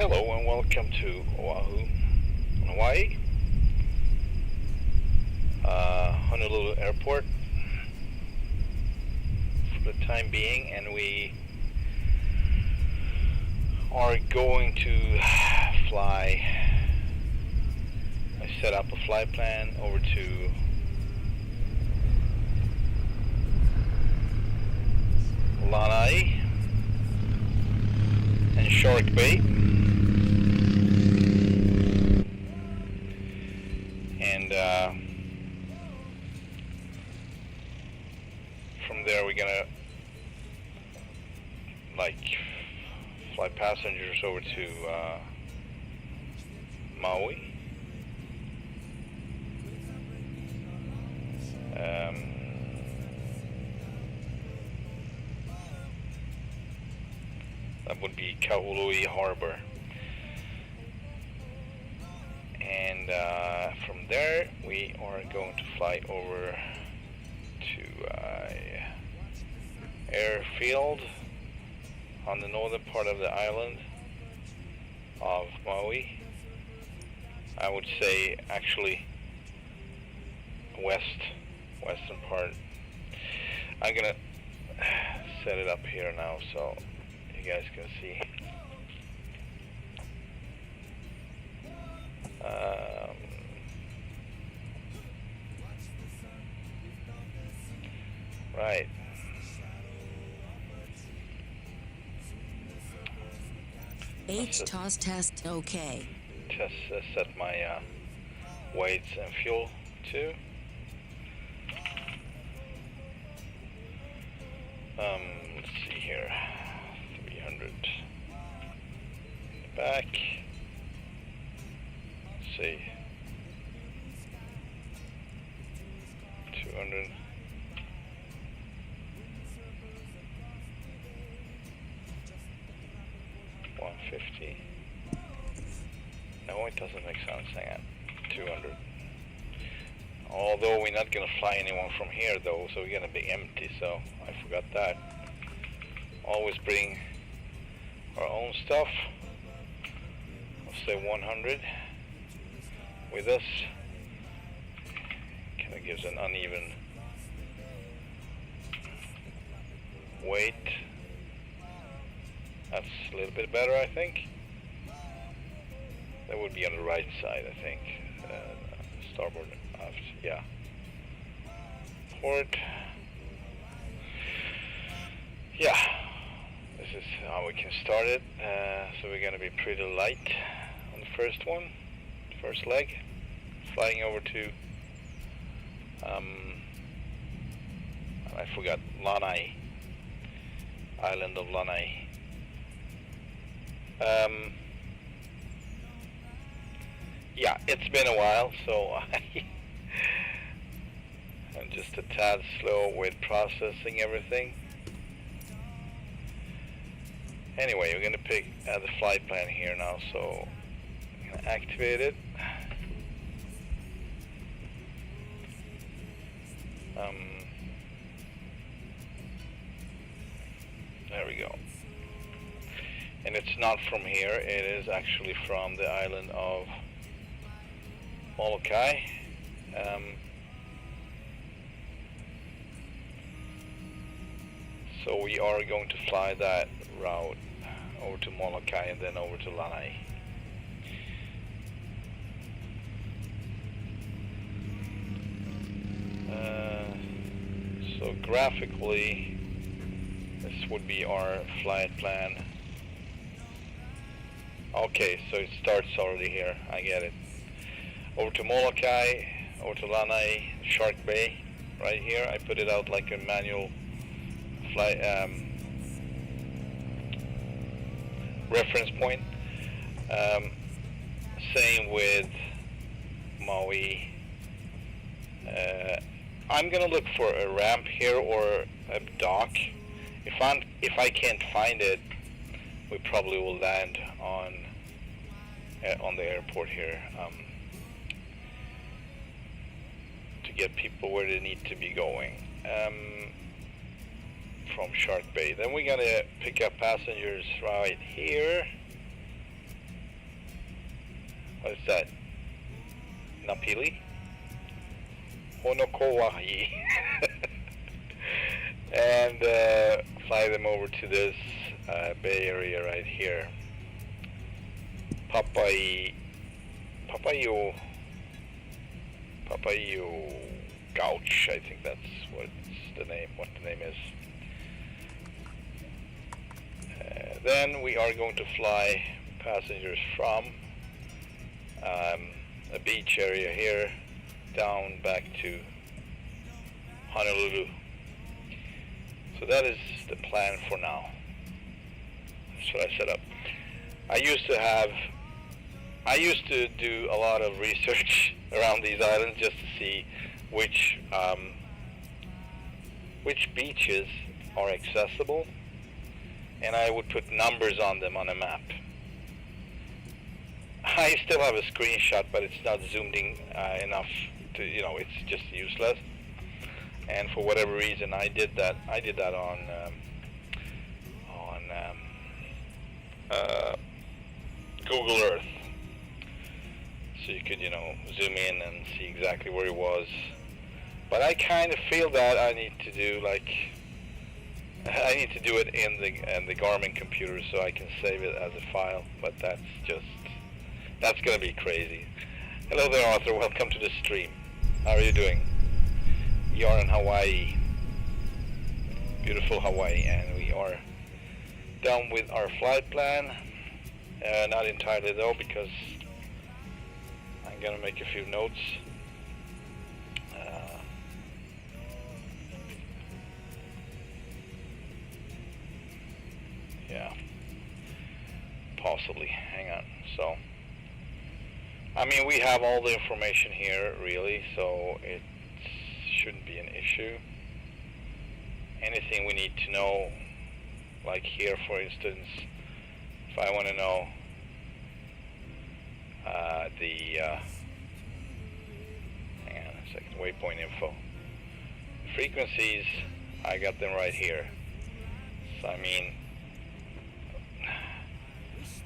Hello and welcome to Oahu, Hawaii, Honolulu Airport for the time being, and we are going to fly. I set up a flight plan over to Lanai and Shark Bay. And from there we're gonna fly passengers over to Maui. That would be Kaului Harbor. And from there we are going to fly over to airfield on the northern part of the island of Maui, I would say actually western part. I'm gonna set it up here now so you guys can see. Right. HTOS test OK. Test set my weights and fuel to. Let's see here. 300 back. Let's see. 200. 150. No, it doesn't make sense. Hang on. 200. Although we're not gonna fly anyone from here though, so we're gonna be empty, so I forgot that. Always bring our own stuff. I'll say 100 with us. Kinda gives an uneven weight. That's a little bit better, I think. That would be on the right side, I think. Starboard aft, yeah. Port. Yeah, this is how we can start it. So we're gonna be pretty light on the first one, first leg. Flying over to, I forgot, Lanai, island of Lanai. Yeah, it's been a while, so I'm just a tad slow with processing everything. Anyway, we're gonna pick the flight plan here now, so I'm gonna activate it. There we go. And it's not from here, it is actually from the island of Moloka. So we are going to fly that route over to Moloka and then over to Lanai. So graphically, this would be our flight plan. Okay, so it starts already here. I get it. Over to Moloka, over to Lanai, Shark Bay, right here. I put it out like a manual flight reference point. Same with Maui. I'm gonna look for a ramp here or a dock. If I can't find it, we probably will land on the airport here to get people where they need to be going from Shark Bay. Then we're gonna pick up passengers right here. What is that? Napili? Honokowahi. And fly them over to this bay area right here. Papaio Gouch, I think that's what the name is. Then we are going to fly passengers from a beach area here down back to Honolulu. So that is the plan for now. That's what I set up. I used to do a lot of research around these islands just to see which beaches are accessible, and I would put numbers on them on a map. I still have a screenshot, but it's not zoomed in enough to, it's just useless. And for whatever reason, I did that on Google Earth. so you could, you know, zoom in and see exactly where it was. But I kind of feel that I need to do it in the Garmin computer so I can save it as a file. But that's gonna be crazy. Hello there, Arthur. Welcome to the stream. How are you doing? We are in Hawaii, beautiful Hawaii, and we are done with our flight plan. Not entirely though, because I'm gonna make a few notes. Yeah, possibly. Hang on. So, I mean, we have all the information here, really, so it shouldn't be an issue. Anything we need to know, like here, for instance, if I want to know hang on a second, waypoint info. Frequencies, I got them right here. So, I mean,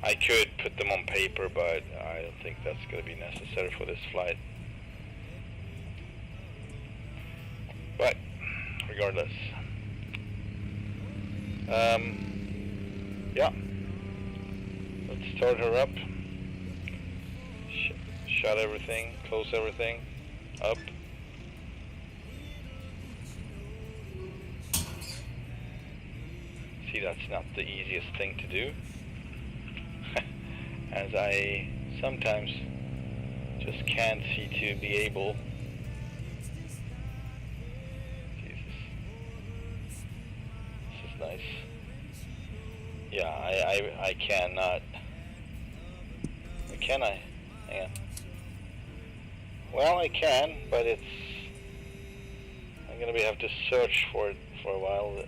I could put them on paper, but I don't think that's going to be necessary for this flight. But regardless, yeah, let's start her up. Shut everything, close everything up. See, that's not the easiest thing to do, as I sometimes just can't see to be able. Jesus, this is nice. Yeah, I cannot. Can I? Hang on. Well, I can, but I'm gonna have to search for it for a while.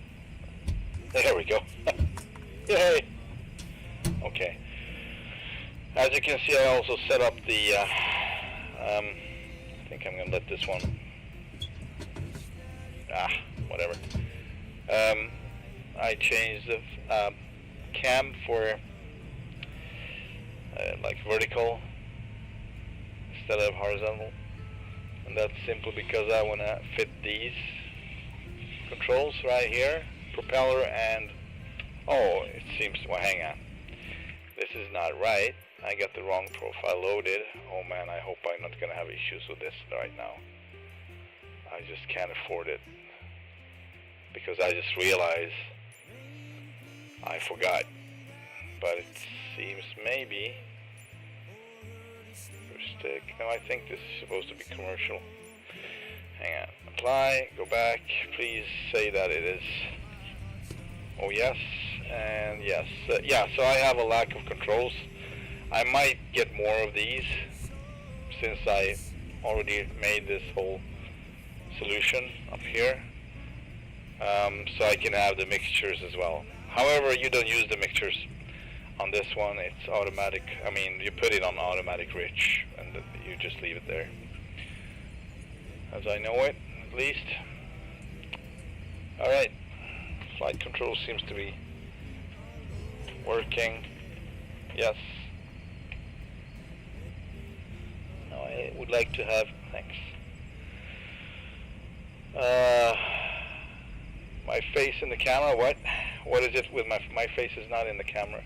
There we go. Yay! Okay. As you can see, I also set up the, I think I'm going to let this one, whatever. I changed the cam for like vertical instead of horizontal. And that's simply because I want to fit these controls right here, propeller and, oh, it seems, well, hang on. This is not right. I got the wrong profile loaded. Oh man, I hope I'm not going to have issues with this right now. I just can't afford it. Because I just realized I forgot. But it seems maybe... stick. No, I think this is supposed to be commercial. Hang on. Apply, go back. Please say that it is. Oh yes, and yes. Yeah, so I have a lack of controls. I might get more of these since I already made this whole solution up here, so I can have the mixtures as well. However, you don't use the mixtures on this one. It's automatic. I mean, you put it on automatic rich and you just leave it there, as I know it, at least. Alright, flight control seems to be working. Yes. I would like to have, thanks. My face in the camera, what? What is it with my face is not in the camera?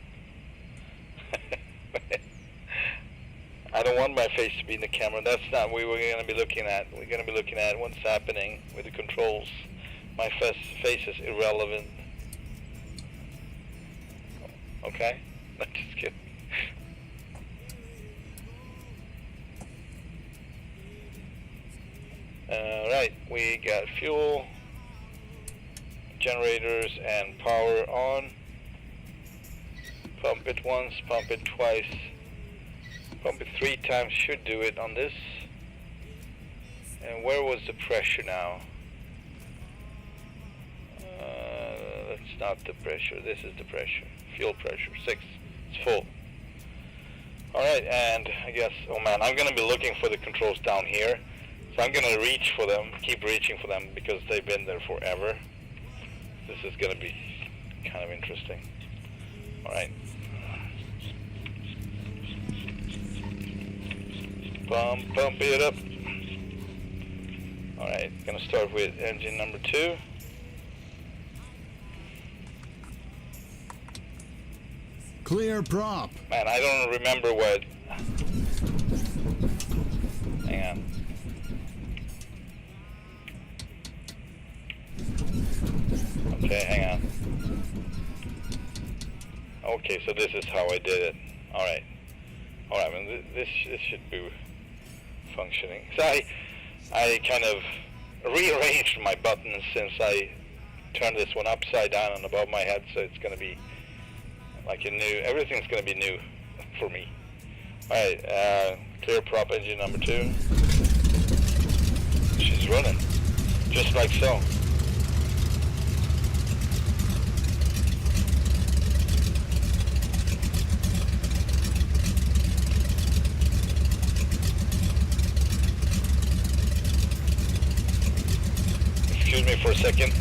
I don't want my face to be in the camera. That's not what we're going to be looking at. We're going to be looking at what's happening with the controls. My face is irrelevant. Okay? I'm just kidding. Right, we got fuel, generators, and power on. Pump it once, pump it twice, pump it 3 times should do it on this. And where was the pressure now? That's not the pressure, this is the pressure. Fuel pressure, 6, it's full. Alright, and I guess, oh man, I'm going to be looking for the controls down here. So I'm going to reach for them, keep reaching for them, because they've been there forever. This is going to be kind of interesting. Alright. Pump it up. Alright, gonna start with engine number 2. Clear prop. Man, I don't remember what... Hang on. Okay, hang on. Okay, so this is how I did it. Alright. Alright, I mean, this should be functioning. So I kind of rearranged my buttons since I turned this one upside down and above my head, so it's going to be like a new, everything's going to be new for me. Alright, clear prop engine number 2. She's running, just like so. Excuse me for a second,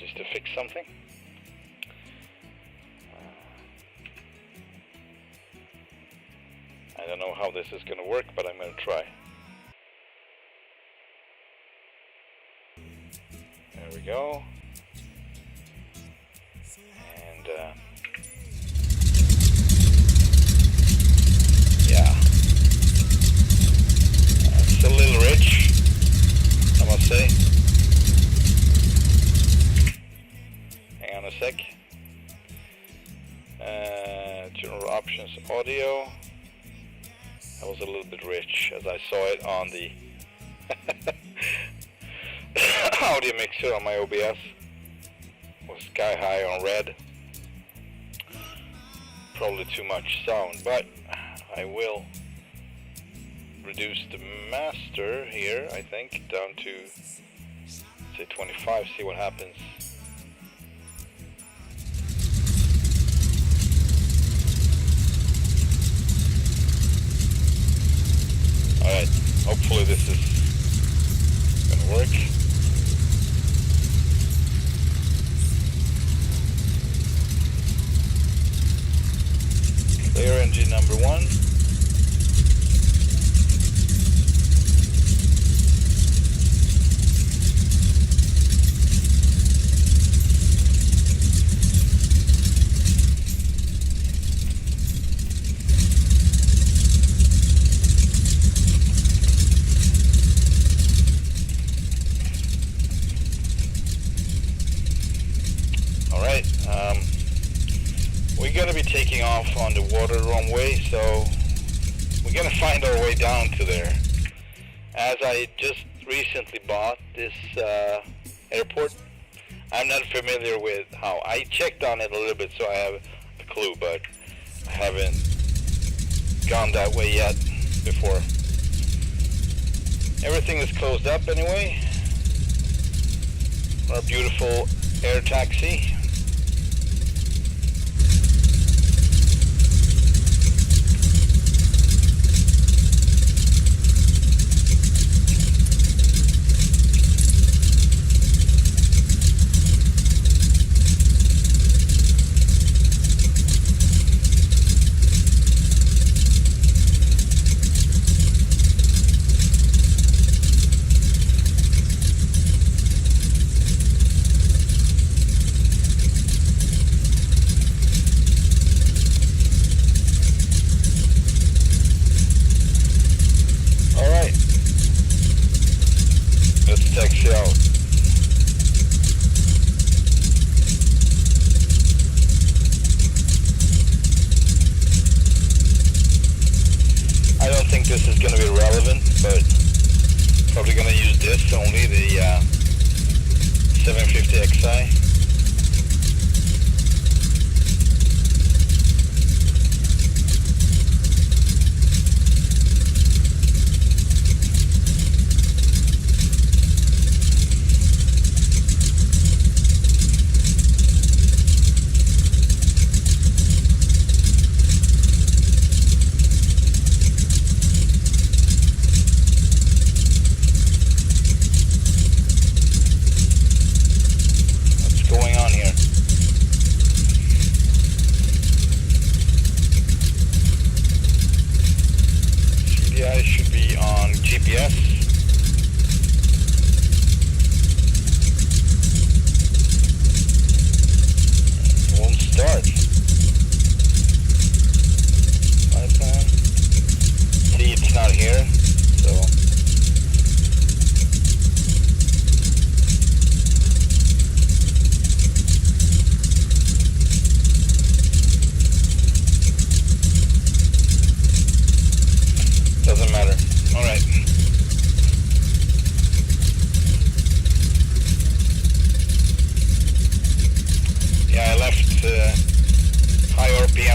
just to fix something. I don't know how this is going to work, but I'm going to try. There we go. And yeah, it's a little rich, I must say. Hang on a sec. General options audio. That was a little bit rich, as I saw it on the audio mixer on my OBS. It was sky high on red. Probably too much sound, but I will reduce the master here, I think, down to, say, 25, see what happens. Alright, hopefully this is gonna work. Clear engine number 1. We're going to be taking off on the water runway, so we're going to find our way down to there. As I just recently bought this airport, I'm not familiar with how. I checked on it a little bit, so I have a clue, but I haven't gone that way yet before. Everything is closed up anyway. Our beautiful AirTaxi. Taxi out. I don't think this is going to be relevant, but probably going to use this only, the 750XI.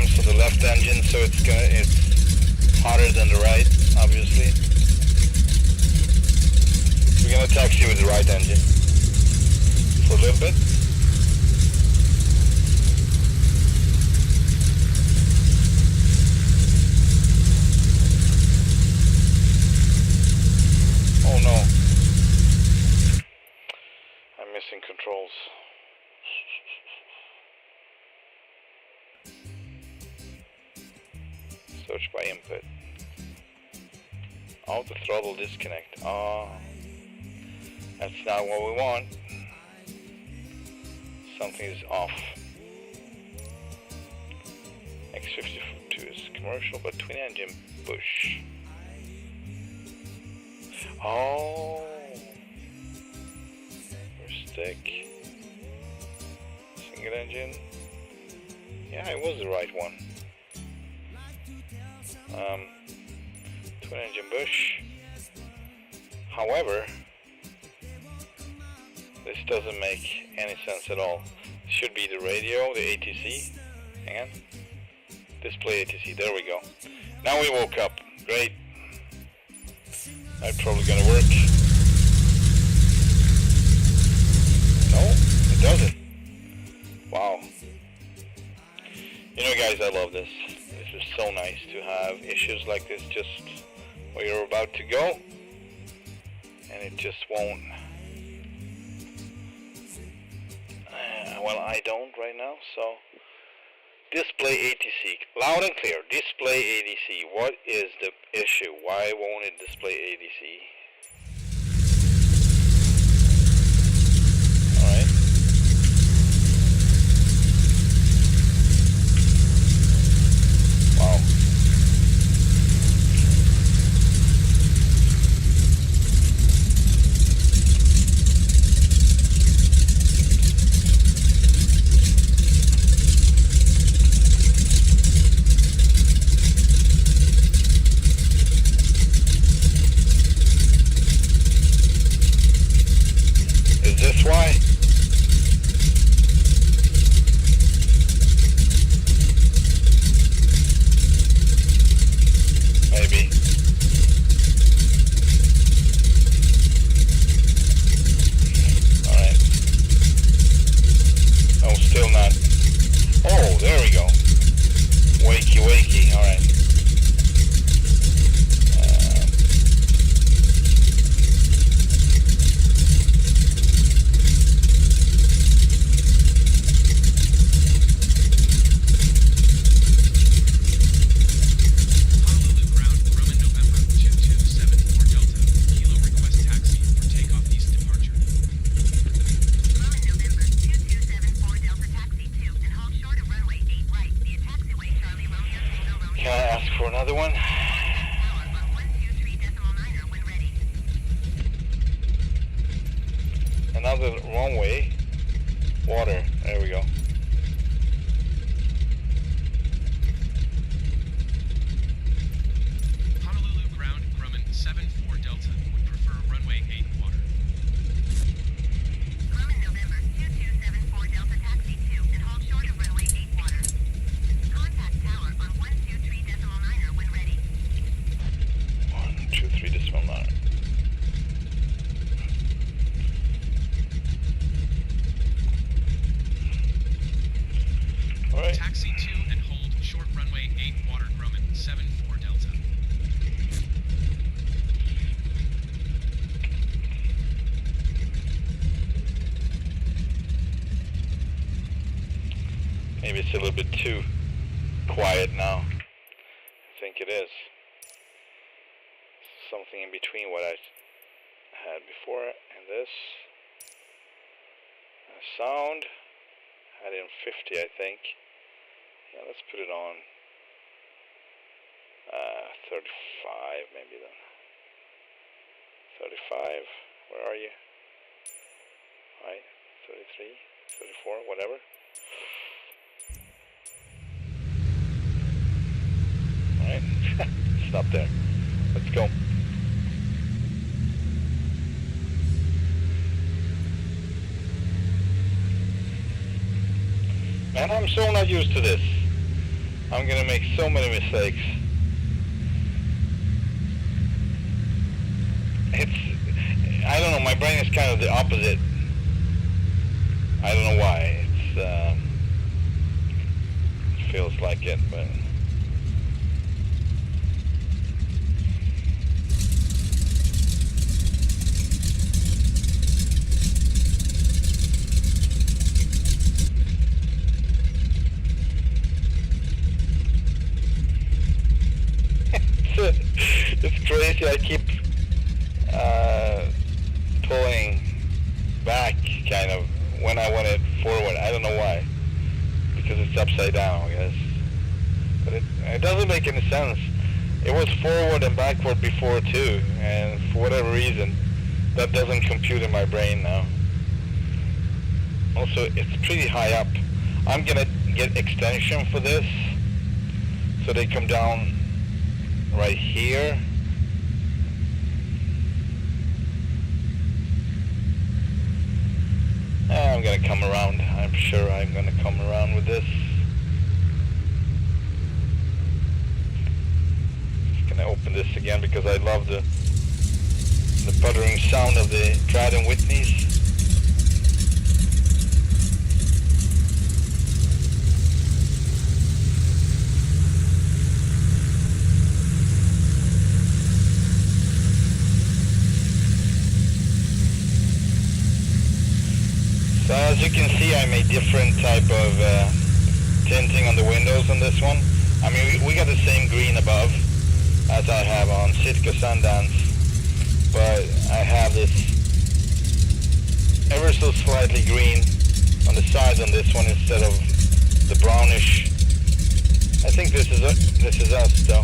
comes to the left engine, so it's hotter than the right, obviously. We're gonna taxi with the right engine for a little bit. Oh no, I'm missing controls. Search by input. Auto throttle disconnect. That's not what we want. Something is off. X52 is commercial, but twin engine Bush. Oh, stick. Single engine. Yeah, it was the right one. Twin engine Bush. However, this doesn't make any sense at all. It should be the radio, the ATC. Hang on. Display ATC. There we go. Now we woke up. Great. That's probably gonna work. No, it doesn't. Wow. You know, guys, I love this. This is so nice to have issues like this just where you're about to go and it just won't. Well, I don't right now, so display ATC, loud and clear. Display ATC. What is the issue? Why won't it display ATC? Alright. Wow. Is this why? Maybe. Alright. Oh, still not. Oh, there we go. Wakey, wakey. Alright. Can I ask for another one? Another runway. Water. There we go. Honolulu ground, Grumman 74 Delta. Would prefer runway 8 water. Grumman November 2274 Delta taxi 2 and hold short of runway 8 water. Contact tower on 123.9 when ready. 123.9. Alright. Taxi 2 and hold short runway 8 water, Grumman 74 Delta. Maybe it's a little bit too quiet now. I think it is. Something in between what I had before and this. Sound. Had it in 50, I think. Yeah, let's put it on 35 maybe then. 35. Where are you? Right, 33, 34, whatever. Alright, stop there. Let's go. Man, I'm so not used to this. I'm gonna make so many mistakes. I don't know, my brain is kind of the opposite. I don't know why. It feels like it, but... It's crazy, I keep pulling back kind of when I want it forward. I don't know why, because it's upside down, I guess, but it doesn't make any sense. It was forward and backward before too, and for whatever reason that doesn't compute in my brain now. Also, it's pretty high up. I'm gonna get extension for this so they come down right here. I'm gonna come around. I'm sure I'm gonna come around with this. Just gonna open this again because I love the puttering sound of the Pratt & Whitneys. So as you can see, I made different type of tinting on the windows on this one. I mean, we got the same green above as I have on Sitka Sundance, but I have this ever so slightly green on the sides on this one instead of the brownish. I think this is us though.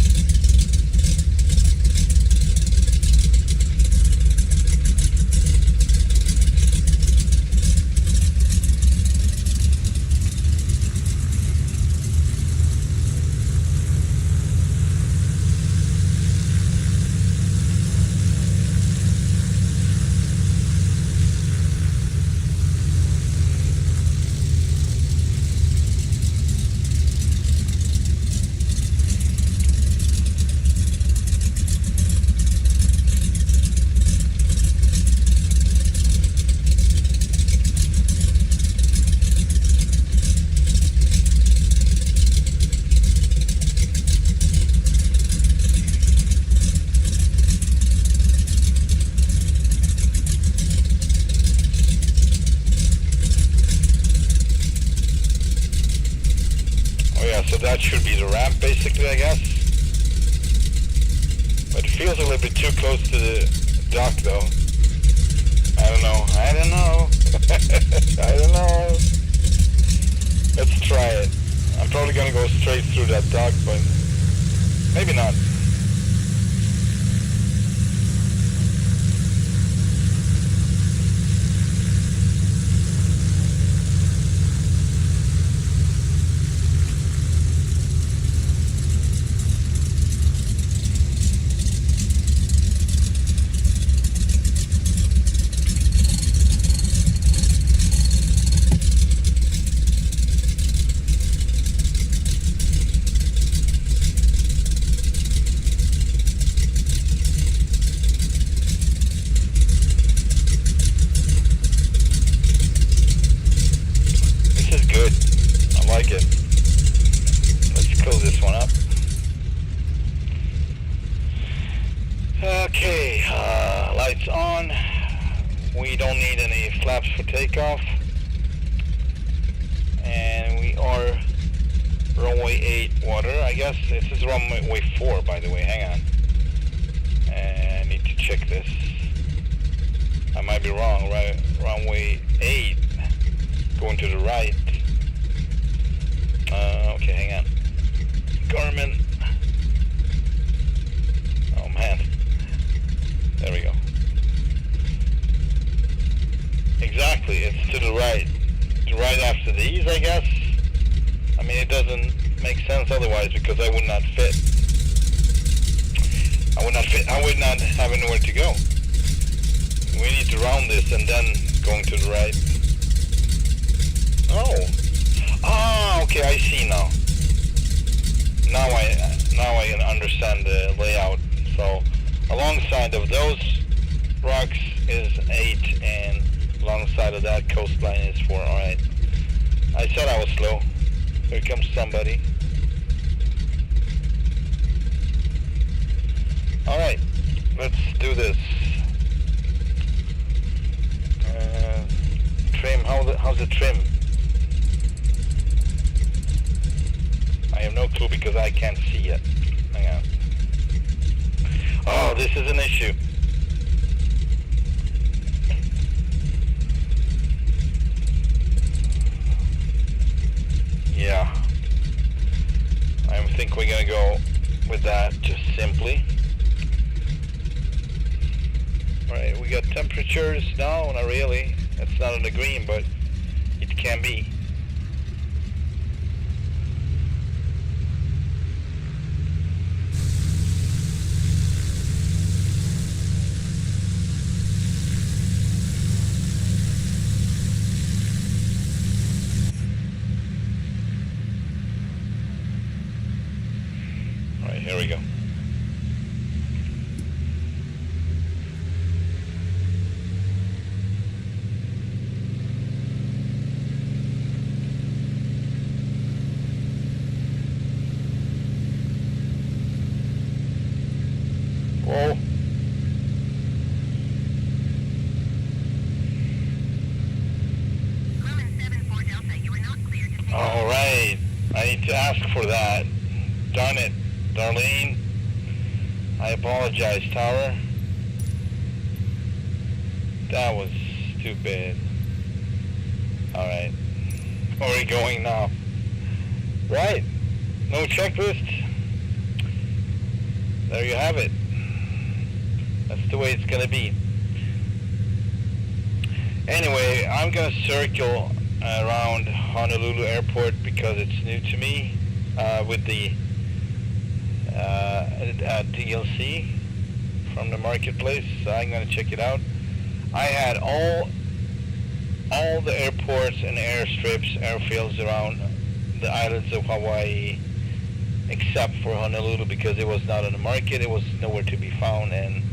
So that should be the ramp basically, I guess. But it feels a little bit too close to the dock though. I don't know. I don't know. Let's try it. I'm probably gonna go straight through that dock, but maybe not. Okay, lights on. We don't need any flaps for takeoff. And we are runway 8 water, I guess. This is runway 4, by the way. Hang on. I need to check this. I might be wrong. Right, runway 8. Going to the right. Okay, hang on. Grumman. Oh man. There we go. Exactly, it's to the right. Right after these, I guess. I mean, it doesn't make sense otherwise because I would not fit. I would not have anywhere to go. We need to round this and then going to the right. Oh. Ah, okay, I see now. now I can understand the layout. So alongside of those rocks is 8, and alongside of that coastline is 4. Alright. I said I was slow. Here comes somebody. Alright, let's do this. Trim, how's the trim? I have no clue because I can't see it. Hang on. Oh, this is an issue. Yeah. I think we're gonna go with that just simply. Alright, we got temperatures now, not really. It's not on the green, but it can be. Alright, here we go. Whoa. Grumman 74 Delta, you are not cleared to take All right. I need to ask for that. Darn it, Darlene. I apologize, Tower. That was stupid. All right. Where are we going now? Right. No checklist. There you have it. That's the way it's gonna be. Anyway, I'm gonna circle around Honolulu Airport because it's new to me with the DLC from the marketplace. So I'm gonna check it out. I had all the airports and airstrips, airfields around the islands of Hawaii, except for Honolulu because it was not on the market. It was nowhere to be found, and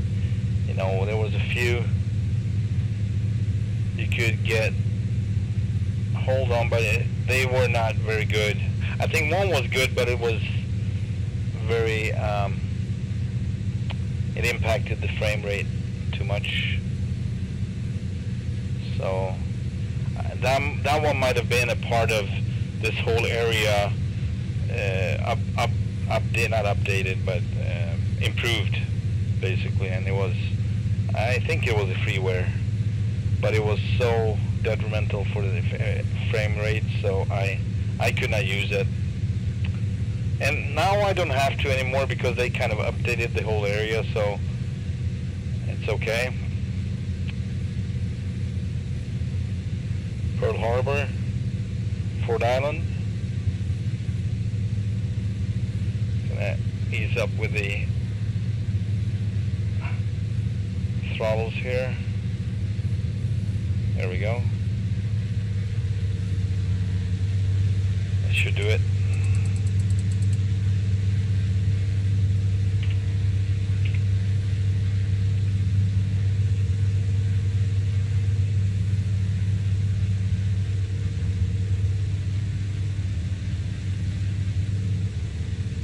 you know there was a few you could get hold on, but they were not very good. I think one was good, but it was very it impacted the frame rate too much. So that one might have been a part of this whole area not updated, but improved basically. And it was, I think it was a freeware, but it was so detrimental for the frame rate, so I could not use it. And now I don't have to anymore because they kind of updated the whole area, so it's okay. Pearl Harbor, Fort Island. Gonna ease up with the throttles here. There we go. That should do it.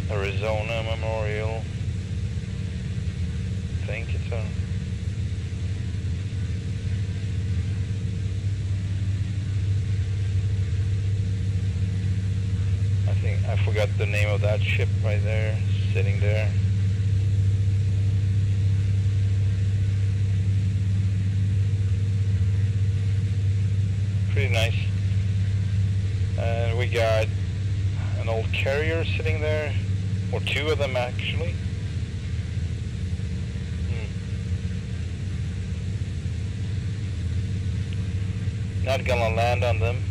Arizona Memorial. I think it's on. I forgot the name of that ship right there, sitting there. Pretty nice. And we got an old carrier sitting there, or two of them actually. Not gonna land on them.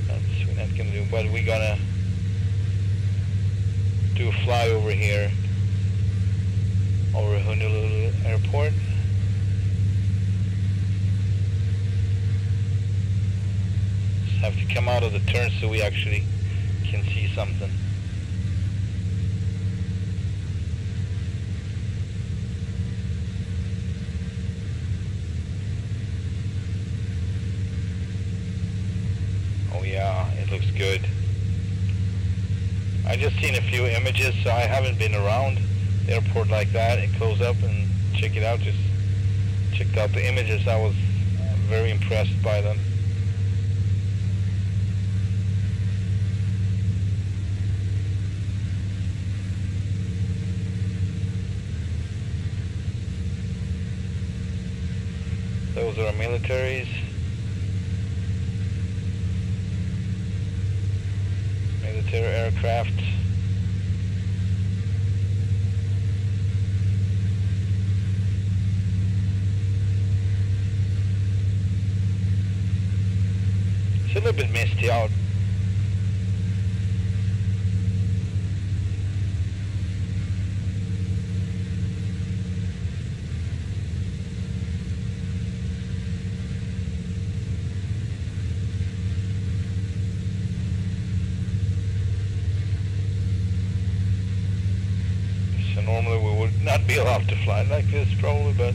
That's not gonna do, but we're gonna do a flyover here over Honolulu Airport. Just have to come out of the turn so we actually can see something. just seen a few images, so I haven't been around the airport like that and close up and check it out. Just checked out the images. I was very impressed by them. Those are militaries. Military aircraft. It's a little bit misty out. Normally we would not be allowed to fly like this probably, but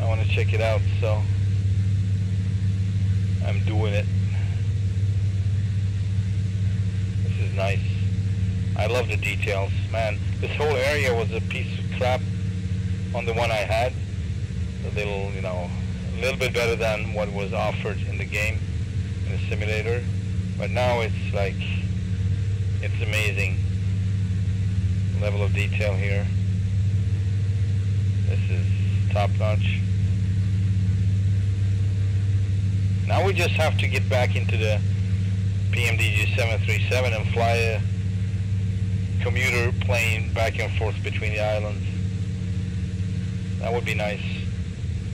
I want to check it out, so I'm doing it. This is nice. I love the details, man. This whole area was a piece of crap on the one I had. A little, you know, a little bit better than what was offered in the game, in the simulator. But now it's like, it's amazing. Level of detail here. This is top notch. Now we just have to get back into the PMDG 737 and fly a commuter plane back and forth between the islands. That would be nice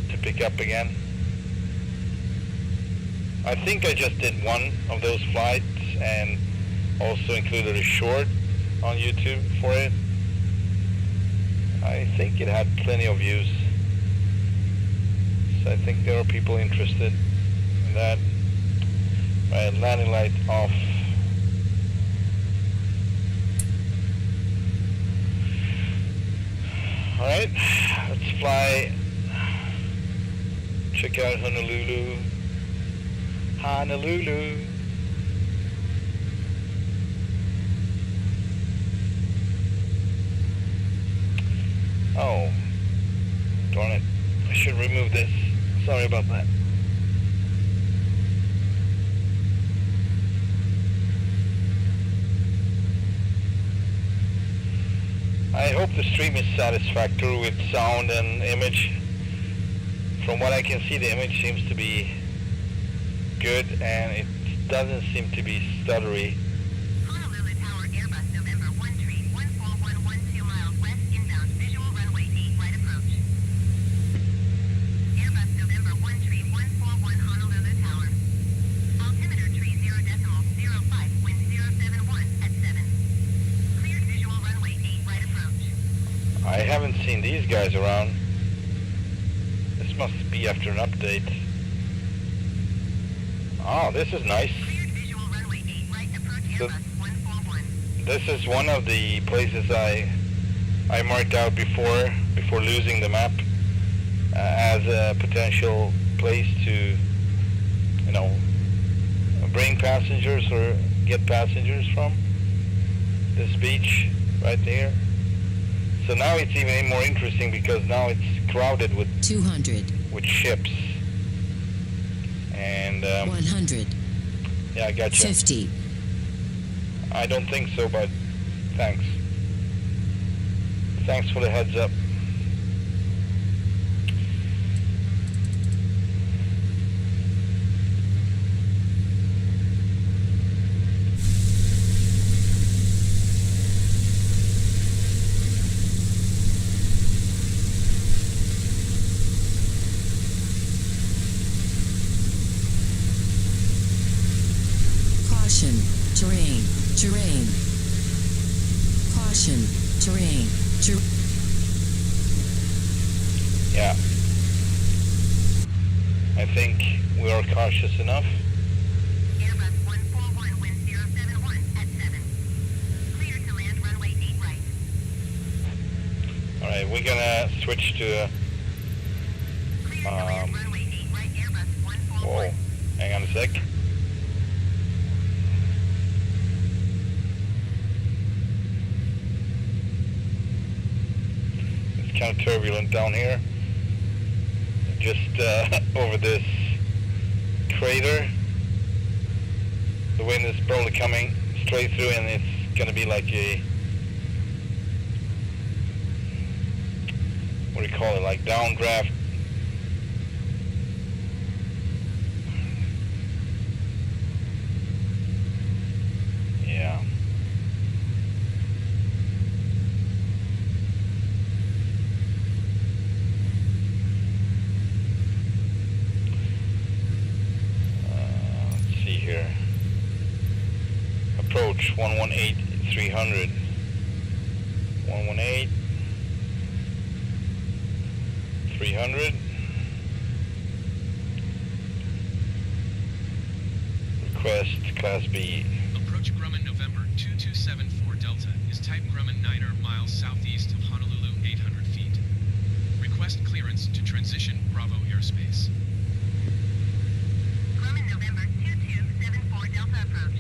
to pick up again. I think I just did one of those flights and also included a short on YouTube for it. I think it had plenty of views, so I think there are people interested in that. My landing light off. Alright, let's fly. Check out Honolulu. Honolulu. Oh, darn it. I should remove this. Sorry about that. I hope the stream is satisfactory with sound and image. From what I can see, the image seems to be good and it doesn't seem to be stuttery. Honolulu Tower, Airbus November 13-14112 miles west inbound, visual runway 8 right approach. Airbus November 13-141 Honolulu Tower. Altimeter tree 0.05, wind 071 at 7. Cleared visual runway 8 right approach. I haven't seen these guys around. This must be after an update. Oh, this is nice. Cleared visual runway 8 right approach Airbus 141. This is one of the places I marked out before losing the map as a potential place to, you know, bring passengers or get passengers from. This beach right there. So now it's even more interesting because now it's crowded with 200. With ships. And 100. Yeah, I got you. 50. I don't think so, but thanks. Thanks for the heads up. Caution, terrain. Caution, terrain. Yeah. I think we are cautious enough. Airbus 141, wind 071 at 7. Clear to land runway 8 right. Alright, we're gonna switch to Clear to land runway 8 right Airbus 141. whoa, hang on a sec. kind of turbulent down here. Just over this crater. The wind is probably coming straight through, and it's going to be like a, what do you call it, like downdraft. Yeah. Let's see here. Approach 118-300. 118. 300. Request Class B. Approach Grumman November 2274 Delta is type Grumman 9 miles southeast of Honolulu 800 feet. Request clearance to transition Bravo airspace. Grumman November 2274 Delta approach.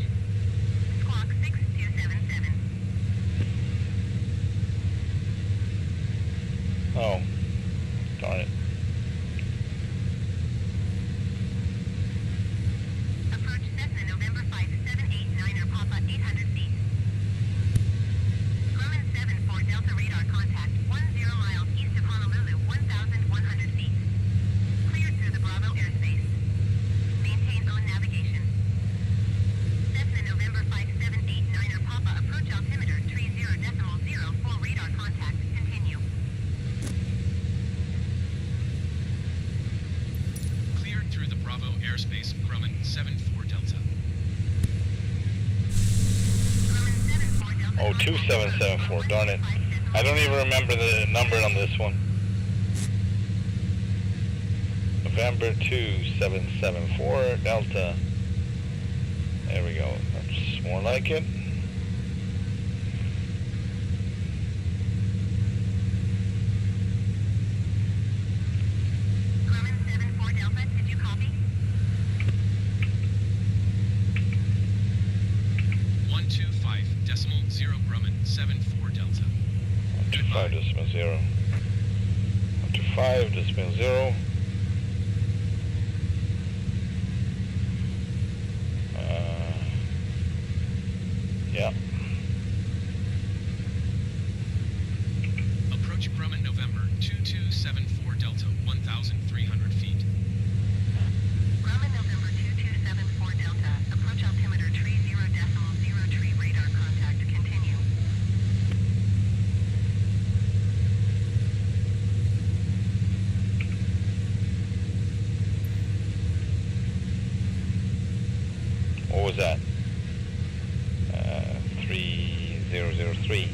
Squawk 6277. Oh, darn it. Approach Cessna November 5789 Papa 800 feet. Grumman 74 Delta radar contact 10 miles east of Honolulu 1100 feet. Cleared through the Bravo airspace. Maintain on navigation. Cessna November 5789 Papa approach altimeter 30.0 full radar contact. Continue. Cleared through the Bravo airspace, Grumman 74 Delta. Grumman 74 Delta. Oh, 2774, darn it. I don't even remember the number on this one. November 2774 Delta. There we go. That's more like it. Grumman 74 Delta, did you copy? 125.0 Grumman 74 Delta. 125.0. 125.0. Yeah. Approach Grumman November 2274 Delta 1,300 feet. Grumman November 2274 Delta, approach altimeter 30.0 tree radar contact. Continue. What was that? 3003.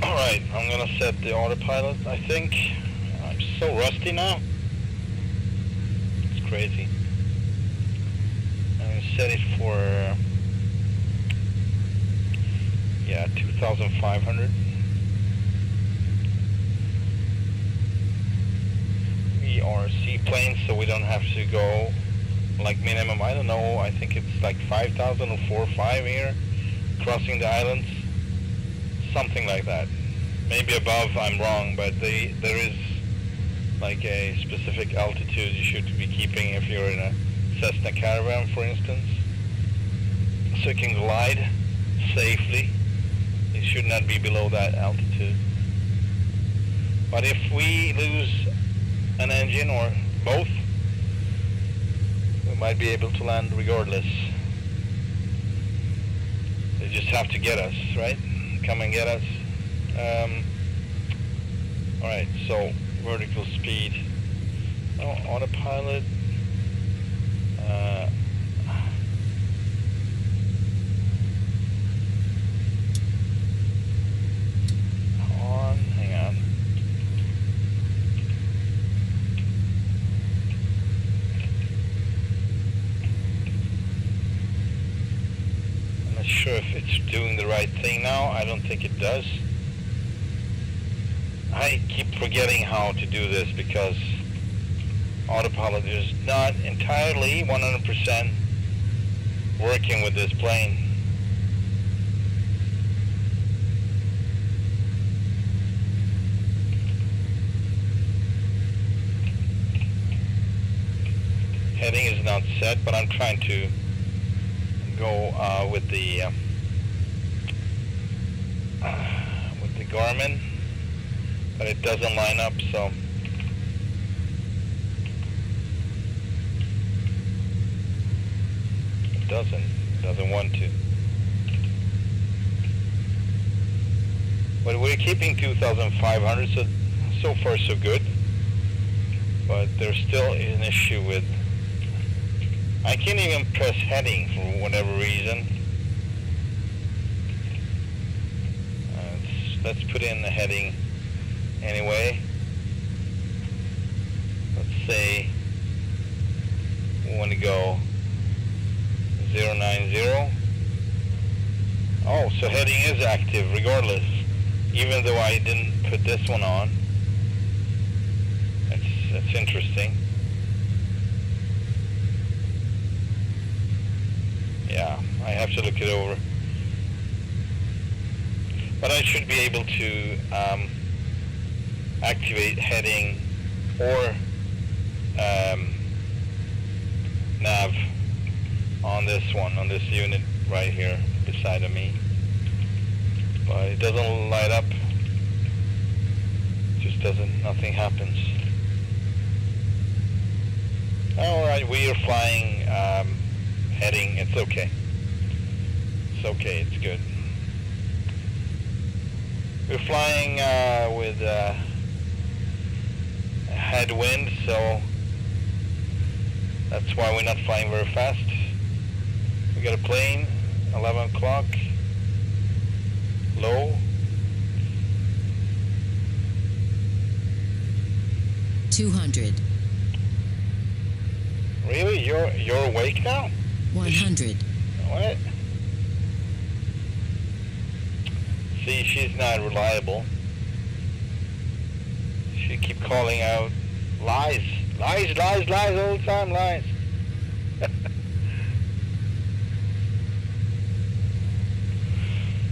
Alright, I'm gonna set the autopilot, I think. I'm so rusty now. It's crazy. I'm gonna set it for, yeah, 2,500. We are seaplanes, so we don't have to go like minimum, I don't know, I think it's like 5,000 or 4 or 5 here, crossing the islands, something like that. Maybe above, I'm wrong, but there is like a specific altitude you should be keeping if you're in a Cessna Caravan, for instance, so you can glide safely. It should not be below that altitude. But if we lose an engine or both, we might be able to land regardless. They just have to get us, right? Come and get us. Alright, so vertical speed. Oh, autopilot. Hang on. I'm not sure if it's doing the right thing now. I don't think it does. I keep forgetting how to do this because autopilot is not entirely 100% working with this plane. Heading is not set, but I'm trying to go with the Grumman, but it doesn't line up, so it doesn't want to. But we're keeping 2,500, so far so good. But there's still an issue with, I can't even press heading for whatever reason. Let's put in the heading anyway. Let's say we want to go 090. Oh, so heading is active regardless, even though I didn't put this one on. That's interesting. Yeah, I have to look it over. But I should be able to activate heading or nav on this one, on this unit right here beside of me. But it doesn't light up. Just doesn't, nothing happens. Alright, we are flying heading, it's okay. It's okay, it's good. We're flying with headwind, so that's why we're not flying very fast. We got a plane, 11 o'clock, low. 200. Really? You're awake now? 100. What? See, she's not reliable. She keep calling out lies all the time, lies.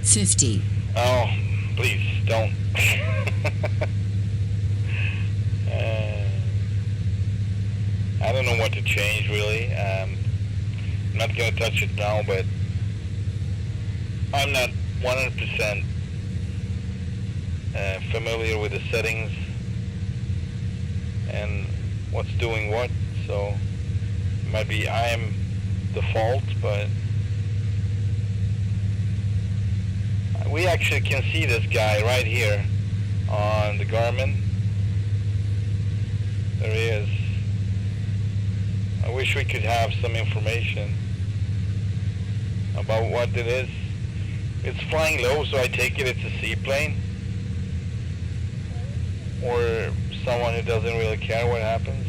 $50. Oh, please don't. I don't know what to change really. I'm not gonna touch it now, but I'm not 100% familiar with the settings and what's doing what, so it might be I am the fault, but we actually can see this guy right here on the Grumman. There he is. I wish we could have some information about what it is. It's flying low, so I take it it's a seaplane. Or someone who doesn't really care what happens.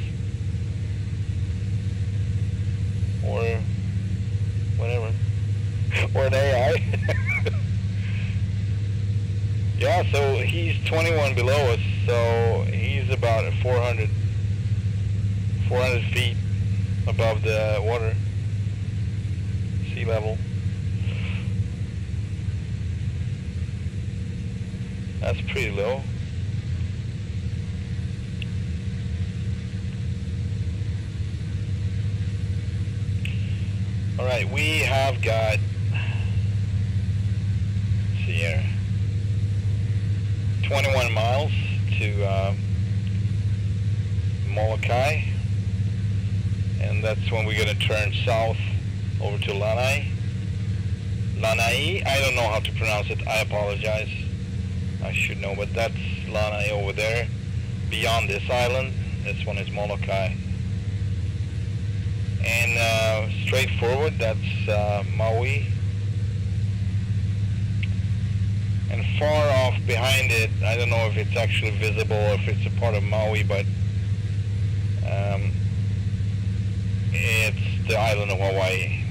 Or whatever. Or an AI. Yeah, so he's 21 below us, so he's about 400 feet. above the water, sea level. That's pretty low. Alright, we have got, let's see here, 21 miles to Moloka, and that's when we're going to turn south over to Lanai. Lanai, I don't know how to pronounce it, I apologize. I should know, but that's Lanai over there. Beyond this island, this one is Moloka. And straight forward, that's Maui. And far off behind it, I don't know if it's actually visible or if it's a part of Maui, but it's the island of Hawaii,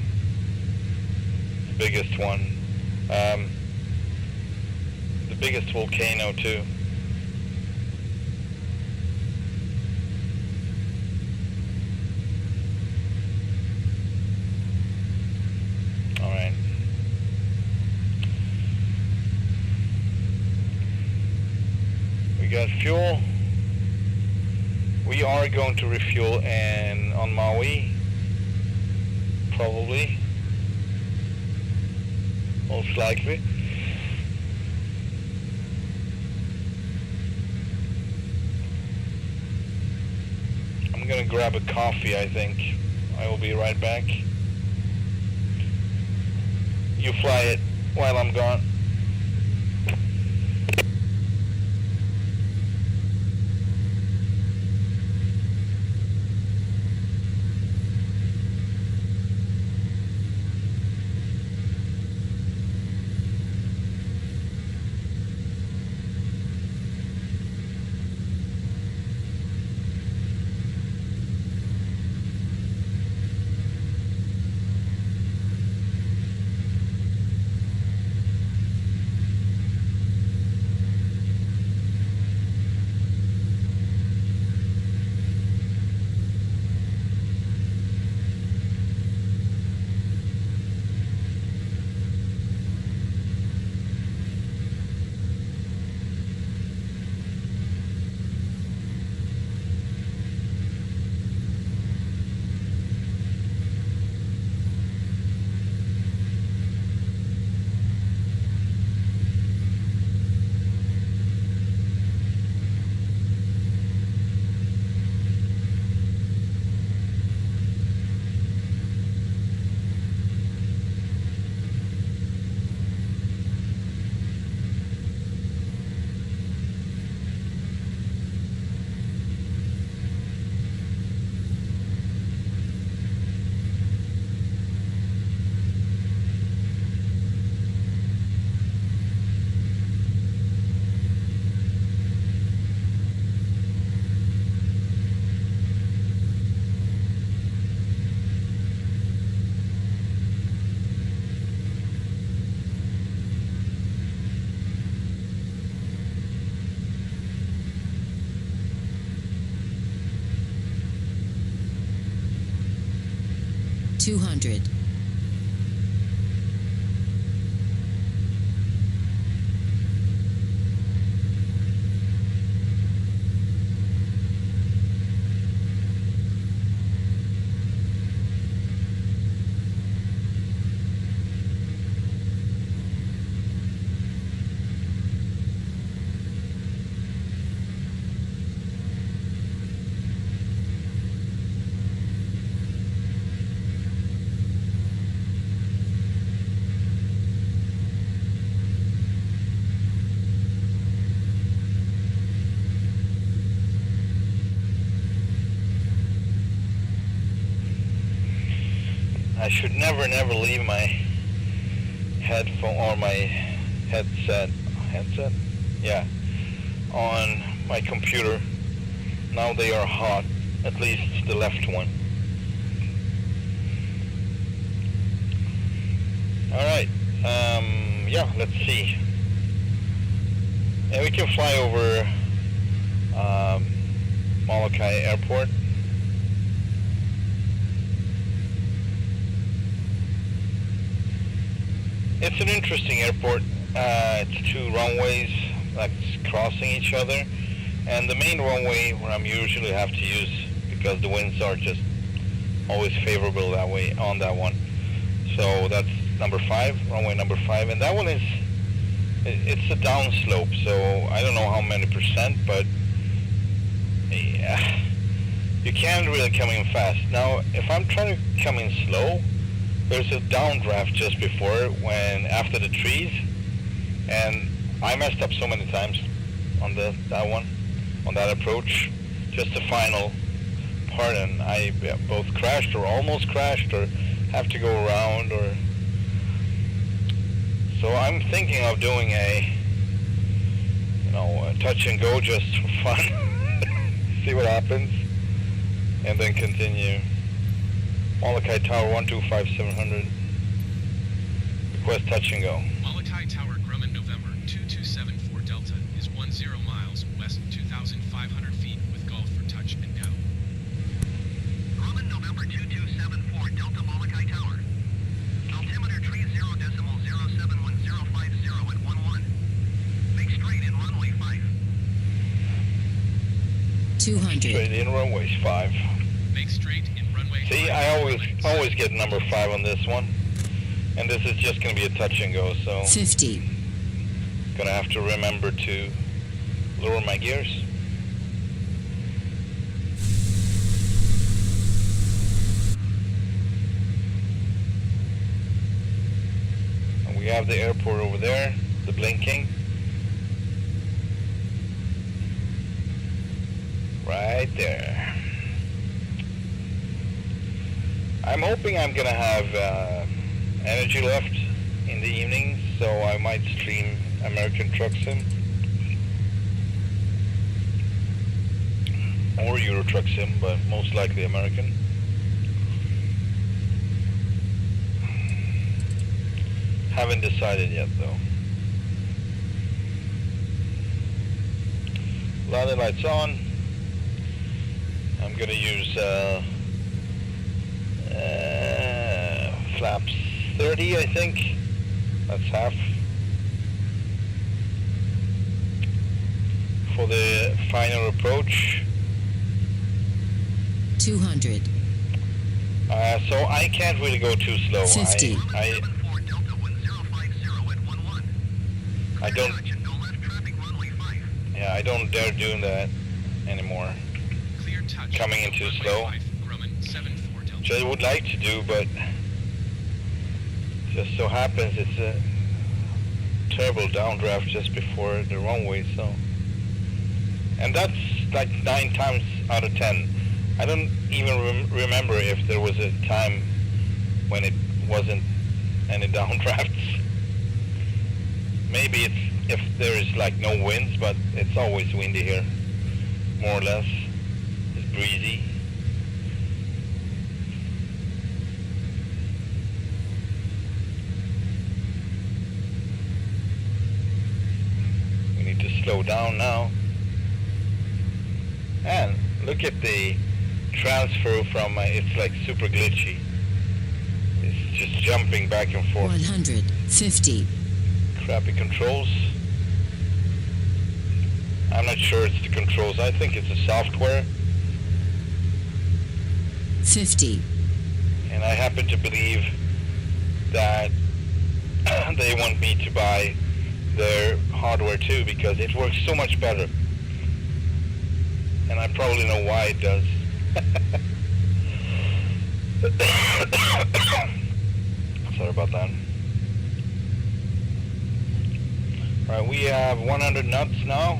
the biggest one. The biggest volcano too. Alright. We got fuel. We are going to refuel and on Maui, probably, most likely. I'm gonna grab a coffee, I think. I will be right back. You fly it while I'm gone. Two hundred. I should never leave my headphone or my headset, yeah, on my computer. Now they are hot, at least the left one. Alright, yeah, let's see. Yeah, we can fly over Moloka Airport. It's an interesting airport. It's two runways like crossing each other, and the main runway where I'm usually have to use because the winds are just always favorable that way on that one. So that's number 5, runway number 5, and that one is it's a downslope. So I don't know how many percent, but yeah, you can't really come in fast. Now, if I'm trying to come in slow, there's a downdraft just before when after the trees, and I messed up so many times on that one, on that approach, just the final part, and I both crashed or almost crashed or have to go around, or so I'm thinking of doing a touch and go just for fun, see what happens, and then continue. Moloka Tower 125700. Request touch and go. Moloka Tower, Grumman, November 2274 Delta is 10 miles west 2,500 feet with Golf for touch and go. Grumman, November 2274 Delta Moloka Tower. Altimeter 30.0707050 at 11. Make straight in runway 5. 200. Straight in runway 5. Make straight in runway. See, I always get number 5 on this one, and this is just going to be a touch and go, so 50. gonna have to remember to lower my gears. And we have the airport over there, the blinking. Right there. I'm hoping I'm gonna have energy left in the evening, so I might stream American Truck Sim or Euro Truck Sim, but most likely American. Haven't decided yet though. Landing lights on. I'm gonna use flaps 30, I think. That's half. For the final approach. 200. So I can't really go too slow. 50. I don't. Yeah, I don't dare doing that anymore. Clear touch. Coming in too slow. Grumman 74 Delta. Which I would like to do, but just so happens it's a terrible downdraft just before the runway, so. And that's like 9 times out of 10. I don't even remember if there was a time when it wasn't any downdrafts. Maybe it's if there is like no winds, but it's always windy here, more or less. It's breezy. We need to slow down now. And look at the transfer from, it's like super glitchy. It's just jumping back and forth. 150. Crappy controls. I'm not sure it's the controls. I think it's the software. 50. And I happen to believe that they want me to buy their hardware too because it works so much better. And I probably know why it does. Sorry about that. Alright, we have 100 knots now.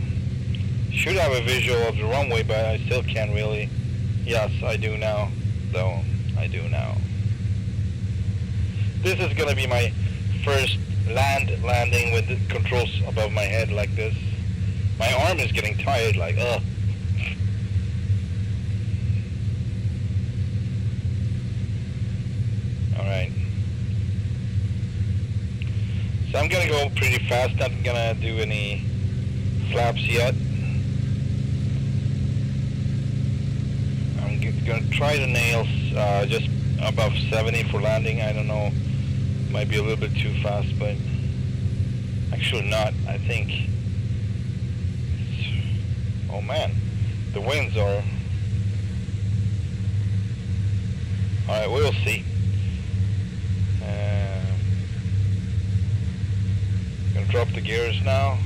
Should have a visual of the runway, but I still can't really. Yes, I do now, though. I do now. This is gonna be my first landing with the controls above my head like this. My arm is getting tired, like, ugh. Alright. So I'm gonna go pretty fast, not gonna do any flaps yet. I'm gonna try the nails just above 70 for landing. I don't know Might be a little bit too fast, but actually not. I think oh man, the winds are... Alright, we'll see. Gonna drop the gears now.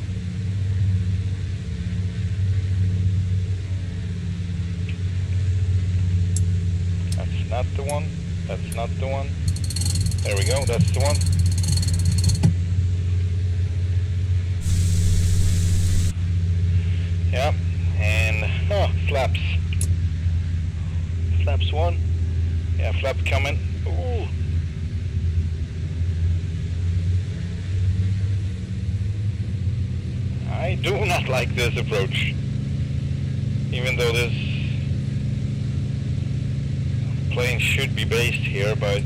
That's not the one. That's not the one. There we go, that's the one. Yeah, and flaps. Flaps one. Yeah, flap coming. Ooh. I do not like this approach. Even though this plane should be based here, but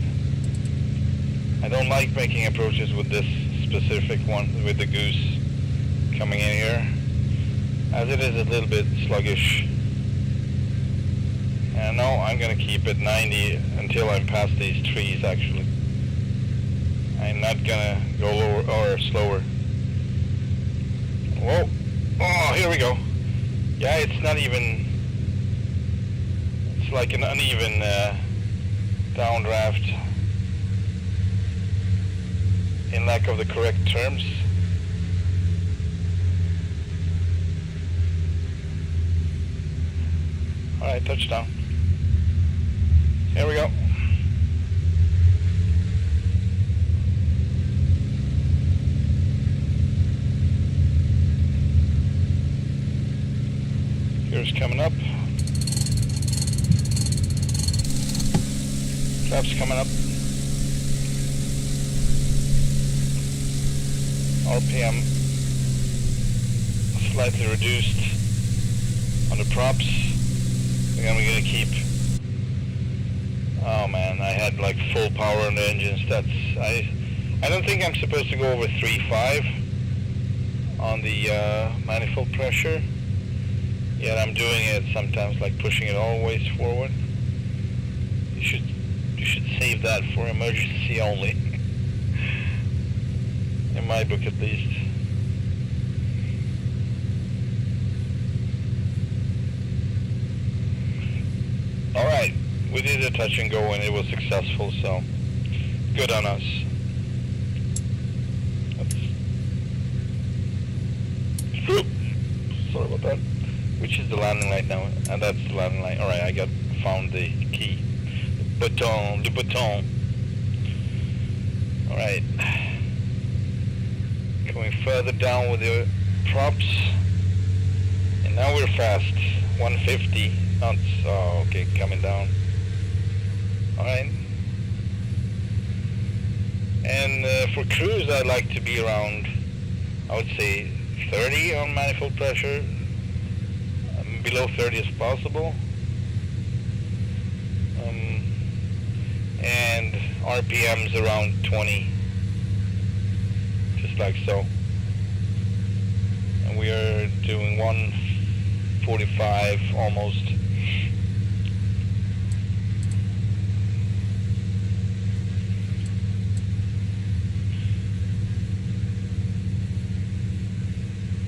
I don't like making approaches with this specific one, with the Goose coming in here, as it is a little bit sluggish. And no, I'm gonna keep it 90 until I'm past these trees actually. I'm not gonna go lower or slower. Whoa, oh, here we go. Yeah, it's not even, it's like an uneven downdraft, in lack of the correct terms. Alright, touchdown. Here we go. Gears coming up. Flaps coming up. RPM slightly reduced on the props. Again, we're gonna keep... Oh man, I had like full power on the engines. I don't think I'm supposed to go over 3.5 on the manifold pressure. Yet I'm doing it sometimes, like pushing it all the ways forward. You should save that for emergency only. In my book at least. Alright, we did a touch and go and it was successful, so good on us. Sorry about that. Which is the landing light now? And that's the landing light. Alright, I found the key. The button. Alright. Going further down with the props. And now we're fast. 150 knots. Oh, okay, coming down. Alright. And for cruise, I like to be around, I would say, 30 on manifold pressure. Below 30 as possible. And RPMs around 20. Just like so. And we are doing 145 almost.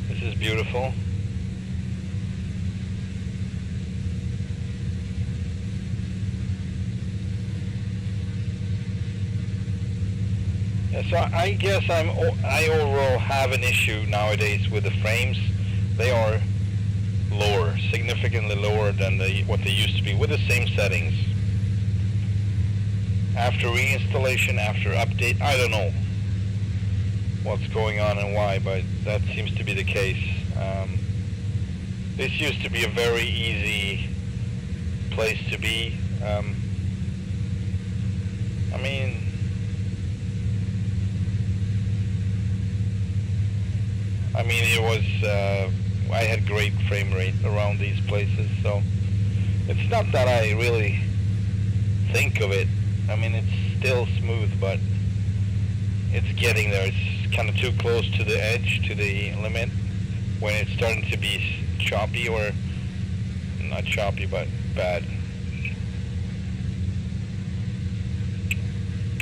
This is beautiful. So I guess I overall have an issue nowadays with the frames. They are lower, significantly lower than what they used to be with the same settings. After reinstallation, after update, I don't know what's going on and why, but that seems to be the case. This used to be a very easy place to be. I mean, it was, I had great frame rate around these places, so it's not that I really think of it. I mean, it's still smooth, but it's getting there. It's kind of too close to the edge, to the limit, when it's starting to be choppy, or not choppy, but bad.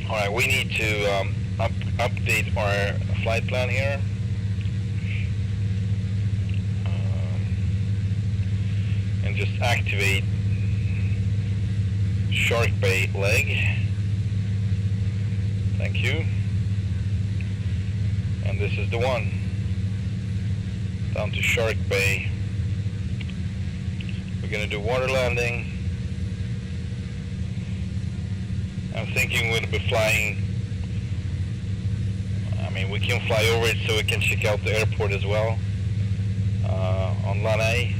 Alright, we need to update our flight plan here. And just activate Shark Bay leg. Thank you. And this is the one. Down to Shark Bay. We're gonna do water landing. I'm thinking we'll be flying. I mean, we can fly over it so we can check out the airport as well. On Lanai.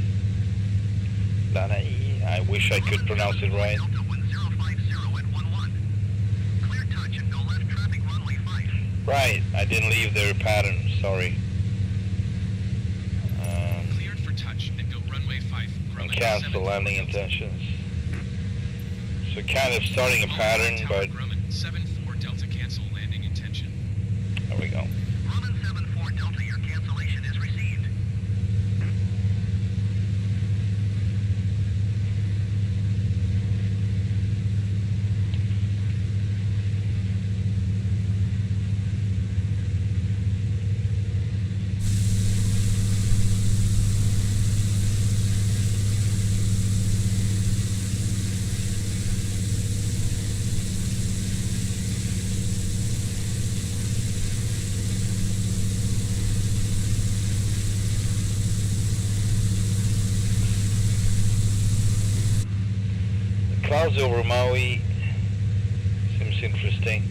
Lanai. I wish I could pronounce it right. Delta 1050 at 11. Clear touch and go left traffic runway 5. Right, I didn't leave their pattern, sorry. Cleared for touch and go runway 5. And Grumman cancel 74 landing Delta. intentions. So kind of starting a Moloka pattern, Tower, but Grumman 74 Delta cancel landing intention. there we go. Grumman 74 Delta, your cancellation is received. Clouds over Maui seems interesting.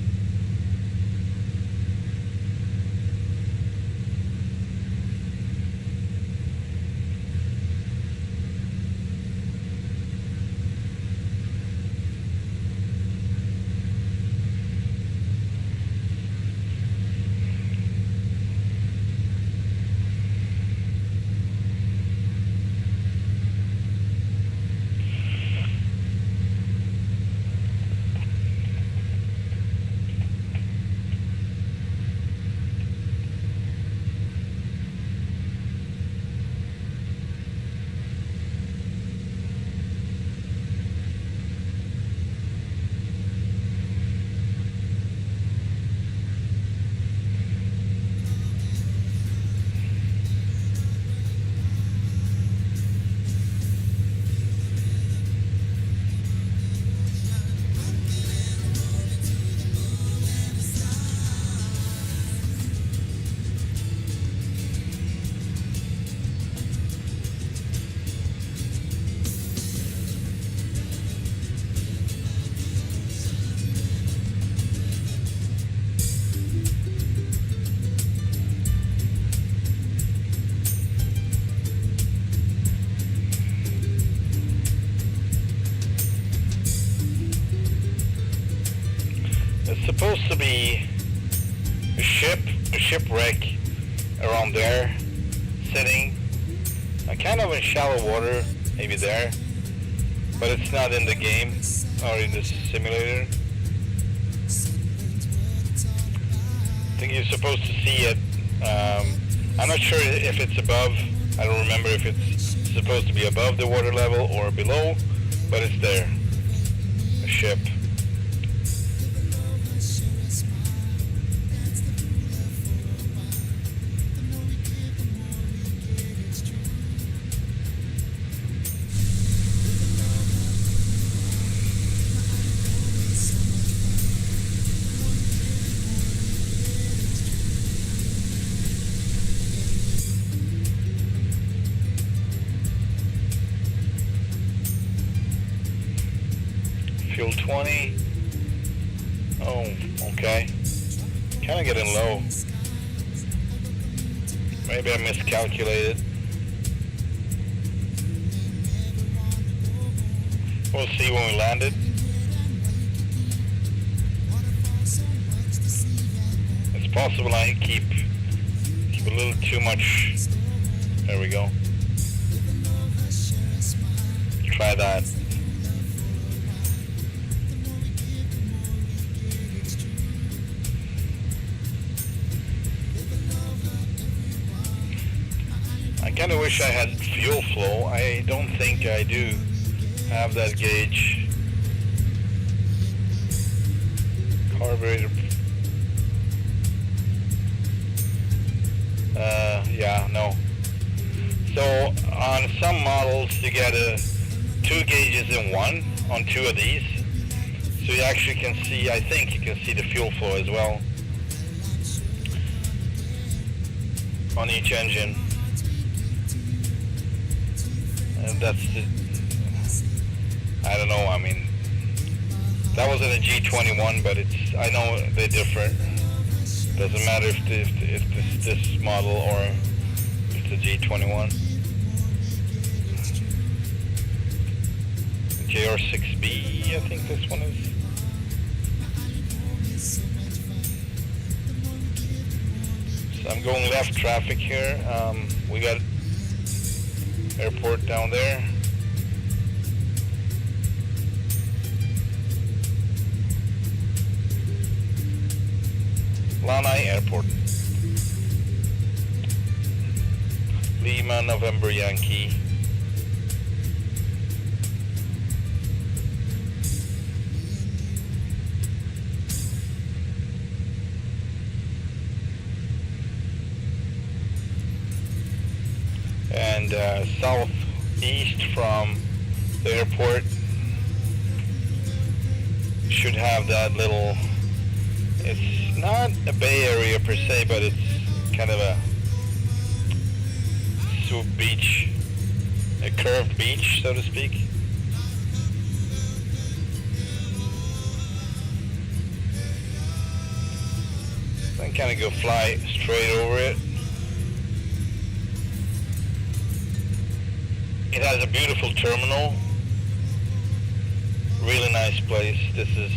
It's supposed to be a shipwreck around there, sitting kind of in shallow water, maybe there, but it's not in the game or in the simulator. I think you're supposed to see it. I'm not sure if it's above. I don't remember if it's supposed to be above the water level or below, but it's there. A ship. Fuel 20. Oh, okay. Kind of getting low. Maybe I miscalculated. We'll see when we land it. It's possible I keep a little too much. There we go. Try that. I kind of wish I had fuel flow. I don't think I do have that gauge. Carburetor models you get 2 gauges in one on 2 of these, so you actually can see, I think you can see the fuel flow as well on each engine. And that's the, I don't know, I mean, that was in a G21, but it's, I know they're different. Doesn't matter if this model or if it's a G21. JR6B, I think this one is. So I'm going left traffic here. We got airport down there. Lanai Airport. Lima, November, Yankee. And southeast from the airport should have that little, it's not a bay area per se, but it's kind of a swoop beach, a curved beach, so to speak. Then kind of go fly straight over it. It has a beautiful terminal, really nice place. This is,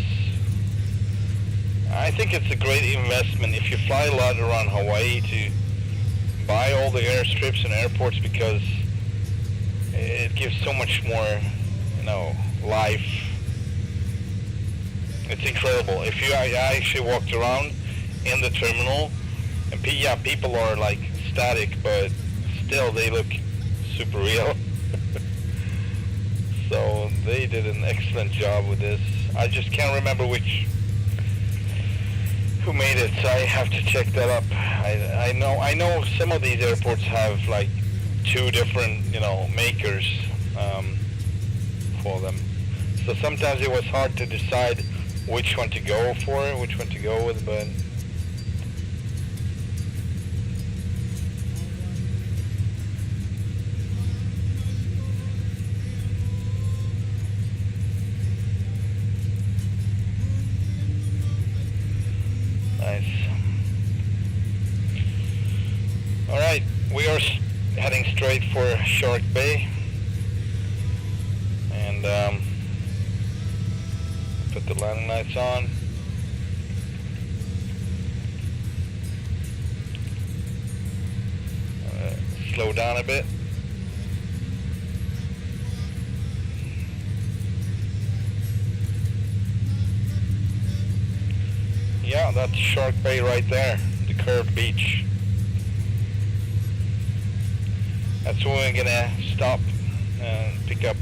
I think it's a great investment if you fly a lot around Hawaii to buy all the airstrips and airports, because it gives so much more, you know, life. It's incredible. If you, I actually walked around in the terminal, and yeah, people are like static, but still they look super real. So they did an excellent job with this. I just can't remember who made it, so I have to check that up. I know some of these airports have like 2 different, you know, makers for them. So sometimes it was hard to decide which one to go for, which one to go with, but nice. All right, we are heading straight for Shark Bay, and put the landing lights on. Slow down a bit. Yeah, that's Shark Bay right there, the curved beach. That's where we're gonna stop and pick up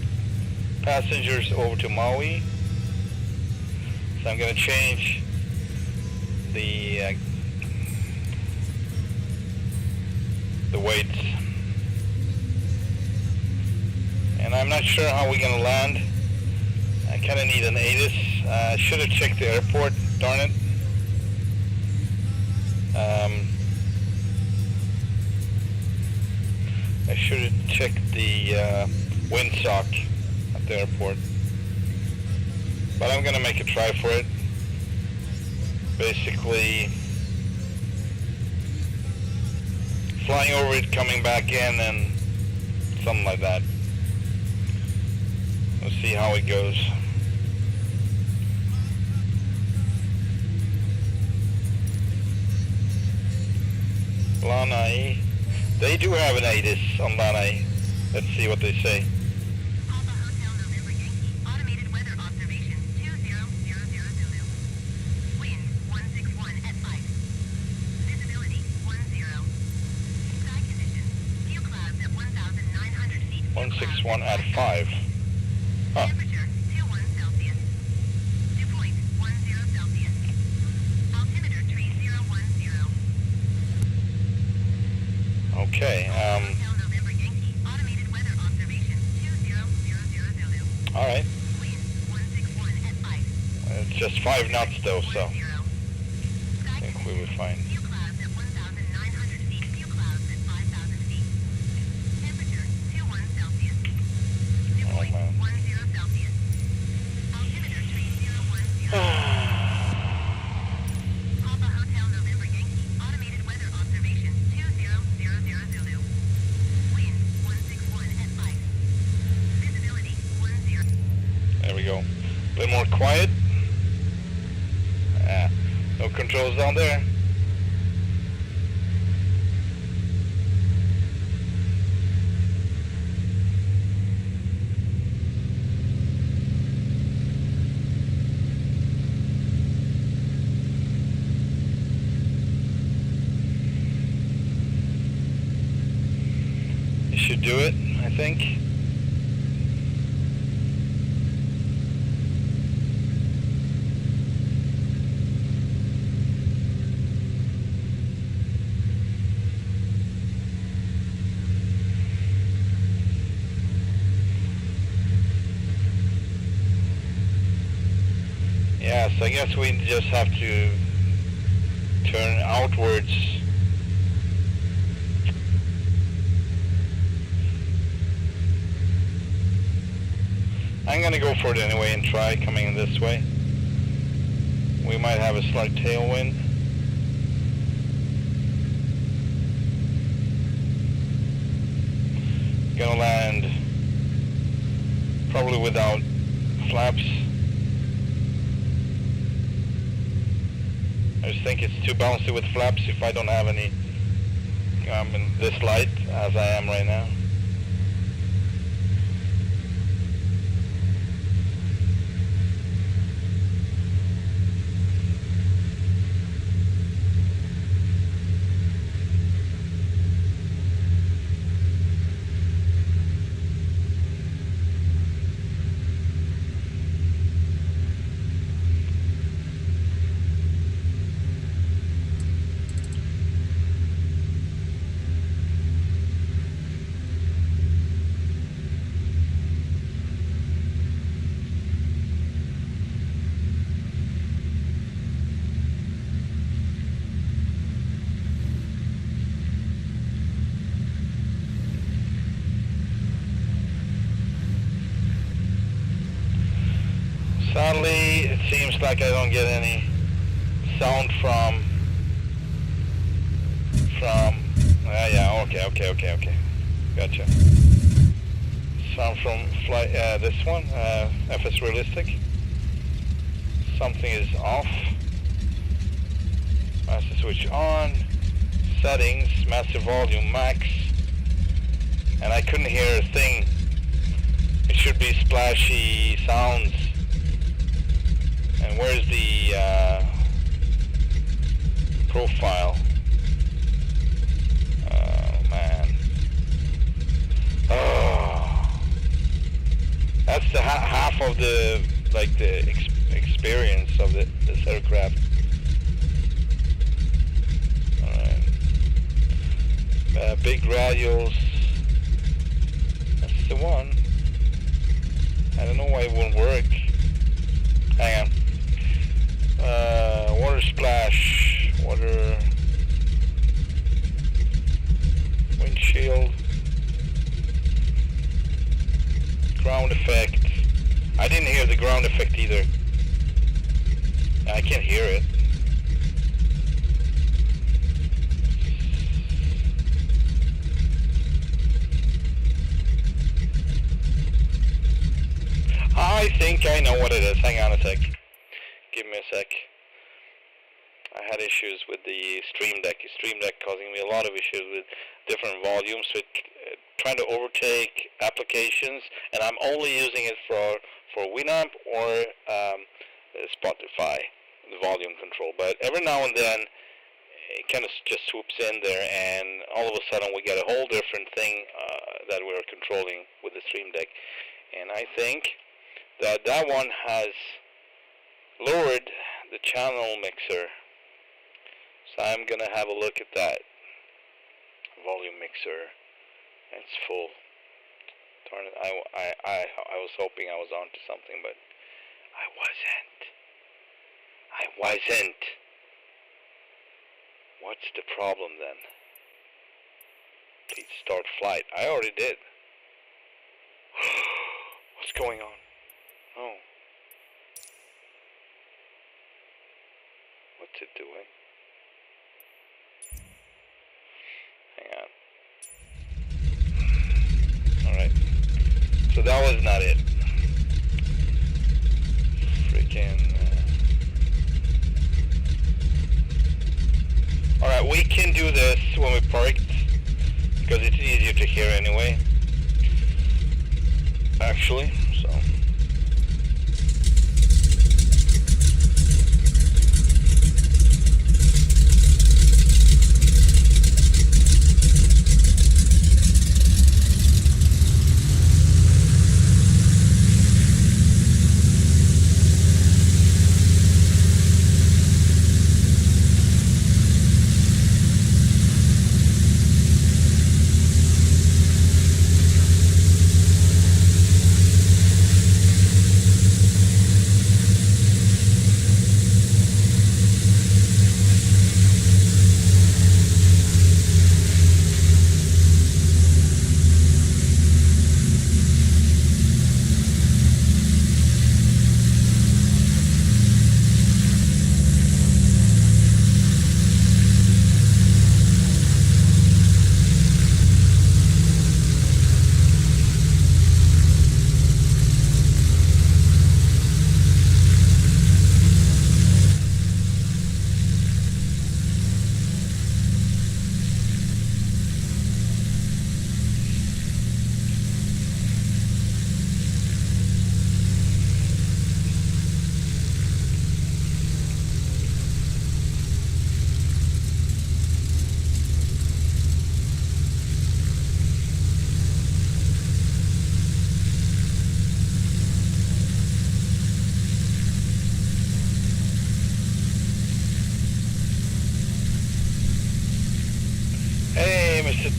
passengers over to Maui. So I'm gonna change the weights, and I'm not sure how we're gonna land. I kind of need an ATIS. I should have checked the airport. Darn it. I should have checked the windsock at the airport, but I'm gonna make a try for it. Basically, flying over it, coming back in, and something like that. We'll see how it goes. Lanai. They do have an ATIS on Lanai. Let's see what they say. Alpha Hotel November Yankee, automated weather observation 2000 Zulu. Wind 161 at 5. Visibility 10. Sky conditions, few clouds at 1,900 feet. 161 at 5. Huh. Temperature 21 Celsius. Dew point 10 Celsius. Altimeter 3010. Okay. Hotel November Yankee, automated weather observation It's just 5 knots though, so I think we will fine. Few clouds at 1,900 feet. Few clouds at 5,000 feet. Temperature 21 Celsius. Dew Oh, point man. 10 Celsius. Altimeter 3010. Papa Hotel November Yankee. Automated weather observation 2000 Zulu. Wind 161 at 5. Visibility 10. There we go. A bit more quiet. No controls down there. You should do it, I think. Yes, I guess we just have to turn outwards. I'm gonna go for it anyway and try coming this way. We might have a slight tailwind. Gonna land probably without flaps. I just think it's too bouncy with flaps if I don't have any. I'm in this light as I am right now. Sadly, it seems like I don't get any sound from yeah, okay. Gotcha. Sound from flight, this one, FS Realistic. Something is off. Master switch on. Settings, master volume max. And I couldn't hear a thing. It should be splashy sounds. And where's the profile? Oh man! Oh, that's the half of the experience of this aircraft. All right, big radials. That's the one. I don't know why it won't work. Hang on. Water splash, water, windshield, ground effect. I didn't hear the ground effect either. I can't hear it. I think I know what it is. Hang on a sec. Give me a sec. I had issues with the Stream Deck. The Stream Deck causing me a lot of issues with different volumes. So trying to overtake applications, and I'm only using it for Winamp or Spotify, the volume control. But every now and then, it kind of just swoops in there, and all of a sudden we get a whole different thing that we're controlling with the Stream Deck. And I think that one has lowered the channel mixer. So I'm gonna have a look at that volume mixer. It's full. Darn it! I was hoping I was onto something, but I wasn't. I wasn't. What's the problem then? Please start flight. I already did. What's going on? Oh. What's it doing? Hang on. Alright. So that was not it. Freaking... Alright, we can do this when we parked, because it's easier to hear anyway. Actually, so...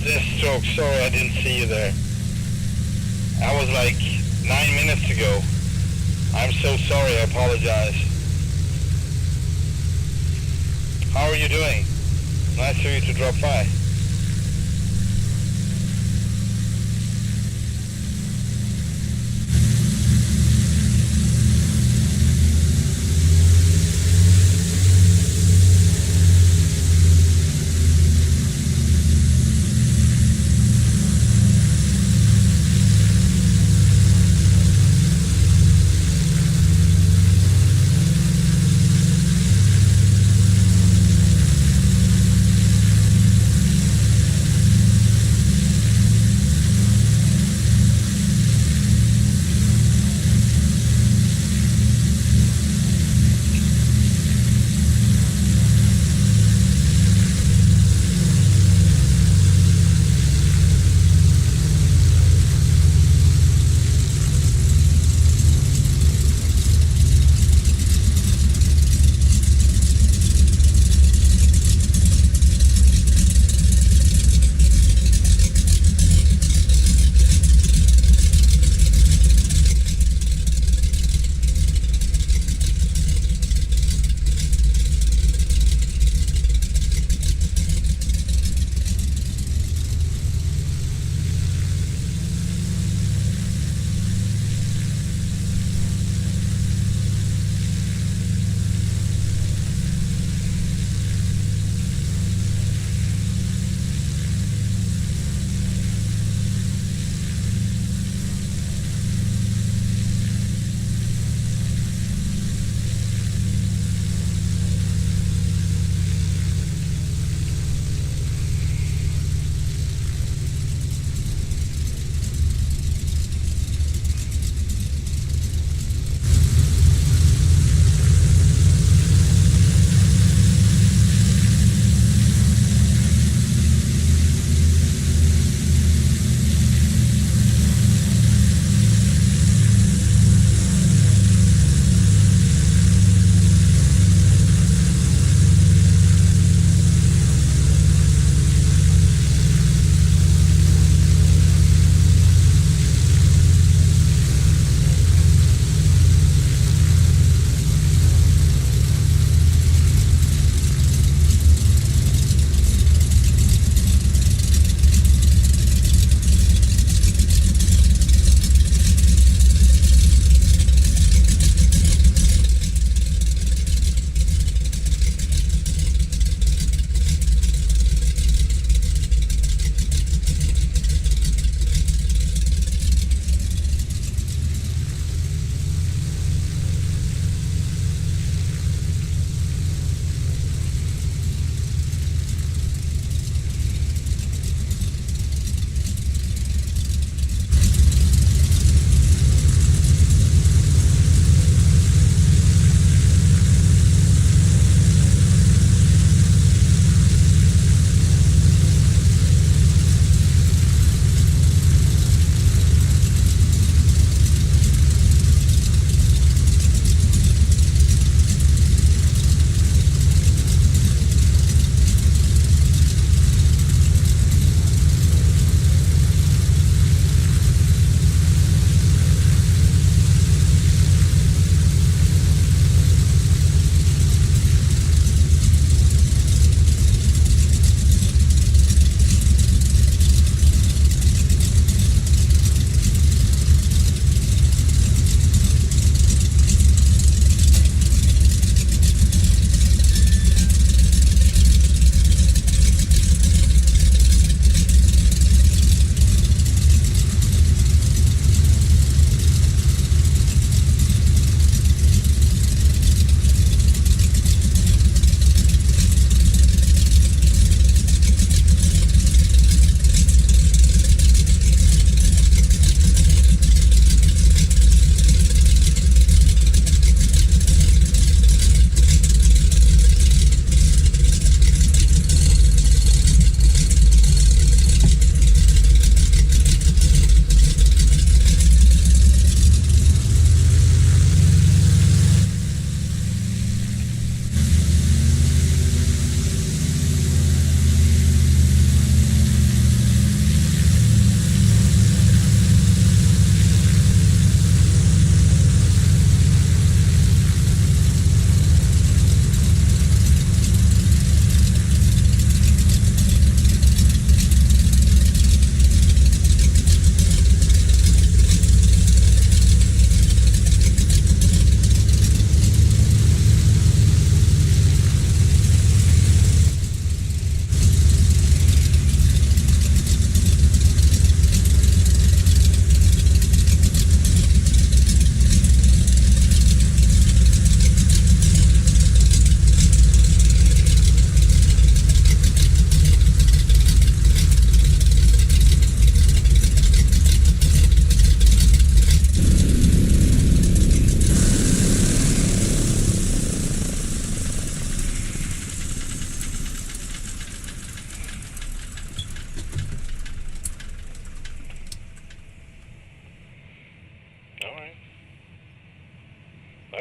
Deathstroke, sorry I didn't see you there. That was like 9 minutes ago. I'm so sorry, I apologize. How are you doing? Nice for you to drop by.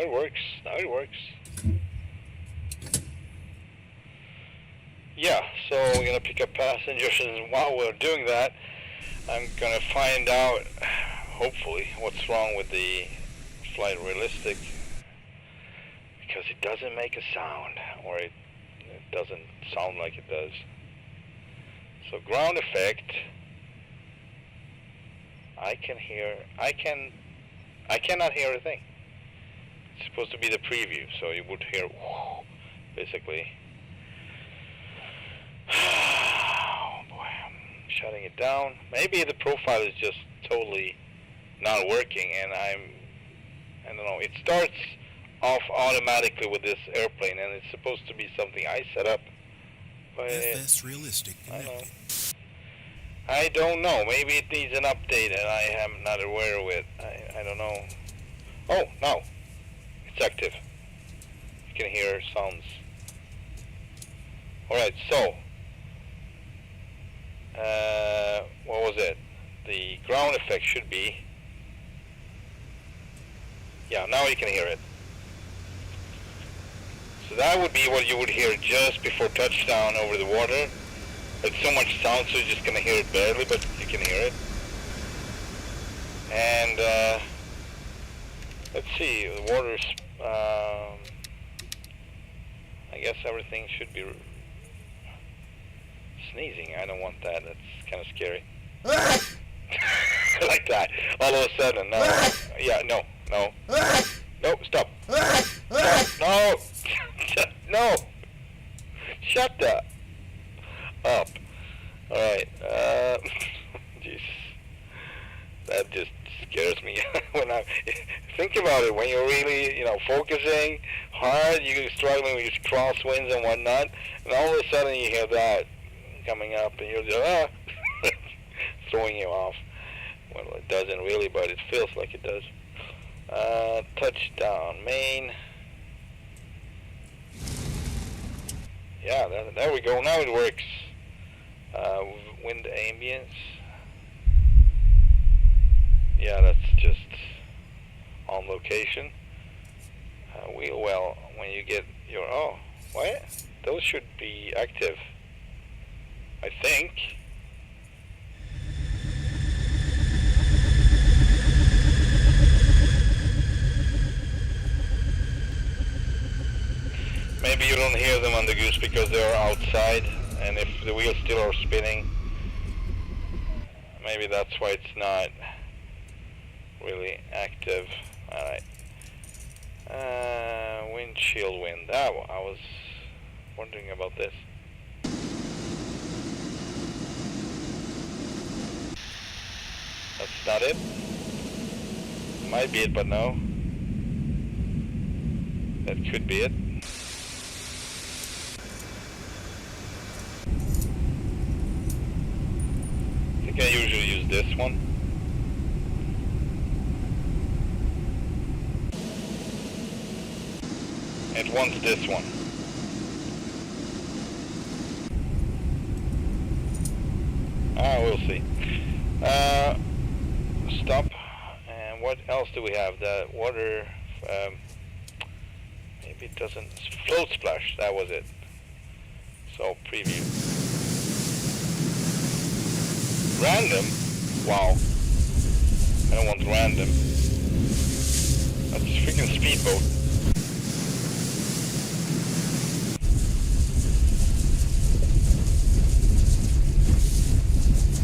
it works. Now it works. Yeah, so we're gonna pick up passengers, and while we're doing that, I'm gonna find out, hopefully, what's wrong with the Flight Realistic, because it doesn't make a sound, or it doesn't sound like it does. So ground effect, I cannot hear a thing. It's supposed to be the preview, so you would hear, basically. Oh boy, I'm shutting it down. Maybe the profile is just totally not working, and I don't know, it starts off automatically with this airplane, and it's supposed to be something I set up. But FS Realistic connected. I don't know. Maybe it needs an update, and I am not aware of it. I don't know. Oh, no. It's active. You can hear sounds. Alright, so. What was it? The ground effect should be. Yeah, now you can hear it. So that would be what you would hear just before touchdown over the water. It's so much sound, so you're just going to hear it barely, but you can hear it. And let's see, the water's, I guess everything should be sneezing. I don't want that. That's kind of scary. Like that. All of a sudden, no. Yeah, no. No, stop. No. No. Shut that up. Alright, jeez. That just scares me. When I think about it, when you're really, focusing hard, you're struggling with crosswinds and whatnot, and all of a sudden you hear that coming up, and you're just, throwing you off. Well, it doesn't really, but it feels like it does. Touchdown, main. Yeah, there we go. Now it works. Wind ambience. Yeah, that's just on location. Wheel well, when you get your... Oh, what? Those should be active, I think. Maybe you don't hear them on the Goose because they're outside, and if the wheels still are spinning, maybe that's why it's not really active. Alright. Windshield wind. I was wondering about this. That's not it. Might be it, but no. That could be it. I think I usually use this one. It wants this one. We'll see. Stop. And what else do we have? The water, maybe it doesn't, float splash, that was it. So, preview. Random? Wow. I don't want random. That's a freaking speedboat.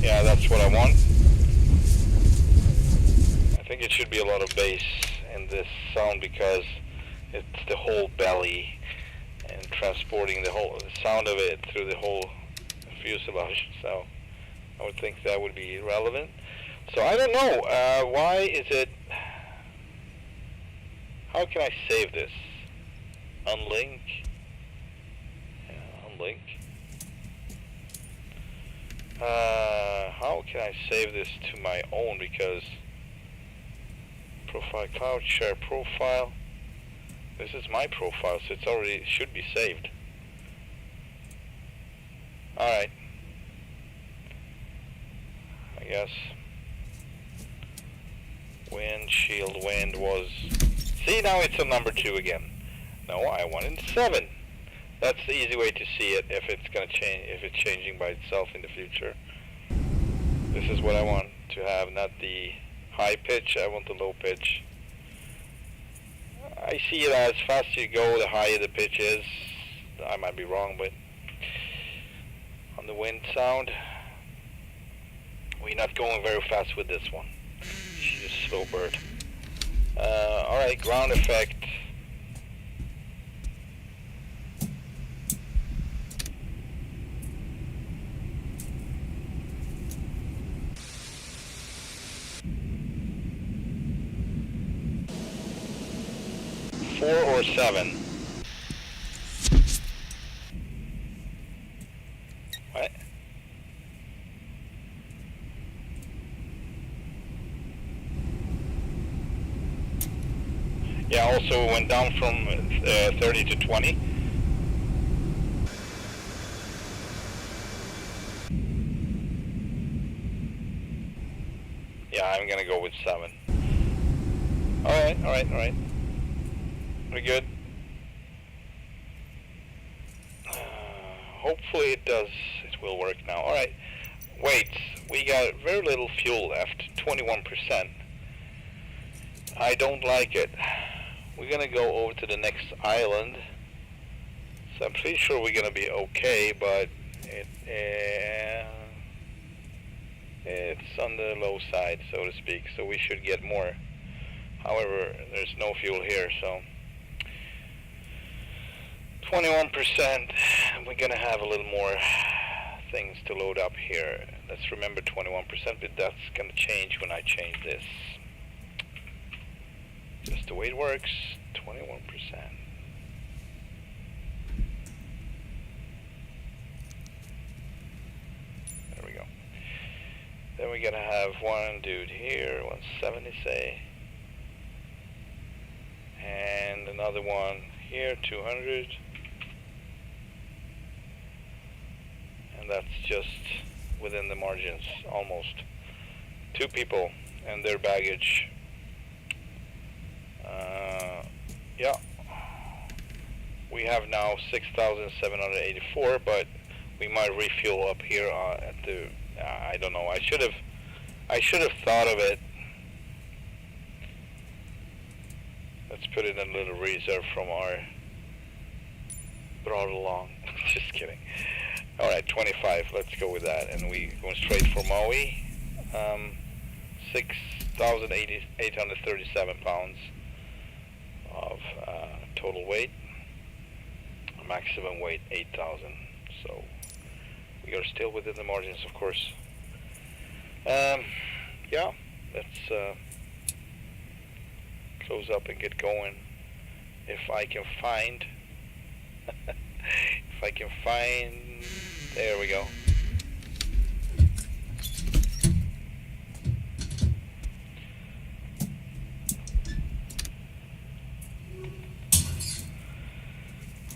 Yeah, that's what I want. I think it should be a lot of bass in this sound because it's the whole belly and transporting the whole sound of it through the whole fuselage. So I would think that would be relevant. So I don't know. Why is it... How can I save this? Unlink. Unlink. How can I save this to my own? Because profile, cloud share profile. This is my profile, so it's already should be saved. Alright. I guess windshield wind was See, now it's on number 2 again. No, I wanted 7. That's the easy way to see it if it's gonna change, if it's changing by itself in the future. This is what I want to have, not the high pitch, I want the low pitch. I see it as faster you go, the higher the pitch is. I might be wrong, but on the wind sound, we're not going very fast with this one. She's a slow bird. Alright, ground effect. Four or 7. What? Yeah, also went down from 30 to 20. Yeah, I'm gonna go with 7. Alright. We're good. Hopefully it will work now. Alright, wait, we got very little fuel left, 21%. I don't like it. We're gonna go over to the next island. So I'm pretty sure we're gonna be okay, but it's on the low side, so to speak, so we should get more. However, there's no fuel here, so 21%, we're gonna have a little more things to load up here. Let's remember 21%, but that's gonna change when I change this. Just the way it works, 21%. There we go. Then we're gonna have one dude here, 170 say. And another one here, 200. And that's just within the margins, almost. 2 people and their baggage. Yeah. We have now 6,784, but we might refuel up here at the, I don't know, I should have thought of it. Let's put it in a little reserve from our brought along. Just kidding. Alright, 25, let's go with that. And we going straight for Maui. 6,837 pounds of total weight. Maximum weight 8,000. So we are still within the margins, of course. Yeah, let's close up and get going. If I can find there we go.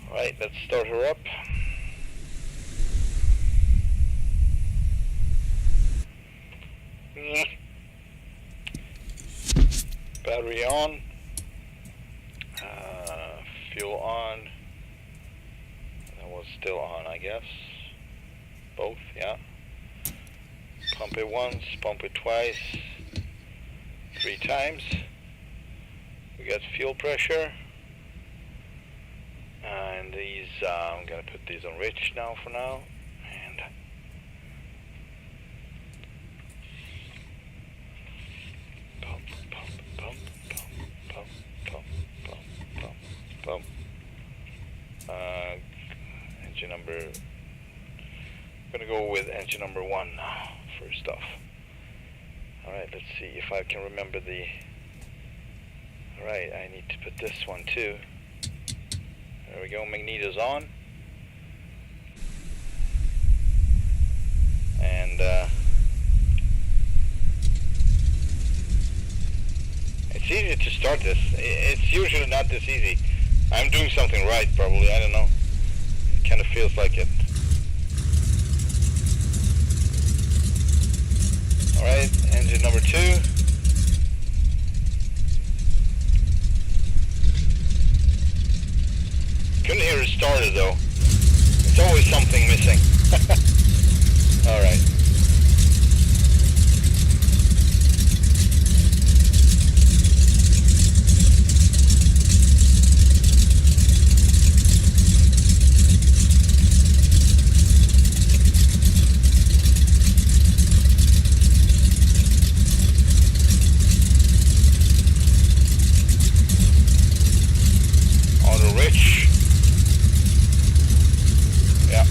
Alright, let's start her up. Battery on. Fuel on. That was still on, I guess. Both, yeah. Pump it once, pump it twice, 3 times. We got fuel pressure. And these, I'm gonna put these on rich now for now. And pump, pump, pump, pump, pump, pump, pump, pump, pump. Engine number, I'm gonna go with engine number 1 now, first off. Alright, let's see if I can remember the, alright, I need to put this one too. There we go, magneto's on. And it's easy to start this. It's usually not this easy. I'm doing something right, probably, I don't know. It kind of feels like it. Alright, engine number 2. started though. It's always something missing. Alright. Auto rich. Yeah.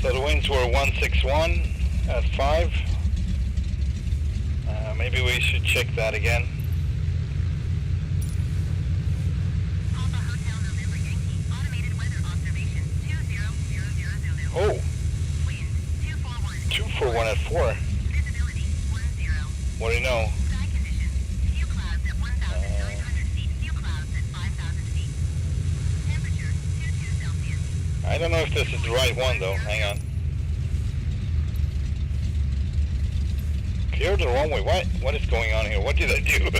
So the winds were 161 at 5. Maybe we should check that again. Papa Hotel November Yankee, automated weather observation, 2000 Zulu. Oh, Wind, 241. 241 at 4. Visibility, 10. What do you know? Sky conditions, few clouds at 1,900 feet, few clouds at 5,000 feet. Temperature, 22 Celsius. I don't know if this is the right one though. Hang on. Clear the wrong way. What is going on here? What did I do?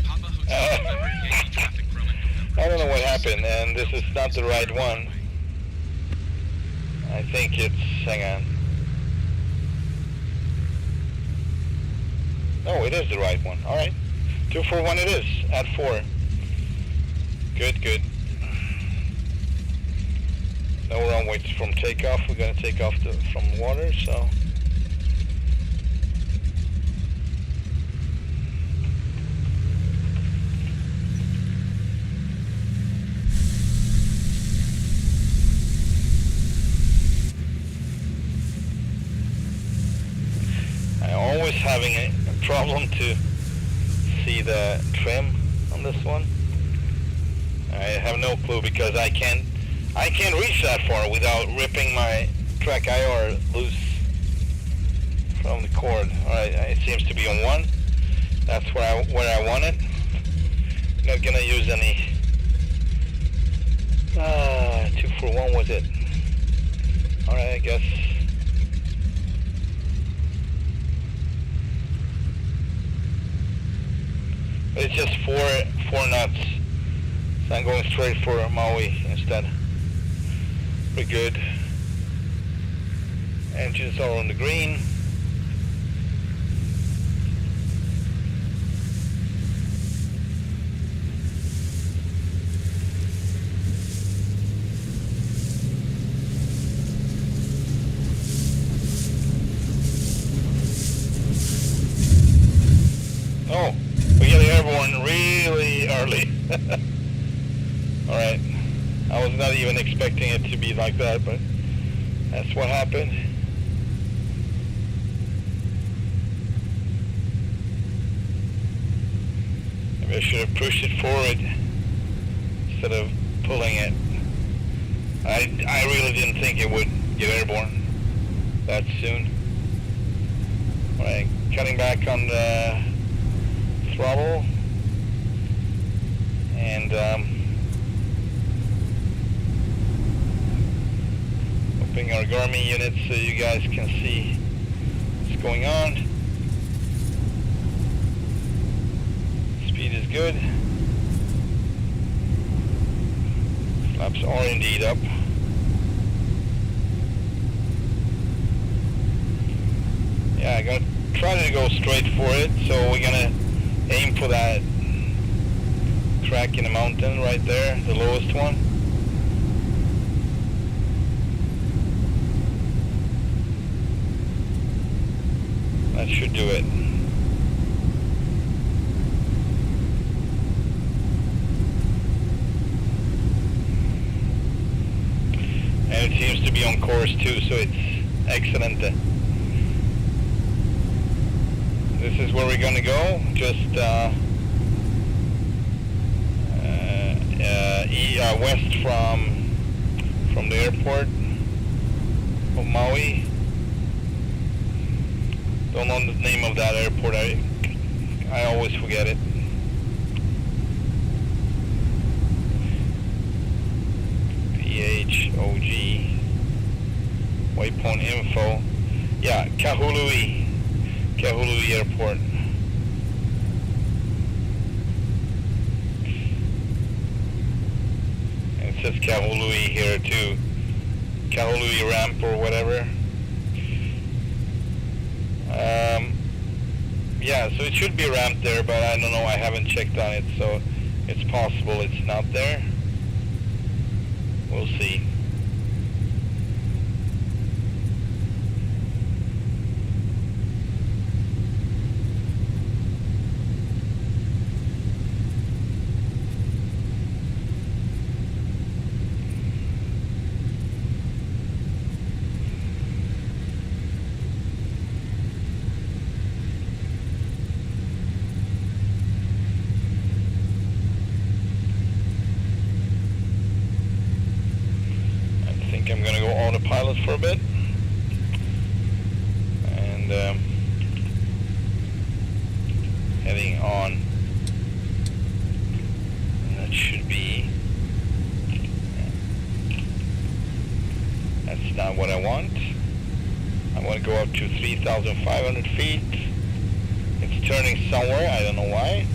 Papa Hotel November Yankee traffic Grumman November. I don't know what happened, and this is not the right one. I think it's, hang on. No, it is the right one. Alright. 241 it is, at 4. Good, good. No wrong way from takeoff. We're going to take off from water, so. I'm always having a problem to see the trim on this one. I have no clue because I can't reach that far without ripping my track IR loose from the cord. Alright, it seems to be on 1. That's where I want it. Not gonna use any 241 was it. Alright, I guess. It's just 4 knots. So I'm going straight for Maui instead. Pretty good. Engines are on the green. Oh, we get airborne really early. Alright. I was not even expecting it to be like that, but that's what happened. Maybe I should have pushed it forward instead of pulling it. I really didn't think it would get airborne that soon. Alright, cutting back on the throttle and opening our Garmin units so you guys can see what's going on. Speed is good. Maps are indeed up. Yeah, I'm gonna try to go straight for it, so we're gonna aim for that crack in the mountain right there, the lowest one. That should do it. And it seems to be on course too, so it's excellent. This is where we're gonna go, just west from the airport of Maui. Don't know the name of that airport, I always forget it. PHOG, waypoint info. Yeah, Kahului Airport. And it says Kahului here too. Kahului ramp or whatever. Yeah, so it should be a ramp there, but I don't know, I haven't checked on it, so it's possible it's not there. We'll see. I'm going to go autopilot for a bit, and heading on. And that should be, that's not what I want. I want to go up to 3,500 feet. It's turning somewhere, I don't know why.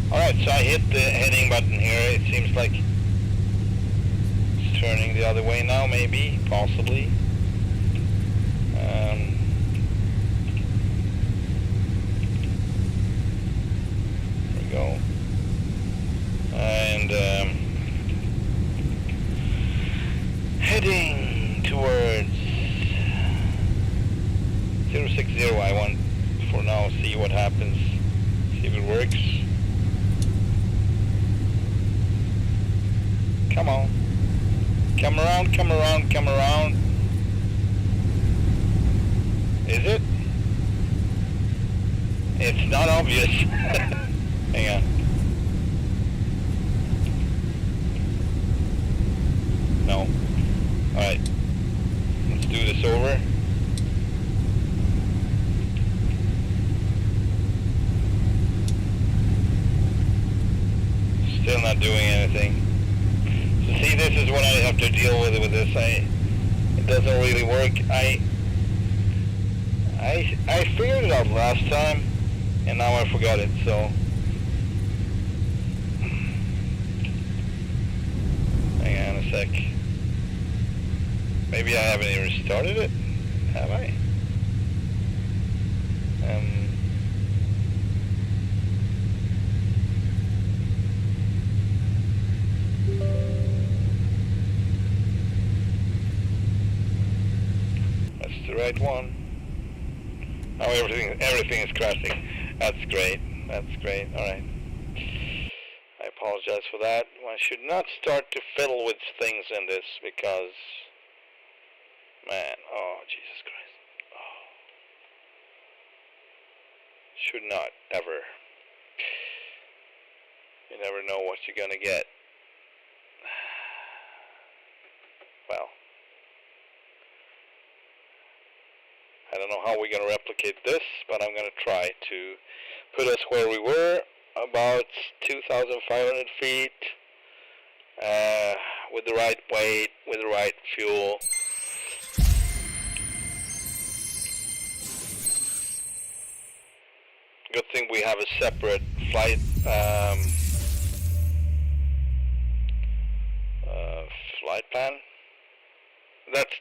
Alright, so I hit the heading button here. It seems like it's turning the other way now, maybe, possibly. There we go. And heading towards 060. I want for now see what happens, see if it works. Come on. Come around, come around, come around. Is it? It's not obvious. Hang on. No. Alright. Let's do this over. Still not doing anything. See, this is what I have to deal with this. It doesn't really work. I figured it out last time, and now I forgot it. So, hang on a sec. Maybe I haven't even started it. Have I? Right one. Now everything is crashing. That's great. That's great. All right. I apologize for that. I should not start to fiddle with things in this because, man, oh Jesus Christ. Oh. Should not ever. You never know what you're gonna get. Well. I don't know how we're going to replicate this, but I'm going to try to put us where we were, about 2,500 feet, with the right weight, with the right fuel. Good thing we have a separate flight flight plan. That's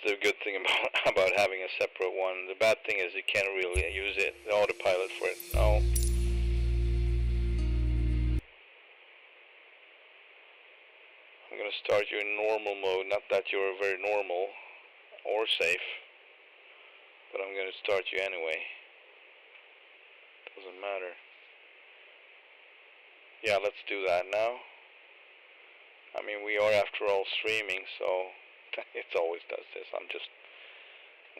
the good thing about having a separate one. The bad thing is you can't really use it, the autopilot for it. No. I'm gonna start you in normal mode. Not that you're very normal or safe, but I'm gonna start you anyway. Doesn't matter. Yeah, let's do that now. I mean, we are after all streaming, so it always does this. I'm just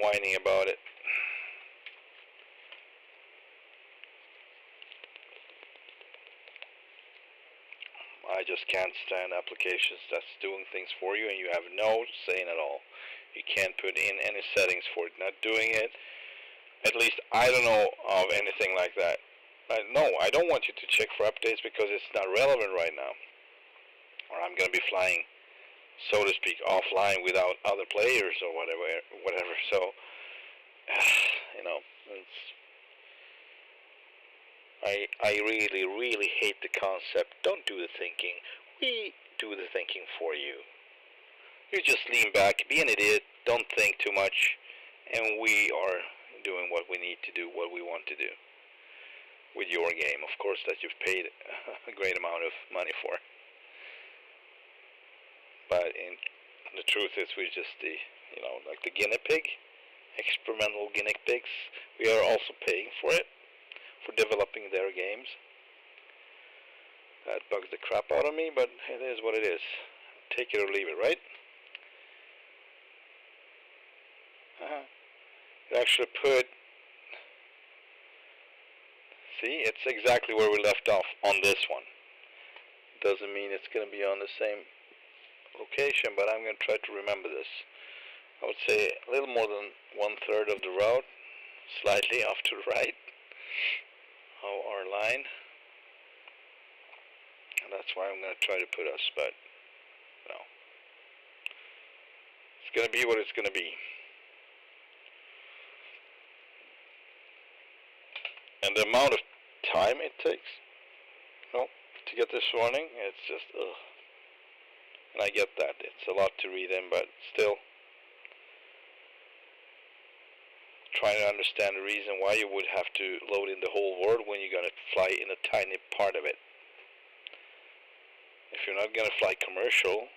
whining about it. I just can't stand applications that's doing things for you and you have no say in it all. You can't put in any settings for it not doing it. At least I don't know of anything like that. No, I don't want you to check for updates because it's not relevant right now. Or I'm going to be flying, so to speak, offline without other players or whatever. So, you know, I really, really hate the concept. Don't do the thinking. We do the thinking for you. You just lean back, be an idiot, don't think too much, and we are doing what we need to do, what we want to do with your game, of course, that you've paid a great amount of money for. But the truth is, we're just the, you know, like the guinea pig, experimental guinea pigs. We are also paying for it, for developing their games. That bugs the crap out of me, but it is what it is. Take it or leave it, right? You actually put... See, it's exactly where we left off on this one. Doesn't mean it's going to be on the same location, but I'm going to try to remember this. I would say a little more than 1/3 of the route, slightly off to the right of our line. And that's why I'm going to try to put us, but no. It's going to be what it's going to be. And the amount of time it takes, you know, to get this running, it's just, ugh. And I get that. It's a lot to read in, but still, trying to understand the reason why you would have to load in the whole world when you're going to fly in a tiny part of it. If you're not going to fly commercial,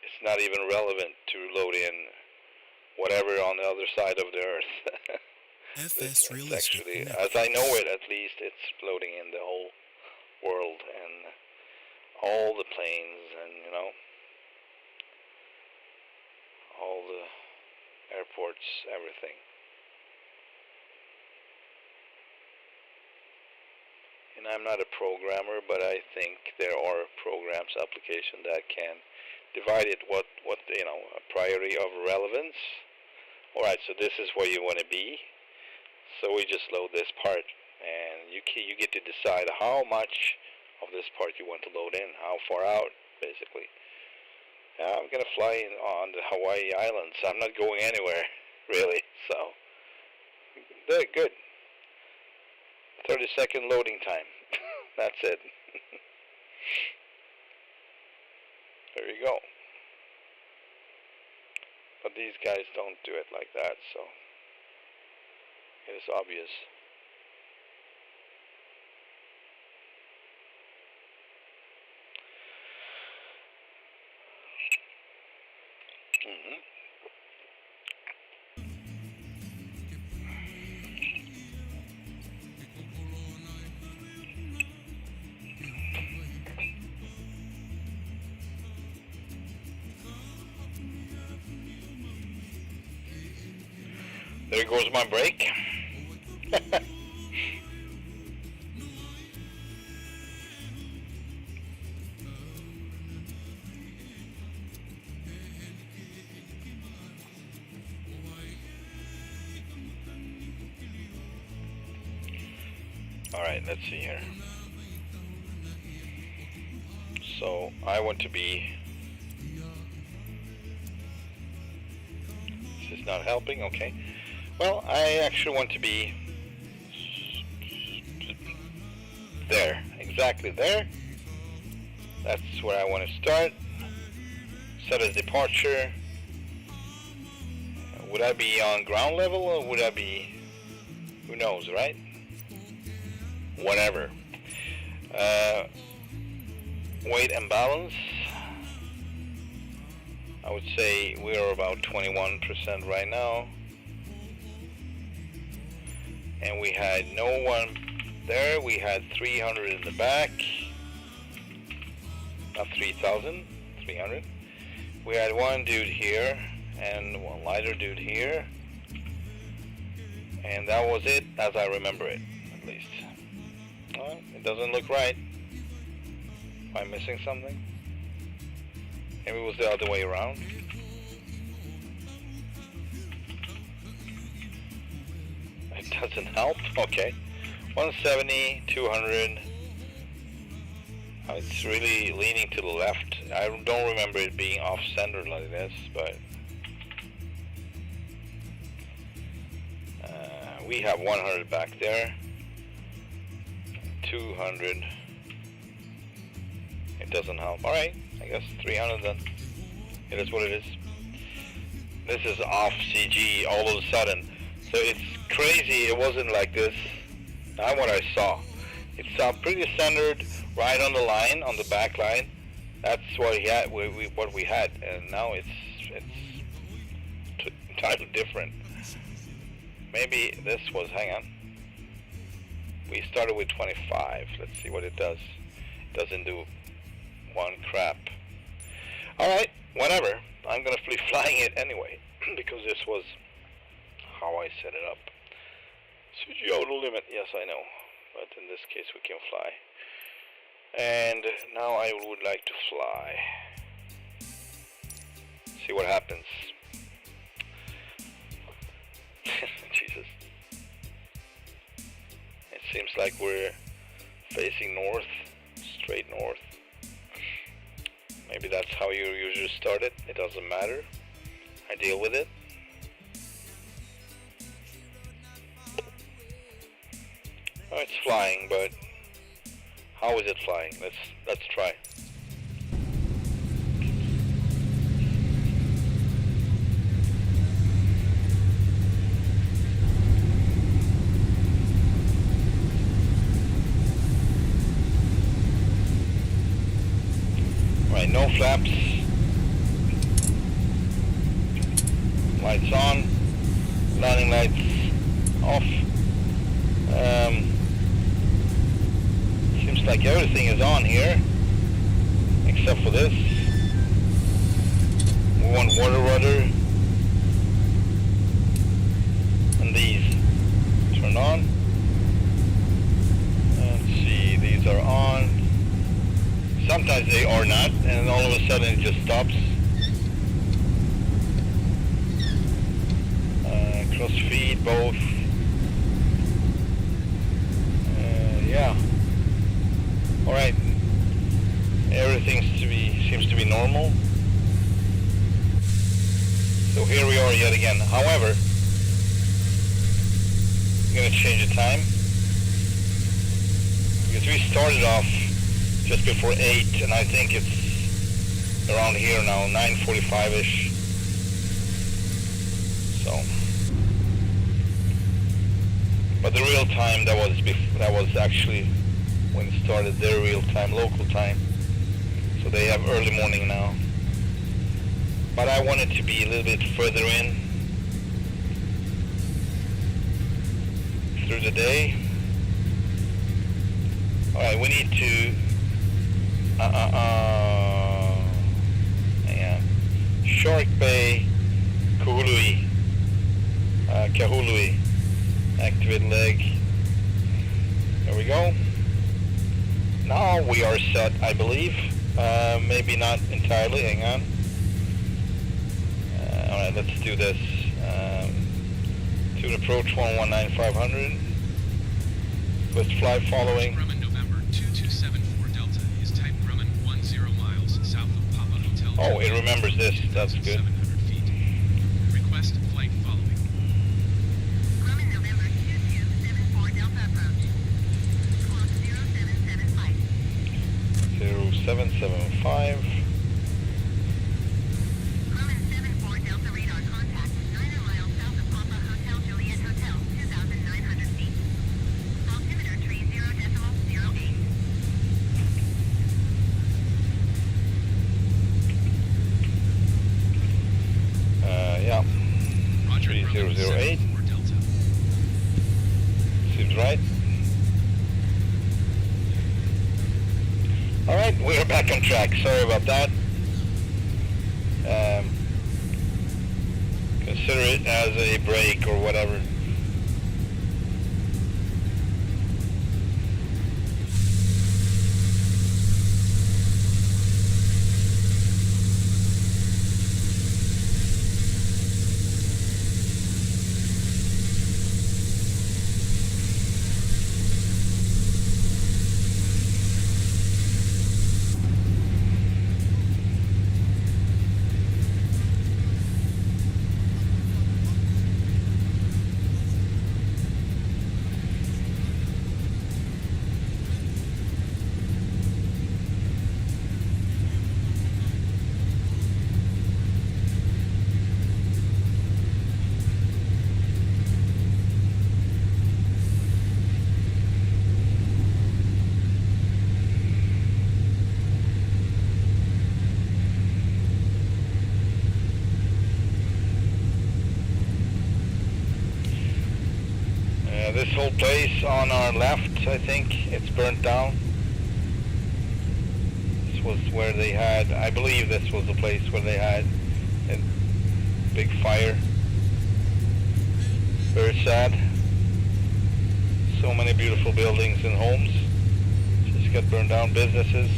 it's not even relevant to load in whatever on the other side of the earth. FS It's Realistic actually, Network. as I know it, at least it's floating in the whole world and all the planes and, you know, all the airports, everything. And I'm not a programmer, but I think there are programs, applications that can divide it what you know, a priority of relevance. Alright, so this is where you want to be. So we just load this part, and you get to decide how much of this part you want to load in, how far out, basically. I'm going to fly in on the Hawaii Islands. I'm not going anywhere, really, so they're good. 30-second loading time. That's it. There you go. But these guys don't do it like that, so it is obvious. There goes my brake. Alright, let's see here. So, I want to be... This is not helping, okay. Well, I actually want to be there, exactly there. That's where I want to start. Set a departure. Would I be on ground level or would I be, who knows, right? Whatever. Weight and balance. I would say we're about 21% right now. And we had no one there. We had 300 in the back. Not 3,000, 300. We had one dude here and one lighter dude here. And that was it as I remember it, at least. Well, it doesn't look right. Am I missing something? Maybe it was the other way around. It doesn't help. Okay. 170, 200. It's really leaning to the left. I don't remember it being off-center like this, but we have 100 back there. 200. It doesn't help. All right, I guess 300 then. It is what it is. This is off CG all of a sudden. So it's crazy. It wasn't like this. Not what I saw. It's pretty centered, right on the line, on the back line. That's what he had. What we had, and now it's entirely different. Maybe this was. Hang on. We started with 25. Let's see what it does. It doesn't do one crap. All right, whatever. I'm gonna be flying it anyway because this was how I set it up. CGO limit. Yes, I know. But in this case we can fly. And now I would like to fly. See what happens. Jesus. It seems like we're facing north, straight north. Maybe that's how you usually start it. It doesn't matter. I deal with it. Oh, it's flying, but how is it flying? Let's try. Right, no flaps. Lights on. Landing lights off. Seems like everything is on here, except for this. We want water rudder. And these turn on. Let's see, these are on. Sometimes they are not, and all of a sudden it just stops. Cross feed, both. Yeah. All right. Everything seems to be normal. So here we are yet again. However, I'm gonna change the time because we started off just before 8, and I think it's around here now, 9:45ish. So, but the real time that was actually when it started their real time, local time. So they have early morning now. But I wanted to be a little bit further in through the day. All right, we need to. Hang on. Shark Bay, Kahului. Kahului. Activate leg. There we go. Now we are set, I believe. Maybe not entirely. Hang on. All right, let's do this. To approach 119500. Let's fly following. Grumman November 2274 Delta is type Grumman 10 miles south of Papa Hotel. Oh, it remembers this. That's good. 700 feet. Request flight following. Grumman November 2274 Delta approach. Close 0775. 077. 5. Grumman 74 Delta radar contact, 9 miles south of Papa Hotel Juliet Hotel, 2,900 feet. Altimeter tree 0.08. Yeah, Roger, Grumman 3008. 74 Delta. Seems right. Alright, we're back on track. Sorry about that. Consider it as a break or whatever. This whole place on our left, I think, it's burnt down. This was where they had, I believe this was the place where they had a big fire. Very sad. So many beautiful buildings and homes just got burned down, businesses,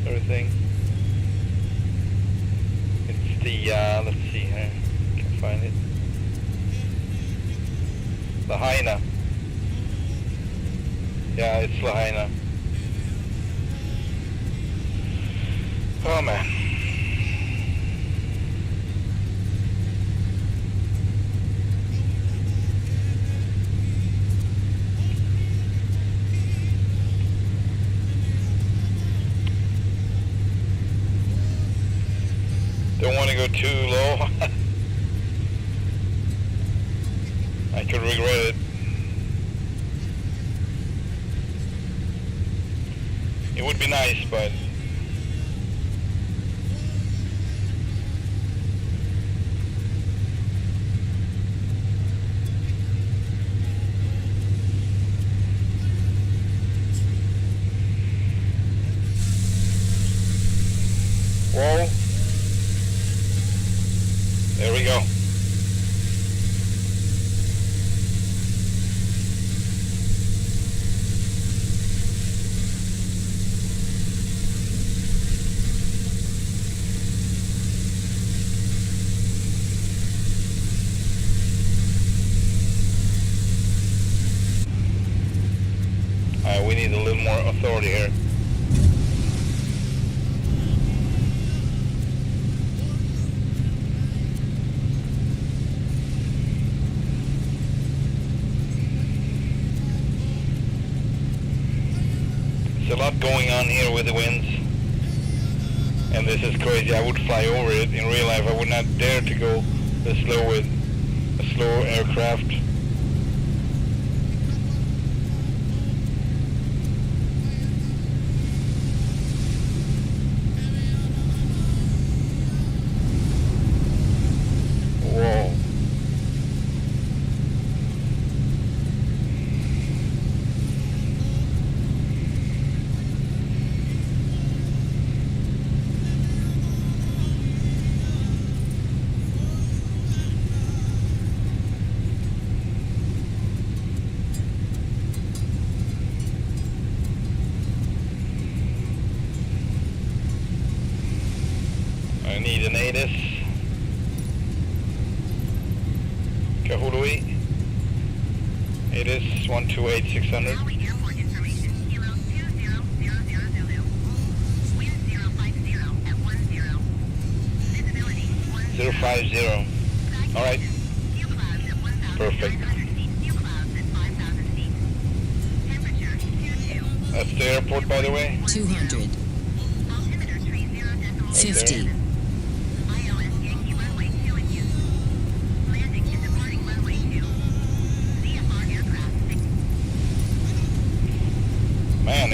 everything. It's the, let's see here, can't find it. Lahaina. Yeah, it's Lahaina. Oh man. Don't want to go too low. I could regret it. It would be nice, but whoa. There we go. We need a little more authority here. There's a lot going on here with the winds, and this is crazy. I would fly over it. In real life, I would not dare to go this slow with a slow aircraft. I need an ATIS. Kahului. ATIS 128600. Maui Airport information, Kilo 2000 Zulu. Wind 050 at 10. Visibility 10. 050. Alright. Few clouds at 1,900 Perfect. feet. Few clouds at 5,000 feet. Temperature 22. That's the airport, by the way. 200, 50, ILS Yankee runway 2 in use. Landing and departing runway 2. VFR aircraft 6. Man,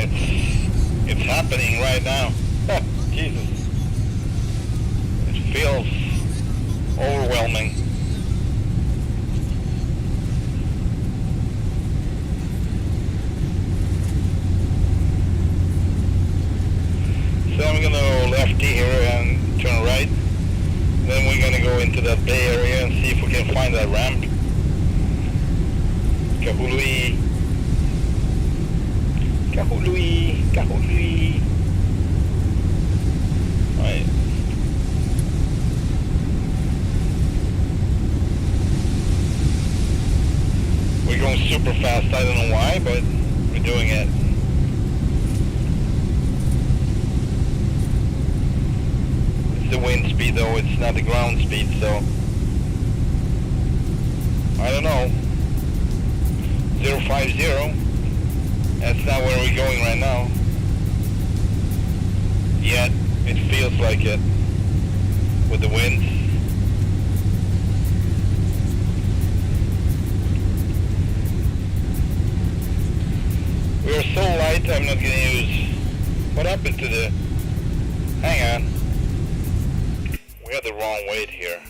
it's happening right now. Jesus. It feels overwhelming. So I'm gonna go lefty here and turn right. Then we're gonna go into that bay area and see if we can find that ramp. Kahului. Kahului. Kahului. Right. We're going super fast, I don't know why, but we're doing it. It's the wind speed though, it's not the ground speed, so I don't know. 050. That's not where we're going right now. Yet it feels like it with the winds. We are so light, I'm not going to use... What happened to the... Hang on. We had the wrong weight here.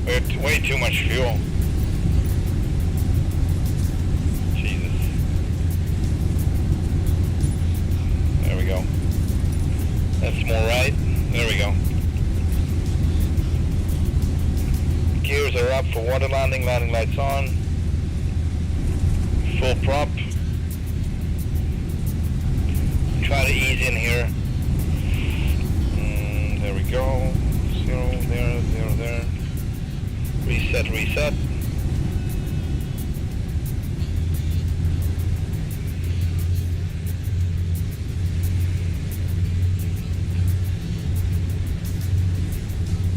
We have way too much fuel. Jesus. There we go. That's more right. There we go. Gears are up for water landing, landing lights on. Full prop. Try to ease in here. There we go. 0 there, 0 there. Reset, reset.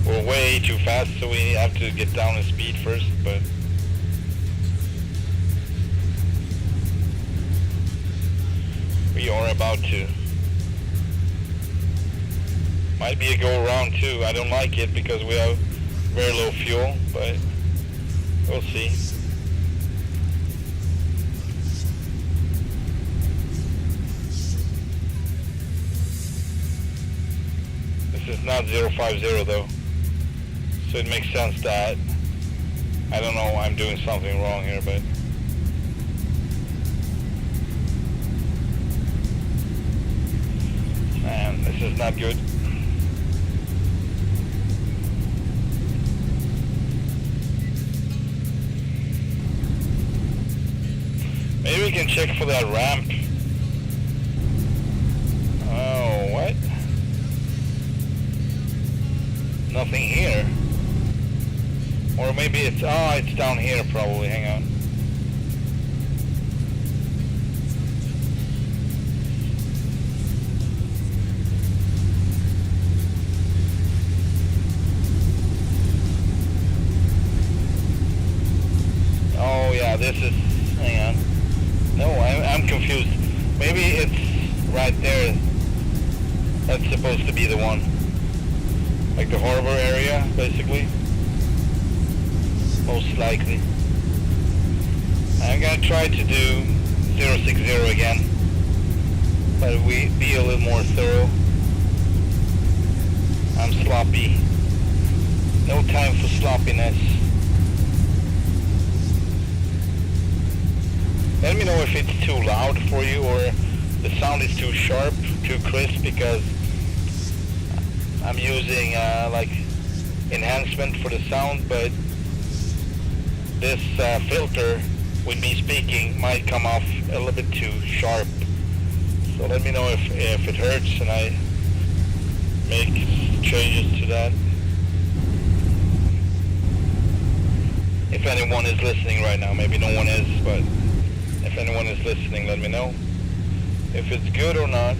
We're way too fast, so we have to get down in speed first, but we are about to. Might be a go around too. I don't like it because we have very low fuel, but we'll see. This is not 050 though. So it makes sense that, I don't know, I'm doing something wrong here, but man, this is not good. Maybe we can check for that ramp. Oh, what? Nothing here. Or maybe it's, it's down here probably, hang on. Oh yeah, this is, hang on. No, I'm confused. Maybe it's right there. That's supposed to be the one. Like the harbor area, basically. Most likely. I'm gonna try to do 060 again. But we be a little more thorough. I'm sloppy. No time for sloppiness. Let me know if it's too loud for you or the sound is too sharp, too crisp, because I'm using like enhancement for the sound, but this filter with me speaking might come off a little bit too sharp. So let me know if it hurts and I make changes to that. If anyone is listening right now, maybe no one is, but if anyone is listening, let me know if it's good or not.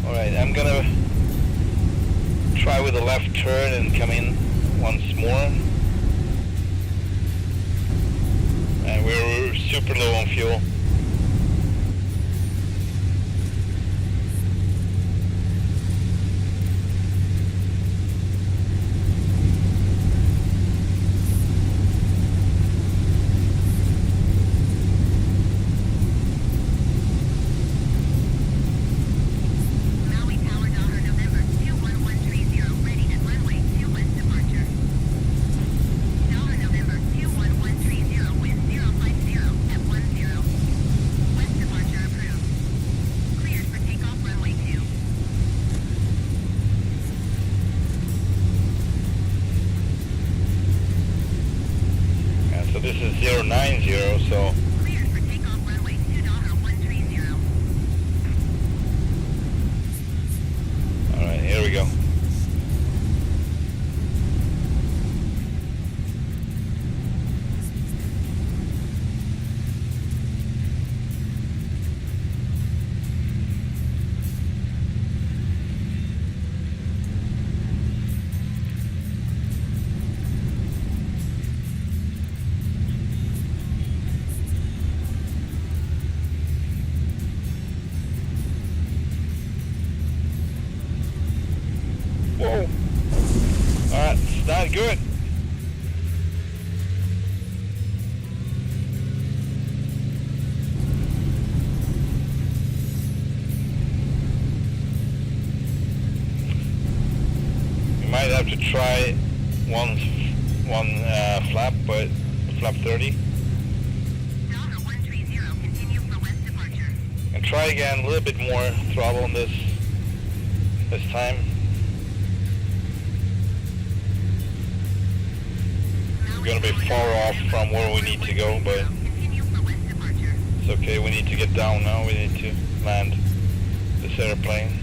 Alright, I'm gonna try with a left turn and come in once more. And we're super low on fuel. good. We might have to try one flap, but flap 30. Delta 130, continue for west departure. And try again, a little bit more throttle on this time. We're going to be far off from where we need to go, but Continue for west departure. it's okay. We need to get down now. We need to land this airplane.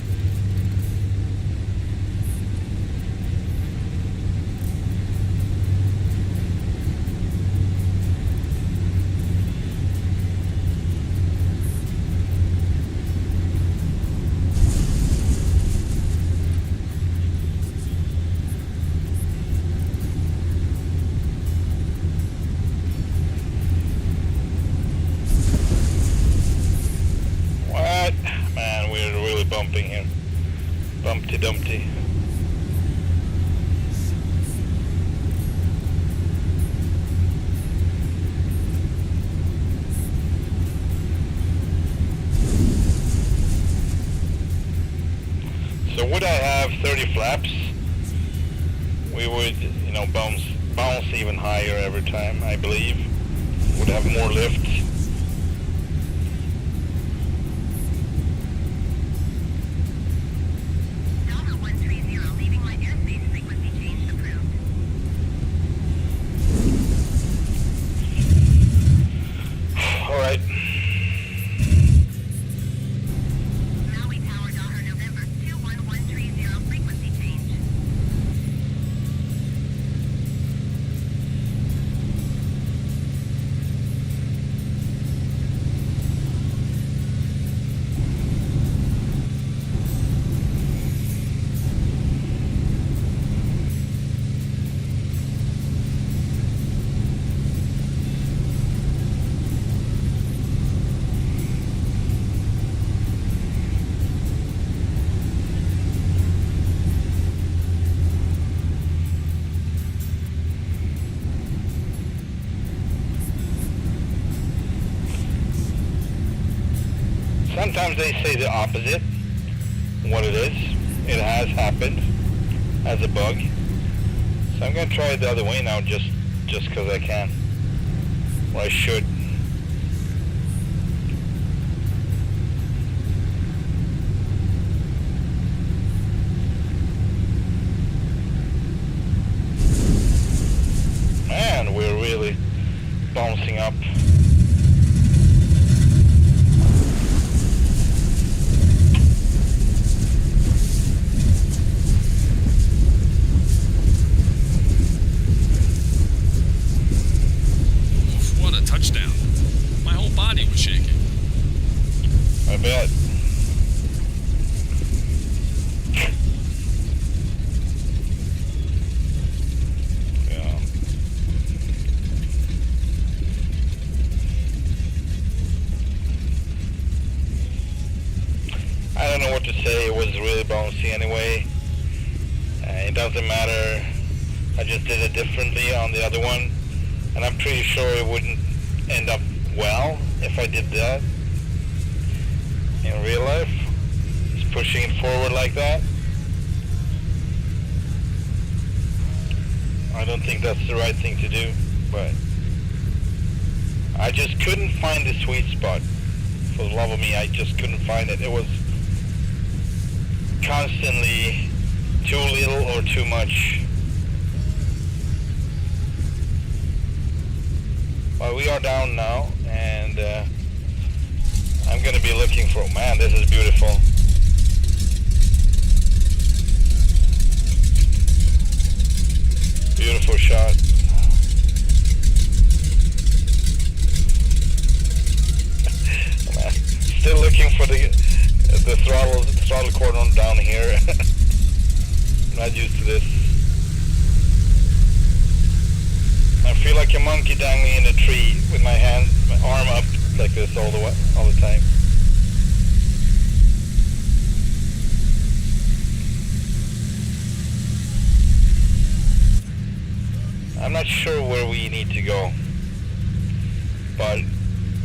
What? Man, we're really bumping here. Bumpty dumpty. So would I have 30 flaps, we would, you know, bounce even higher every time, I believe. Would have more lift. Delta 130, leaving my airspace frequency change approved. All right. Maui Tower, Daughter November 21130, frequency change. Sometimes they say the opposite. What it is. It has happened as a bug. So I'm gonna try it the other way now, just because I can. Or I should. Man, we're really bouncing up. What a touchdown. My whole body was shaking. I bet. Yeah. I don't know what to say. It was really bouncy anyway. It doesn't matter. I just did it differently on the other one. And I'm pretty sure it wouldn't end up well if I did that in real life. Just pushing it forward like that. I don't think that's the right thing to do, but I just couldn't find the sweet spot. For the love of me, I just couldn't find it. It was constantly too little or too much. Well, we are down now, and I'm going to be looking for... Man, this is beautiful. Beautiful shot. Man, still looking for the throttle cordon down here. Not used to this. I feel like a monkey dangling in a tree with my arm up like this all the time. not sure where we need to go. But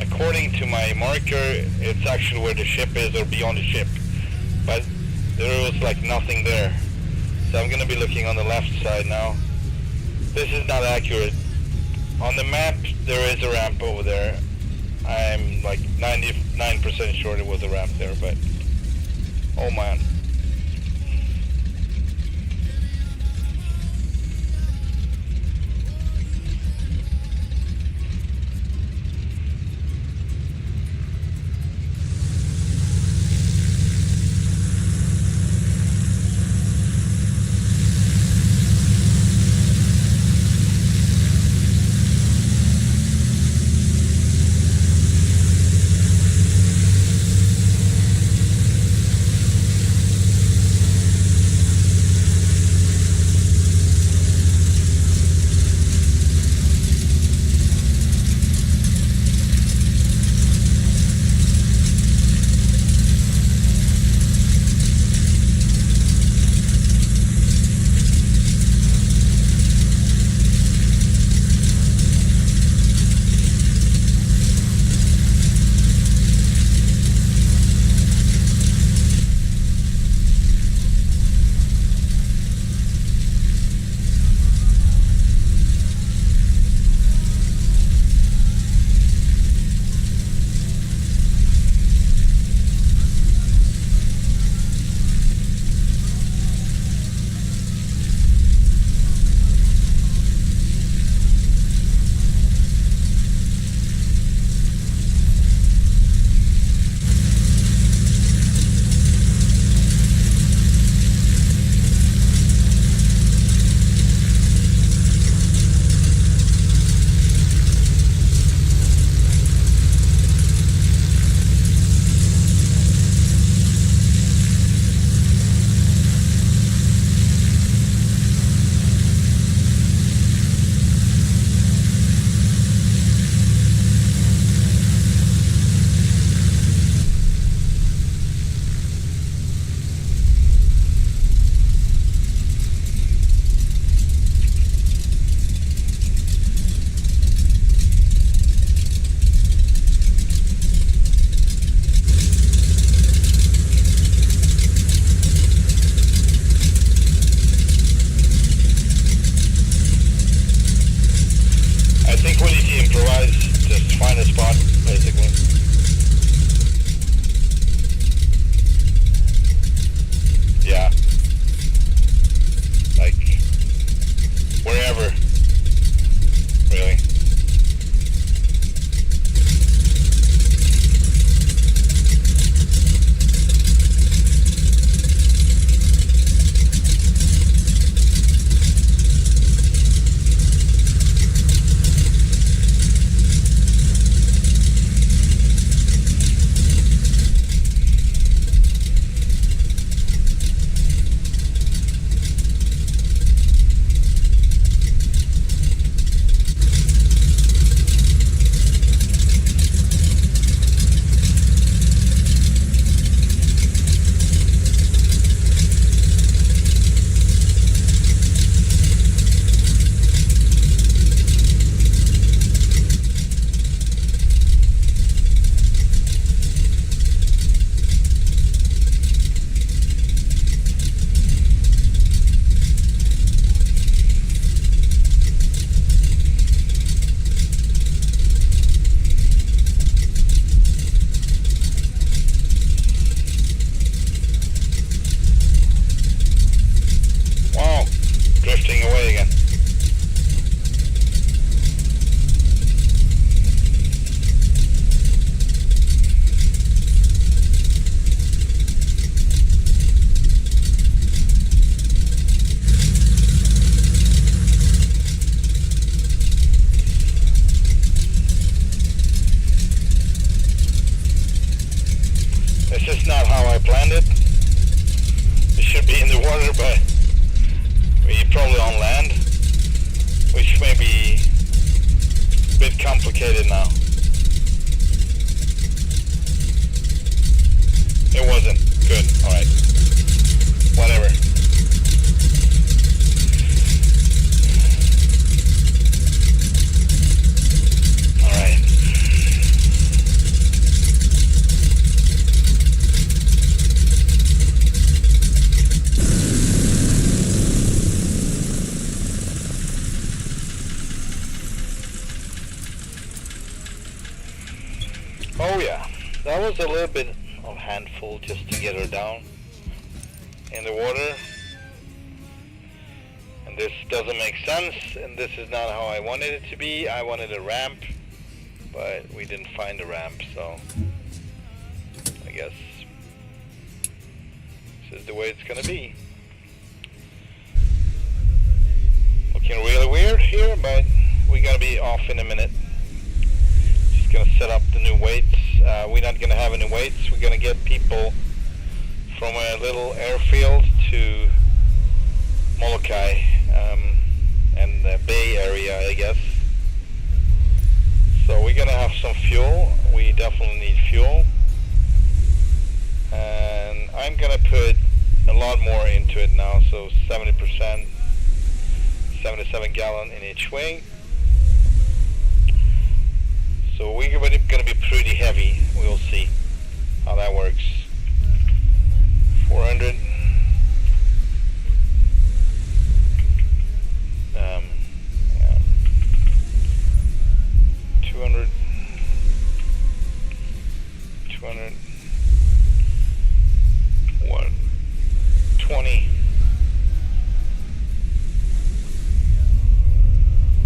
according to my marker, it's actually where the ship is or beyond the ship. But there was like nothing there. So I'm gonna be looking on the left side now. This is not accurate. On the map, there is a ramp over there. I'm like 99% sure there was a ramp there, but oh man. complicated now. It wasn't. Good. Alright. Whatever. Oh yeah, that was a little bit of handful just to get her down in the water. And this doesn't make sense, and this is not how I wanted it to be. I wanted a ramp, but we didn't find a ramp, so I guess this is the way it's gonna be. Looking really weird here, but we're gonna be off in a minute. Just gonna set up the new weights. We're not gonna have any weights. We're gonna get people from a little airfield to Moloka and the Bay Area, I guess. So we're gonna have some fuel. We definitely need fuel, and I'm gonna put a lot more into it now. So 70%, 77 gallon in each wing. So we're gonna be pretty heavy. We'll see how that works. 400. Yeah. 200. 200. 120.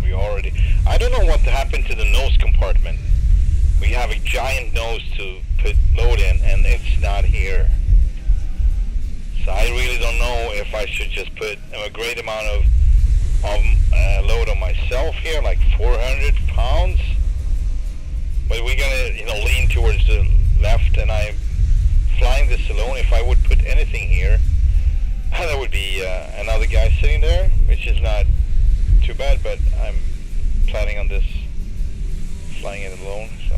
We already. I don't know what happened to the nose compartment. We have a giant nose to put load in, and it's not here. So I really don't know if I should just put a great amount of load on myself here, like 400 pounds. But we're gonna, lean towards the left, and I'm flying this alone. If I would put anything here, that would be another guy sitting there, which is not too bad. But I'm planning on this flying it alone, so.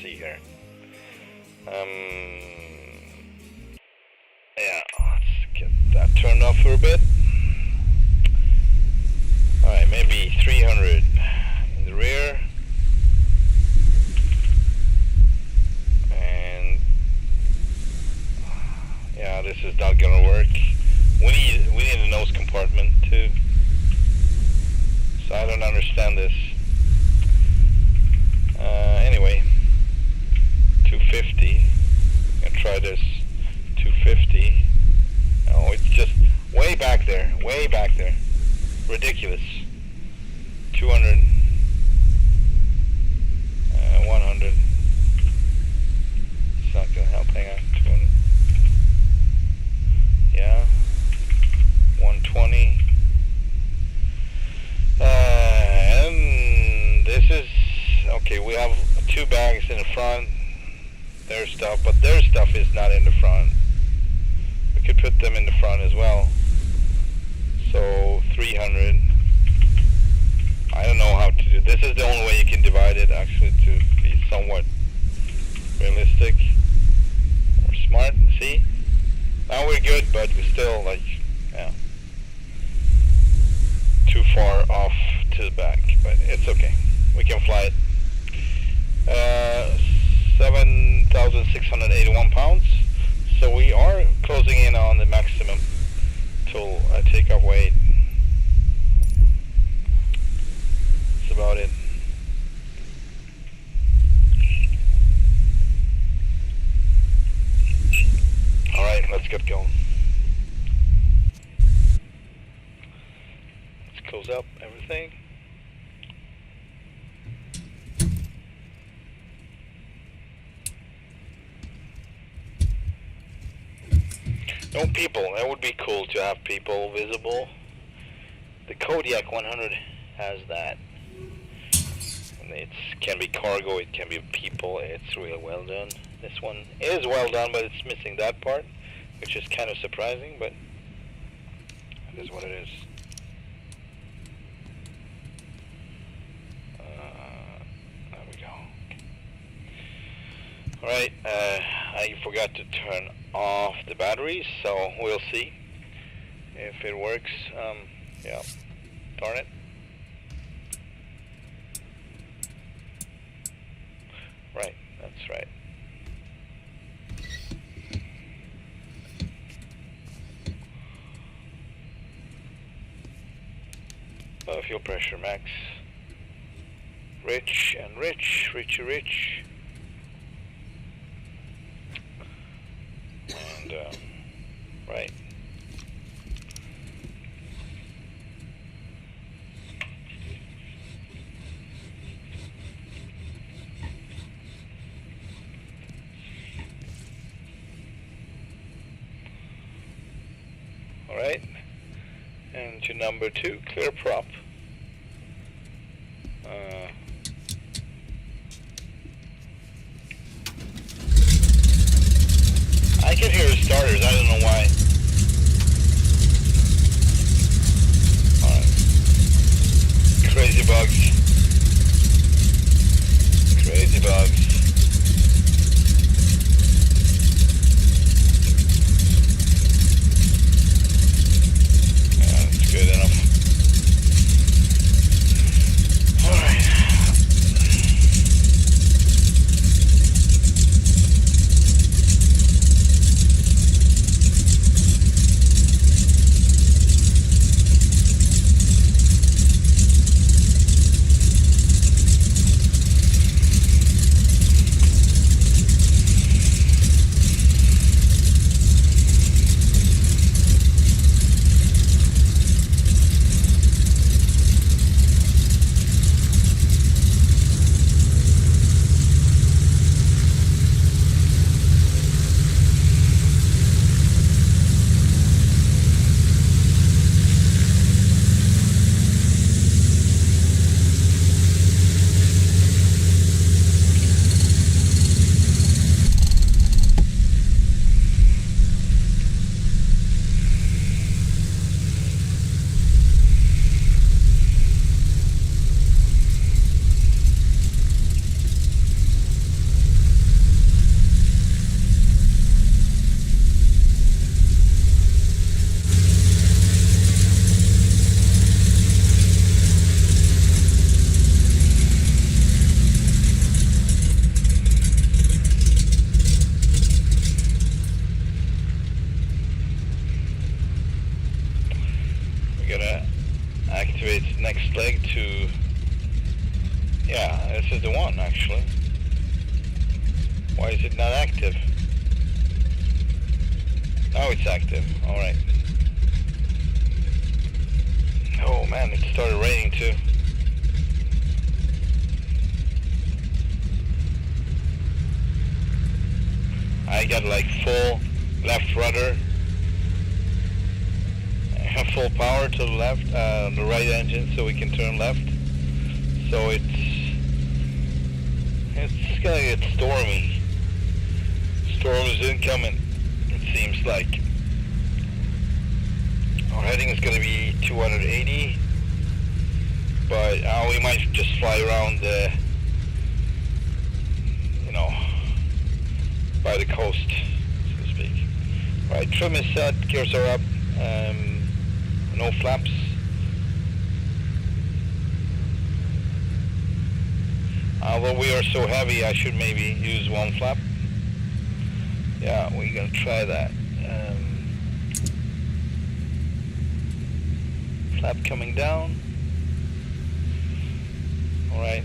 See here. Yeah, let's get that turned off for a bit. Alright, maybe 300 in the rear. And yeah, this is not gonna work. We need a nose compartment too. So I don't understand this. Anyway, 250. I'm gonna try this 250. Oh, it's just way back there, ridiculous. 200, 100. It's not gonna help. Hang on, 200. Yeah, 120. And this is okay. We have 2 bags in the front. Their stuff, but their stuff is not in the front. We could put them in the front as well. So 300. I don't know how to do this. Is the only way you can divide it, actually, to be somewhat realistic or smart. See? Now we're good, but we're still too far off to the back. But it's okay. We can fly it. 7,681 pounds. So we are closing in on the maximum till takeoff weight. That's about it. Alright, let's get going. Let's close up everything. No people. That would be cool to have people visible. The Kodiak 100 has that. And it can be cargo, it can be people. It's really well done. This one is well done, but it's missing that part, which is kind of surprising, but it is what it is. There we go. Alright, I forgot to turn off the batteries, so we'll see if it works. Yeah. Darn it. Right, that's right. Fuel pressure max. Rich and rich, richy rich. And, right. Alright. And to number 2, clear prop. I can hear the starters, I don't know why. Alright. Crazy bugs. Crazy bugs. Yeah, that's good enough. Alright. Activate next leg to, yeah, this is the one actually. Why is it not active? Now it's active, alright. Oh man, it started raining too. I got like full left rudder. Full power to the left, the right engine, so we can turn left. So it's gonna get stormy. Storm is incoming, it seems like. Our heading is gonna be 280, but we might just fly around the, by the coast, so to speak. Right, trim is set, gears are up. No flaps. Although we are so heavy, I should maybe use one flap. Yeah, we're gonna try that. Flap coming down. Alright.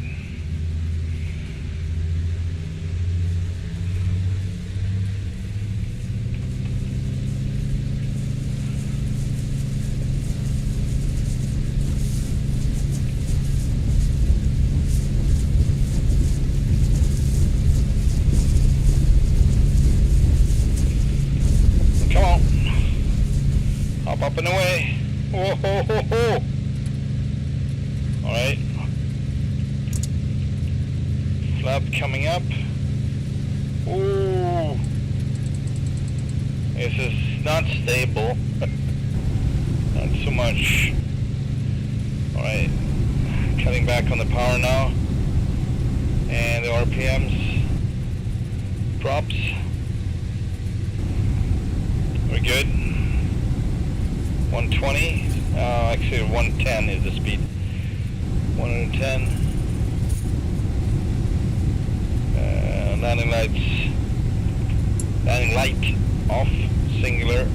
Up and away. Whoa, ho, ho, ho. All right. Flap coming up. Ooh. This is not stable. Not so much. All right. Cutting back on the power now. And the RPMs. Props. We're good. 120. Actually 110 is the speed. 110. Landing light off, singular.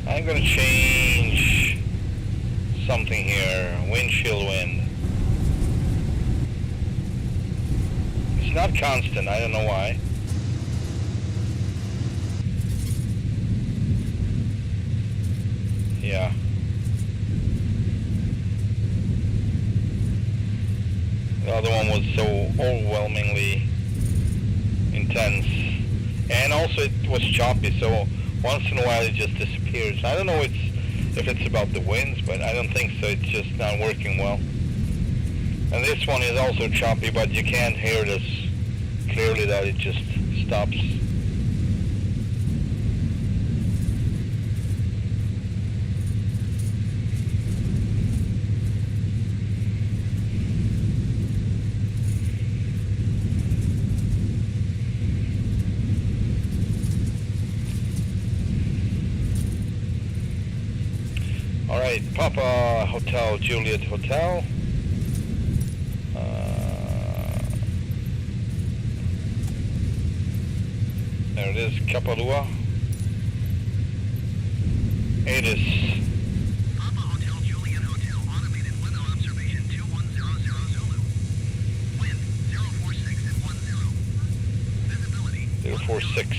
I'm gonna change something here. Windshield wind. It's not constant, I don't know why. Yeah. The other one was so overwhelmingly intense. And also it was choppy, so once in a while it just disappears. I don't know if it's about the winds, but I don't think so. It's just not working well. And this one is also choppy, but you can't hear this clearly that it just stops. All right, Papa Hotel, Juliet Hotel. There it is, Kapalua. It is Papa Hotel, Juliet Hotel, automated weather observation 2100 Zulu. Wind 046 at 10. Visibility 046.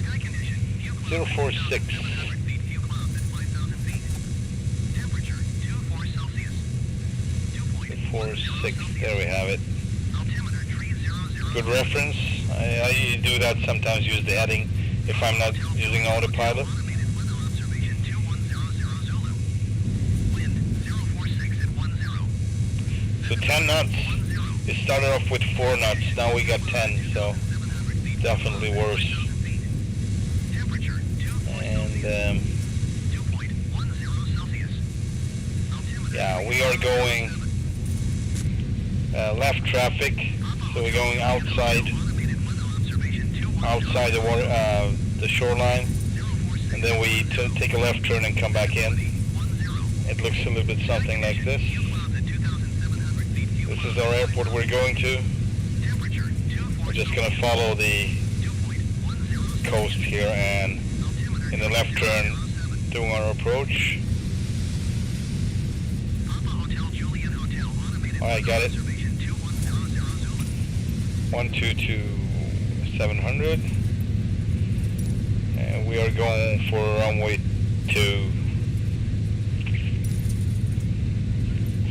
Sky condition view clouds 046. 700 feet, view clouds at 5,000 feet. Temperature 24 Celsius. 46. There we have it. Altimeter 300. Good reference. I do that sometimes, use the heading if I'm not using autopilot. Automated weather observation 2100 Zulu. Wind 046 at 10. So 10 knots. It started off with 4 knots. Now we got 10, so definitely worse. Temperature 24 And 2.10 Celsius. Altimeter yeah, we are going left traffic, so we're going outside the water, the shoreline, and then we take a left turn and come back in. It looks a little bit something like this. This is our airport we're going to. We're just going to follow the coast here and in the left turn doing our approach. Alright, got it. 122-700. And we are going for runway 2.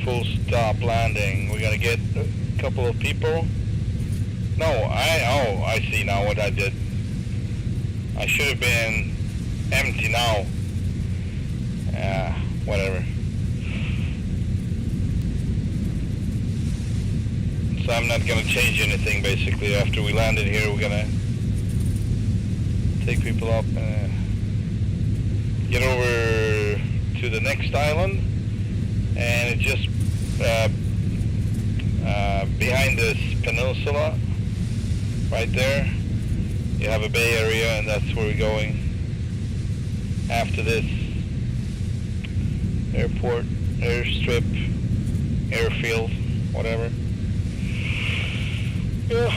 Full stop landing. We're gonna get a couple of people. No, I see now what I did. I should have been empty now. Whatever. So I'm not gonna change anything basically. After we landed here, we're gonna take people up and get over to the next island, and it's just behind this peninsula right there you have a bay area, and that's where we're going after this airport, airstrip, airfield, whatever. Yeah.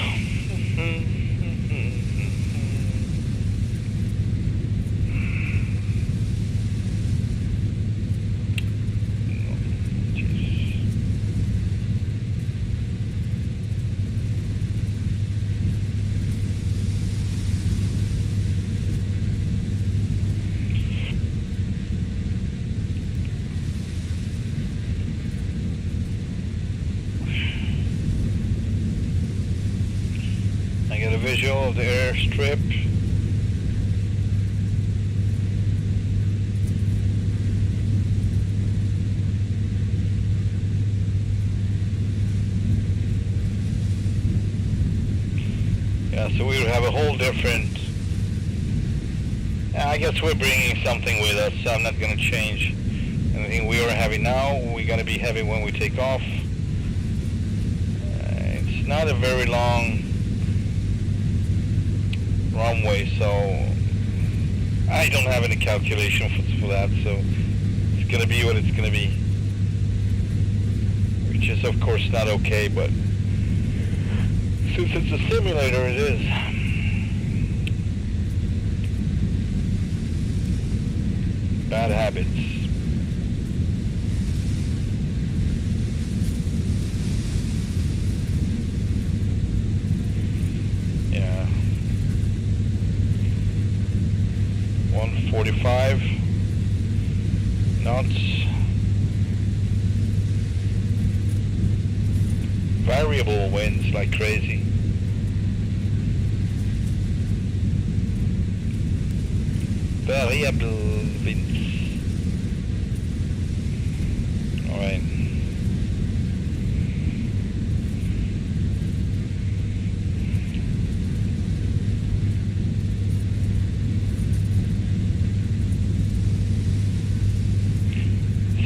I get a visual of the airstrip. Yeah, so we have a whole different... I guess we're bringing something with us, so I'm not going to change anything we are heavy now. We're going to be heavy when we take off. it's not a very long runway, so I don't have any calculation for that, so it's gonna be what it's gonna be, which is of course not okay, but since it's a simulator, it is. Bad habits. Yeah. 145 knots. Variable winds like crazy. Variable winds. Alright.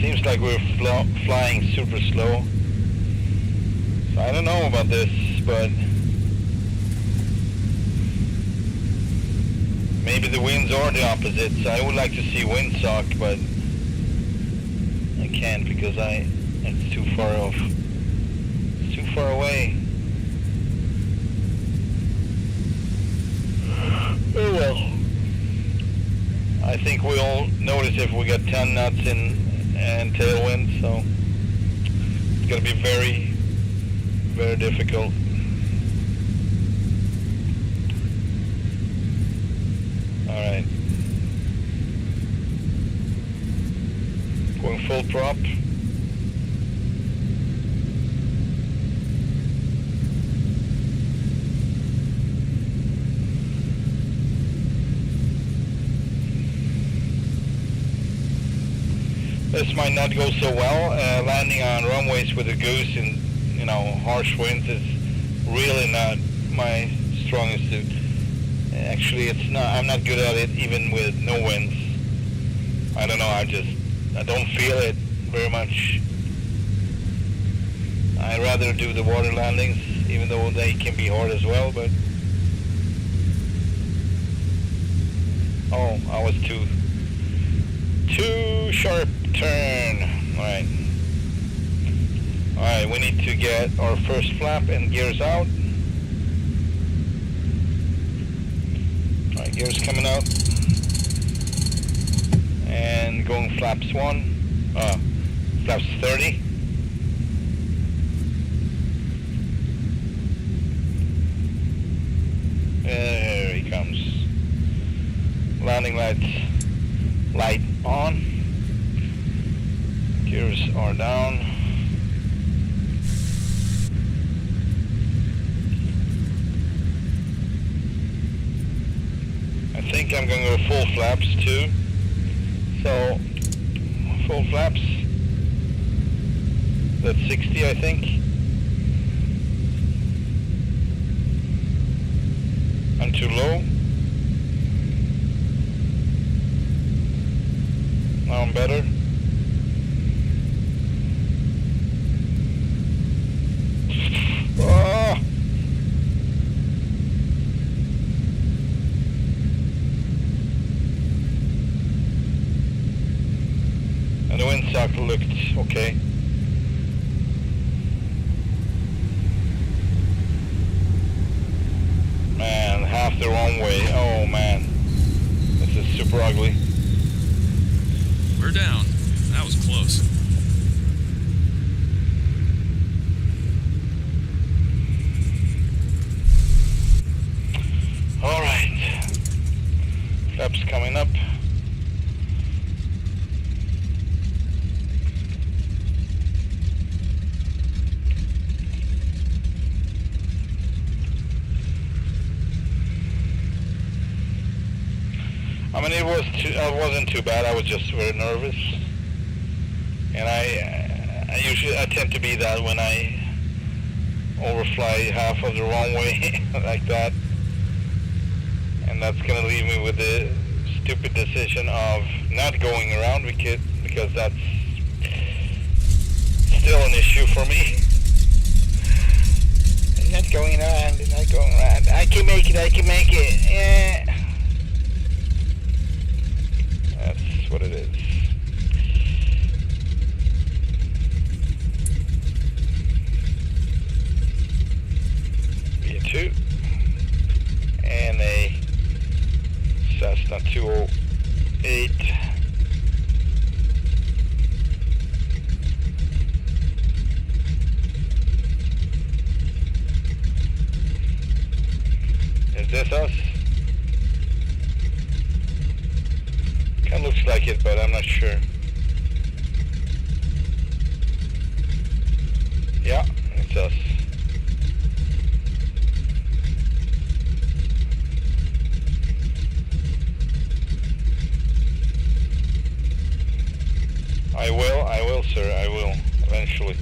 Seems like we're flying super slow. So I don't know about this, but maybe the winds are the opposites. I would like to see windsock, but I can't because it's too far off. It's too far away. Oh well. I think we'll notice if we get 10 knots and tailwind, so it's going to be very, very difficult. Alright. Going full prop. This might not go so well. Landing on runways with a Goose in, harsh winds is really not my strongest suit. Actually, it's not. I'm not good at it even with no winds. I don't know. I don't feel it very much. I'd rather do the water landings, even though they can be hard as well. But oh, I was too sharp turn. All right, we need to get our first flap and gears out. All right, gears coming out. And going flaps 1, flaps 30. There he comes. Landing light on. Gears are down. I think I'm going to go full flaps too. So, full flaps. That's 60, I think. I'm too low. Now I'm better. Oh. And the windsock looked okay. Man, half the wrong way. Oh man, this is super ugly. We're down. That was close. All right, flaps coming up. I mean, it wasn't too bad. I was just very nervous, and I tend to be that when I overfly half of the wrong way like that, and that's gonna leave me with the stupid decision of not going around because that's still an issue for me. going around, it's not going around. I can make it, I can make it. Yeah. That's what it is. B2 and a Cessna 208. Is this us? Kinda looks like it, but I'm not sure. Yeah, it's us. I will, sir, I will, eventually.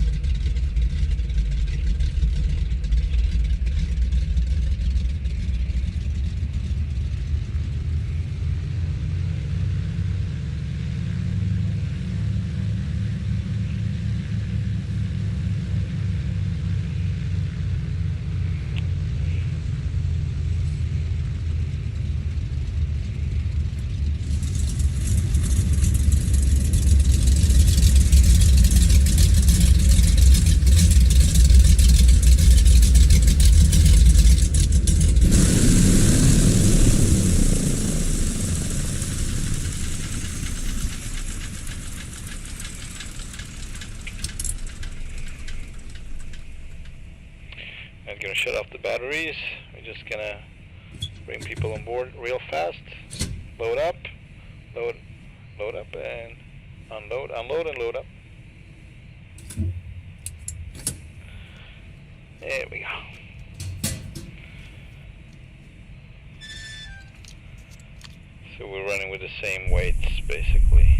I'm gonna shut off the batteries. We're just gonna bring people on board real fast. Load up, load up, and unload, unload, and load up. There we go. So we're running with the same weights, basically.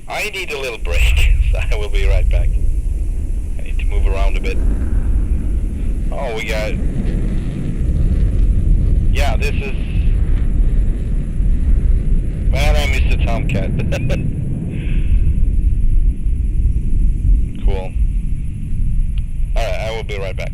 I need a little break, so I will be right back. I need to move around a bit. Oh, we got... Yeah, this is... Man, I missed the Tomcat. Cool. Alright, I will be right back.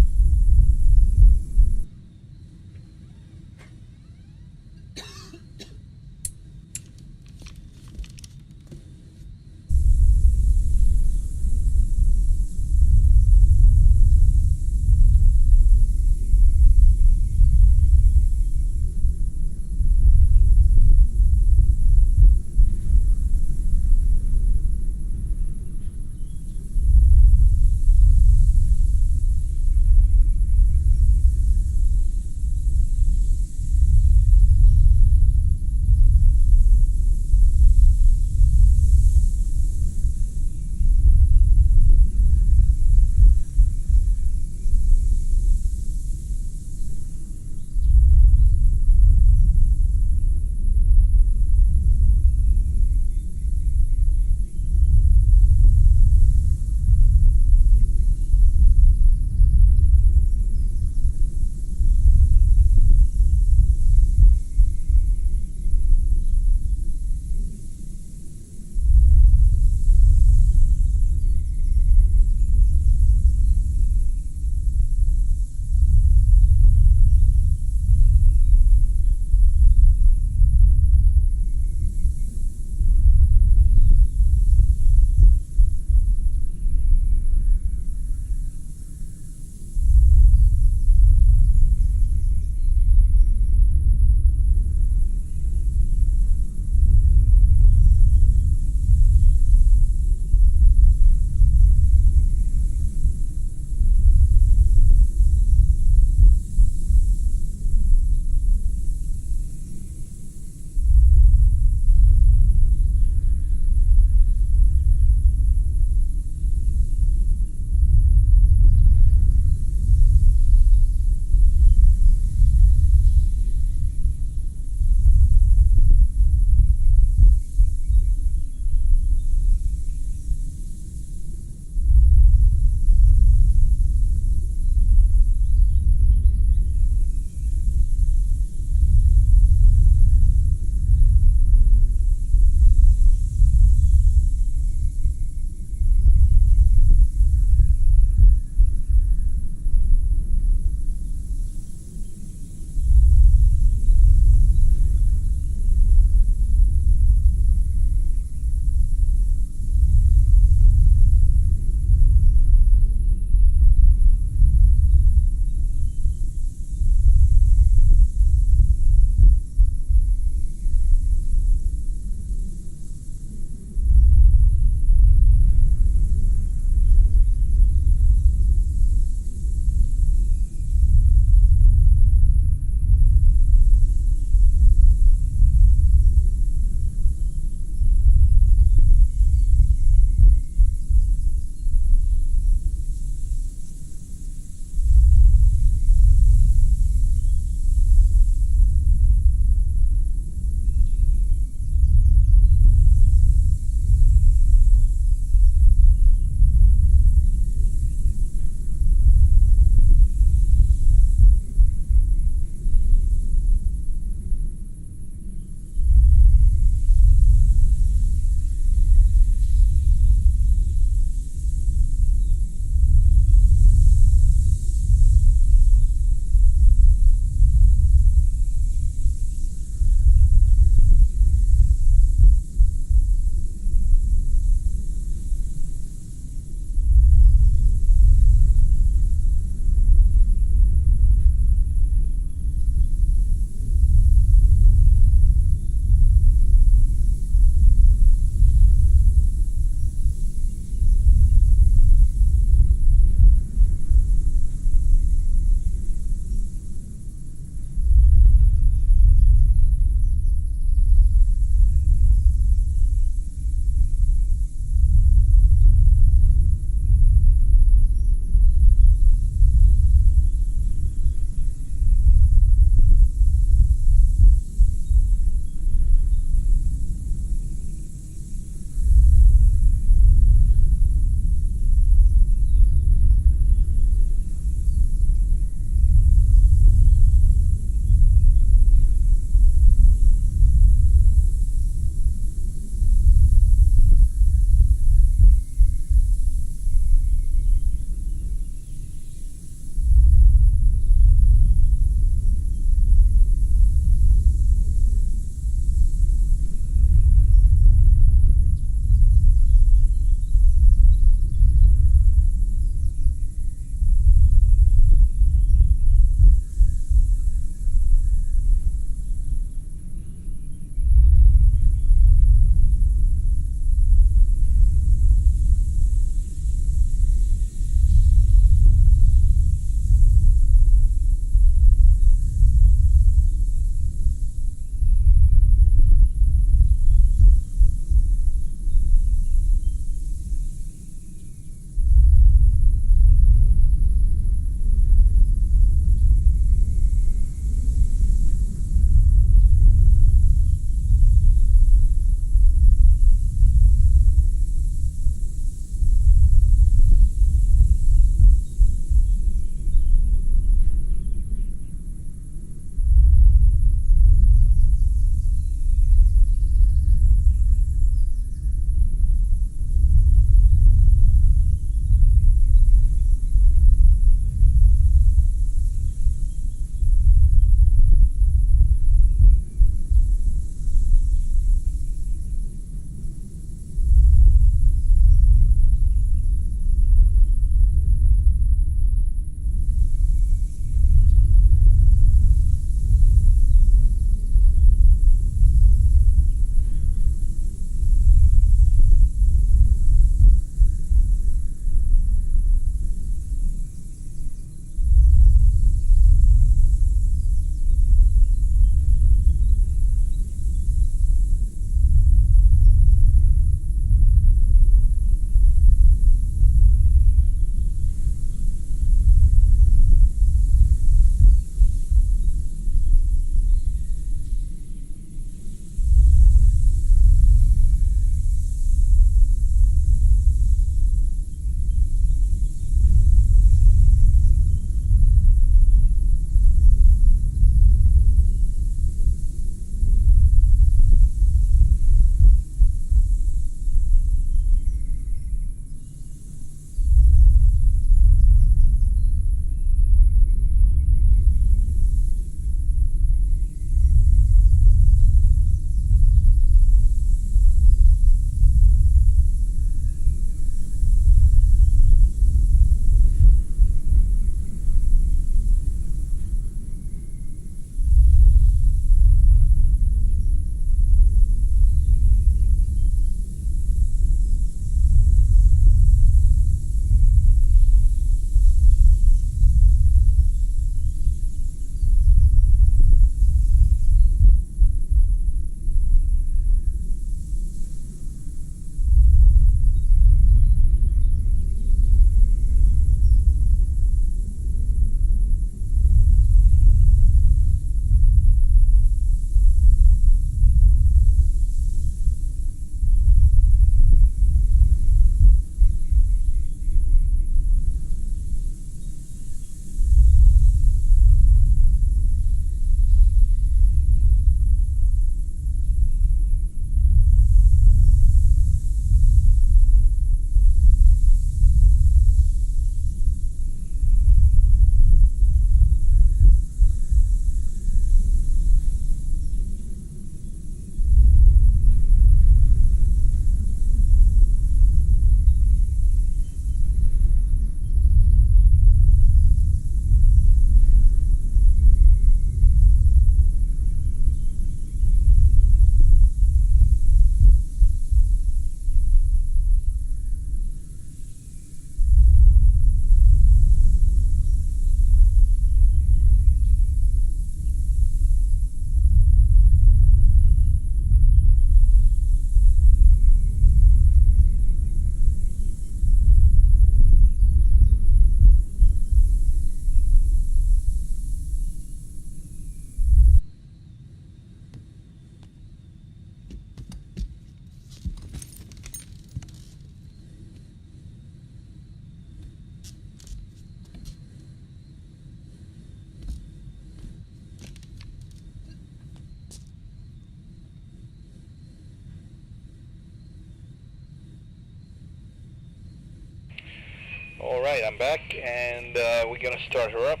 back, and we're gonna start her up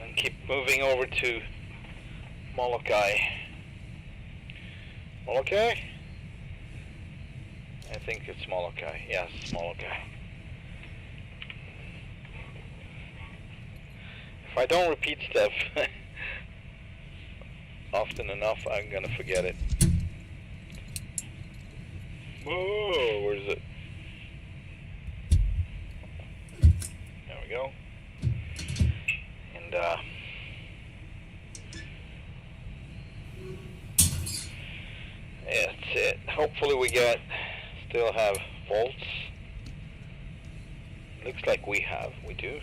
and keep moving over to Moloka. Moloka? I think it's Moloka. Yes, Moloka. If I don't repeat stuff often enough, I'm gonna forget it. Whoa, where is it? There we go. And yeah, that's it. Hopefully we still have faults. Looks like we do.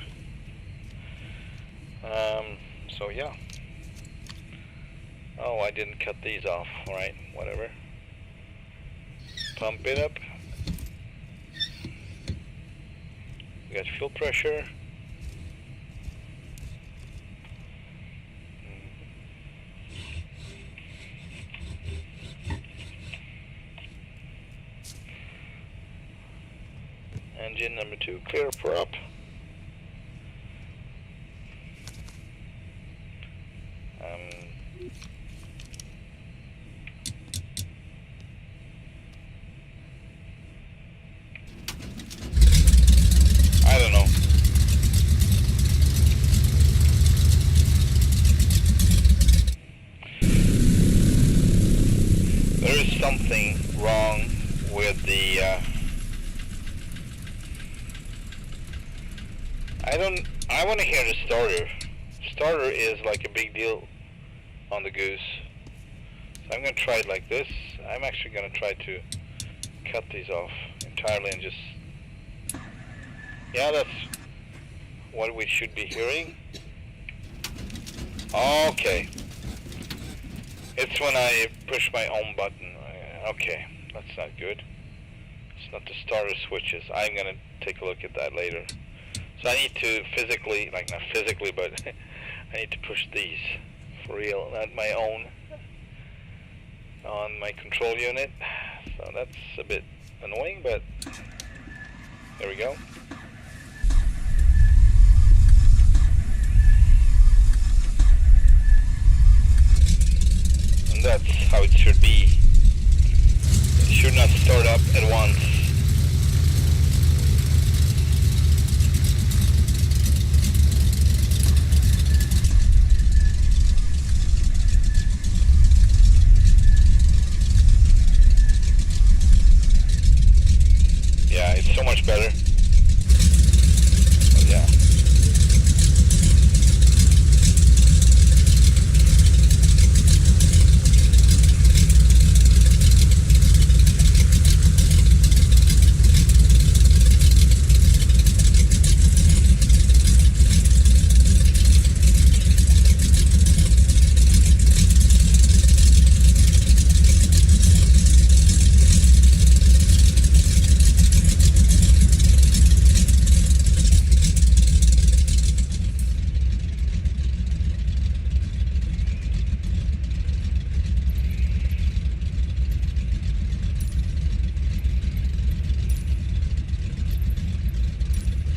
So yeah. Oh, I didn't cut these off. Alright, whatever. Pump it up. We got fuel pressure. Engine number 2, clear prop. I don't know. There is something wrong with the I want to hear the starter. Starter is like a big deal on the Goose. So I'm going to try it like this. I'm actually going to try to cut these off entirely and just... Yeah, that's what we should be hearing. Okay. It's when I push my home button. Okay, that's not good. It's not the starter switches. I'm going to take a look at that later. So I need to physically, like not physically, but I need to push these for real, not my own, on my control unit. So that's a bit annoying, but there we go. And that's how it should be. It should not start up at once. Yeah, it's so much better. But yeah.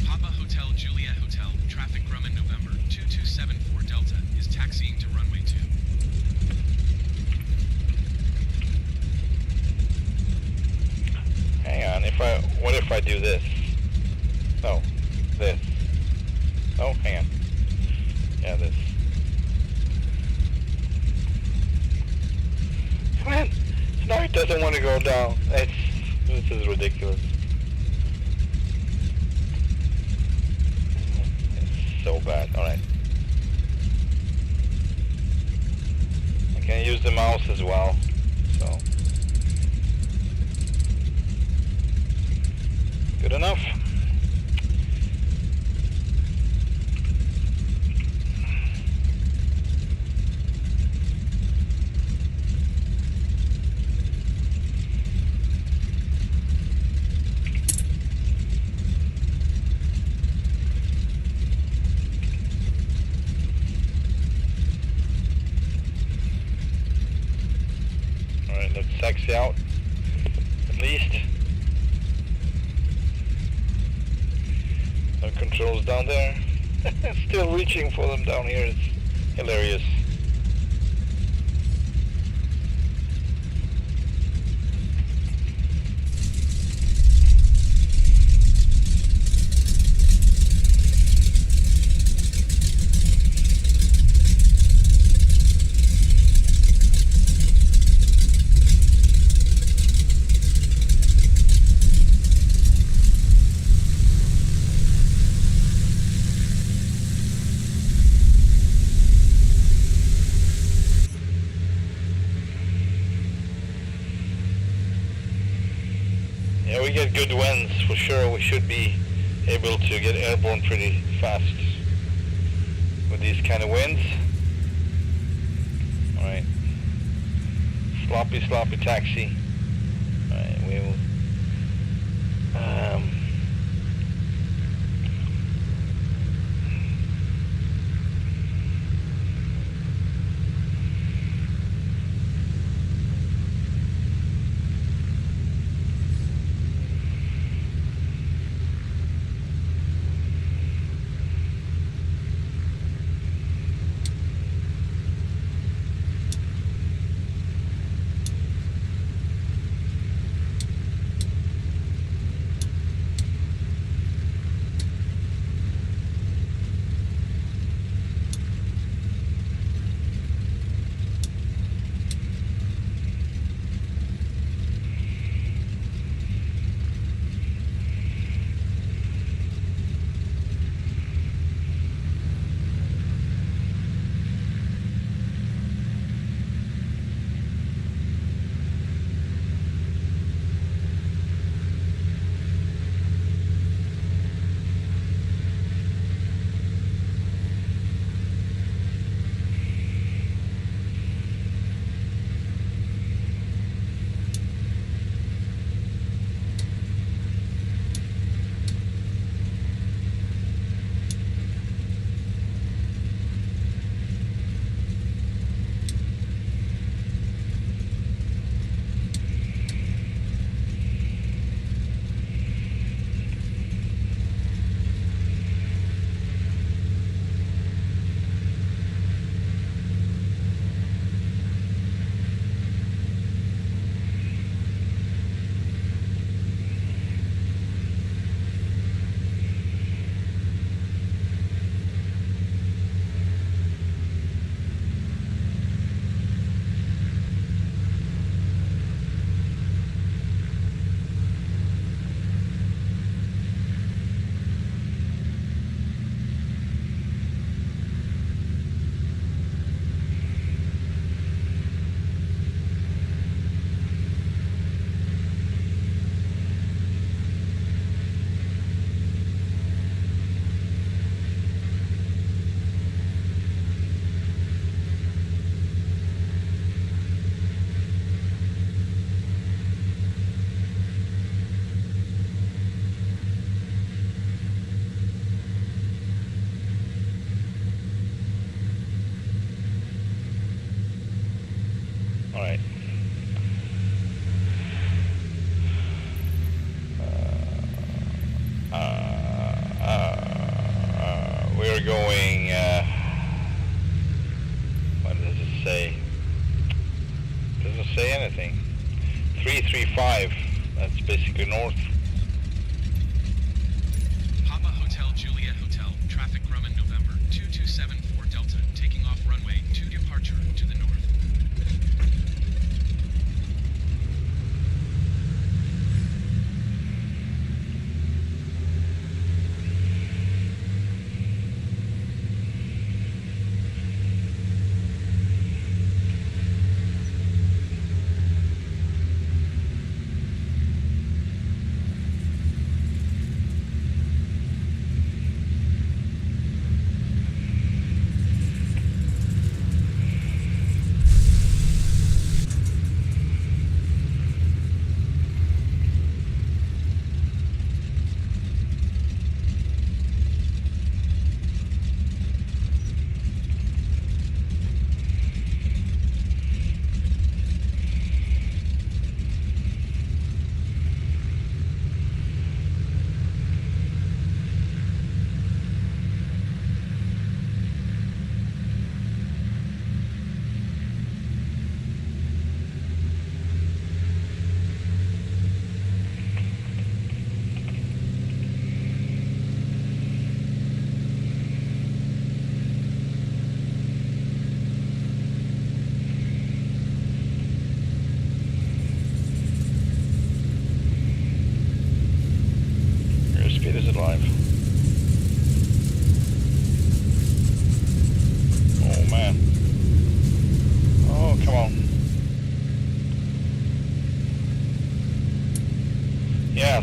Papa Hotel Juliet Hotel, traffic Grumman November 2274 Delta is taxiing to runway 2. Hang on, what if I do this? No, this. Oh, hang on. Yeah, this. Come on! Now it doesn't want to go down. This is ridiculous. It's so bad. Alright. I can use the mouse as well. So. Good enough. Alright, let's taxi out. At least. No controls down there. Still reaching for them down here. It's hilarious. Yeah, we get good winds for sure. We should be able to get airborne pretty fast with these kind of winds. Alright. Sloppy taxi. Alright, we will Alright. We're going, what does it say? Doesn't say anything. 335, that's basically north. Papa Hotel Juliet Hotel, traffic Grumman November 2274 Delta, taking off runway 2 departure to the north.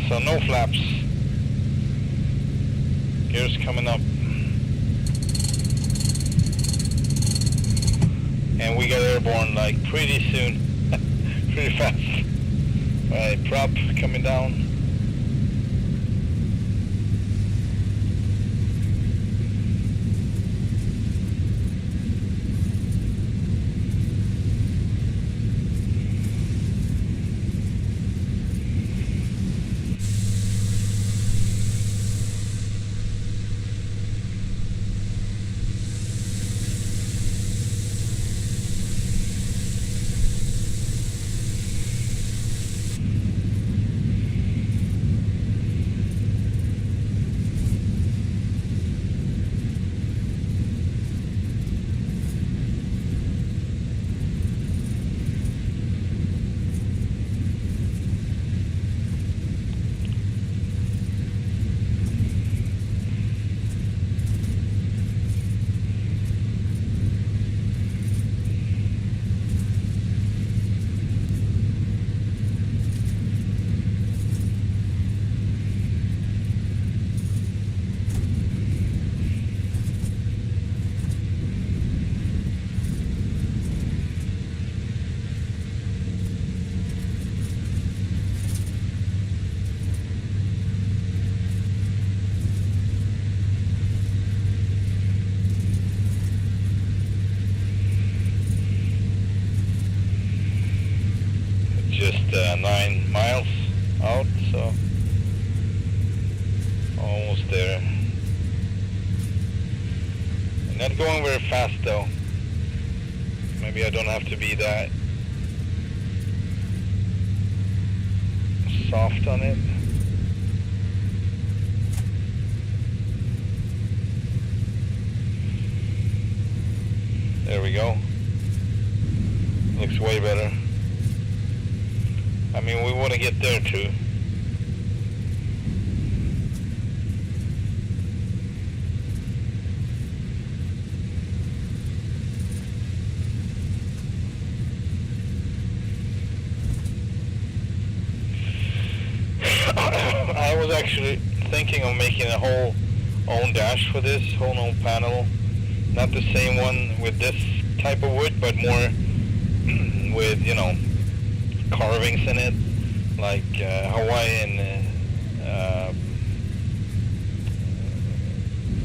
so no flaps. Gears coming up. And we got airborne like pretty soon. Pretty fast. Alright, prop coming down. Just 9 miles out, so almost there. Not going very fast though. Maybe I don't have to be that soft on it. There we go. Looks way better. I mean, we want to get there too. I was actually thinking of making a whole own dash for this, whole own panel. Not the same one with this type of wood, but more with, you know, carvings in it, like Hawaiian,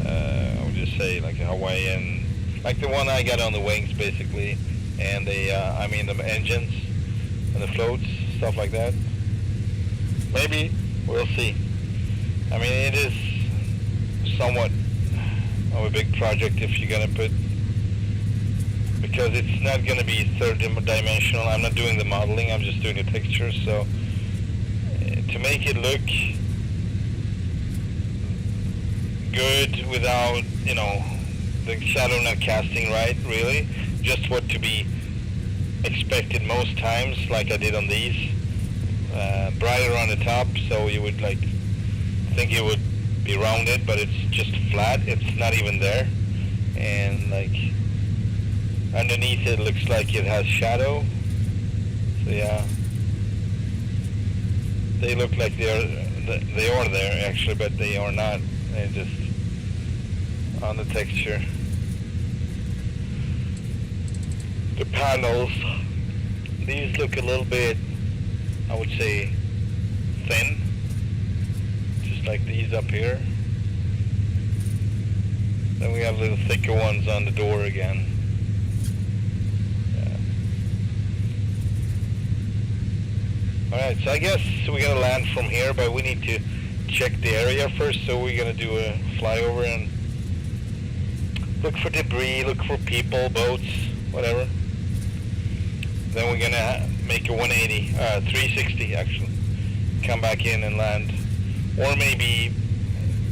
I would just say like a Hawaiian, like the one I got on the wings basically, and the, I mean the engines and the floats, stuff like that. Maybe, we'll see. I mean, it is somewhat of a big project if you're gonna put, because it's not going to be third dimensional. I'm not doing the modeling, I'm just doing the textures. So to make it look good without, you know, the shadow not casting right, really, just what to be expected most times, like I did on these, brighter on the top, so you would like think it would be rounded, but it's just flat. It's not even there, and like underneath it looks like it has shadow. So yeah, they look like they are there actually, but they are not. They're just on the texture. The panels, these look a little bit, I would say, thin, just like these up here. Then we have little thicker ones on the door again. Alright, so I guess we're going to land from here, but we need to check the area first, so we're going to do a flyover and look for debris, look for people, boats, whatever. Then we're going to make a 180, 360 actually, come back in and land. Or maybe,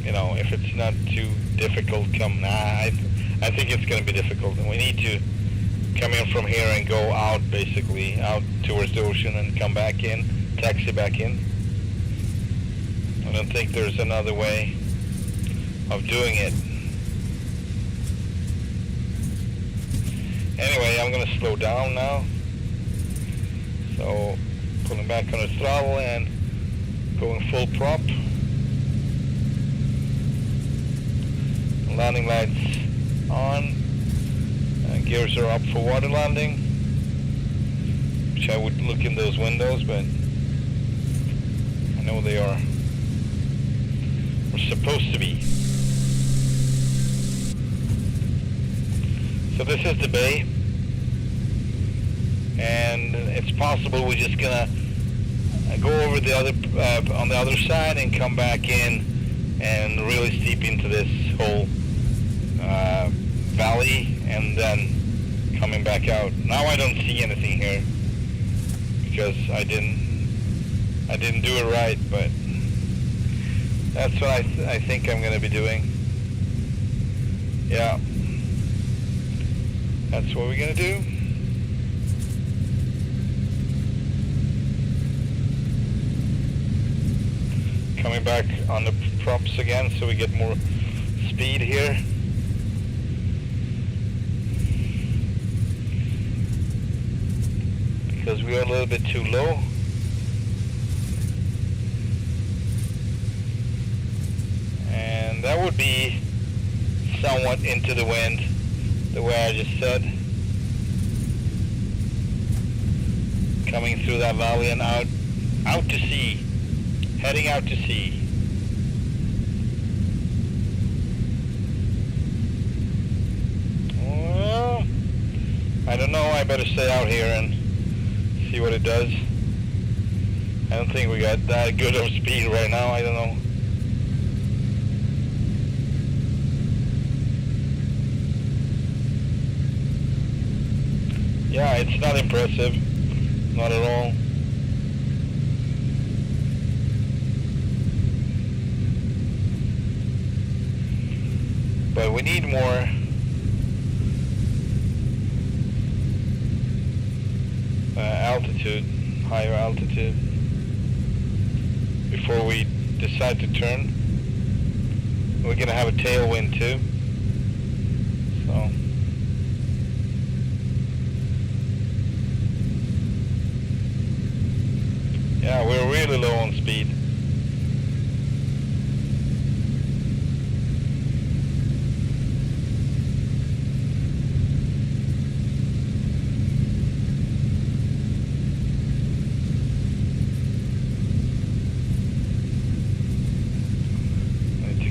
you know, if it's not too difficult, I think it's going to be difficult, and we need to come in from here and go out, basically, out towards the ocean and come back in, taxi back in. I don't think there's another way of doing it. Anyway, I'm going to slow down now. So, pulling back on the throttle and Going full prop. Landing lights on. Gears are up for water landing. Which I would look in those windows, but I know they are supposed to be. So this is the bay, and it's possible we're just gonna go over the other on the other side and come back in and really steep into this whole valley, and then coming back out. Now I don't see anything here because I didn't do it right, but that's what I think I'm gonna be doing. Yeah. That's what we're gonna do. Coming back on the props again so we get more speed here. Because we are a little bit too low. And that would be somewhat into the wind, the way I just said. Coming through that valley and out to sea. Heading out to sea. Well, I don't know, I better stay out here and see what it does. I don't think we got that good of speed right now, I don't know. Yeah, it's not impressive, not at all. But we need more altitude, higher altitude, before we decide to turn. We're gonna have a tailwind too, so. Yeah, we're really low on speed.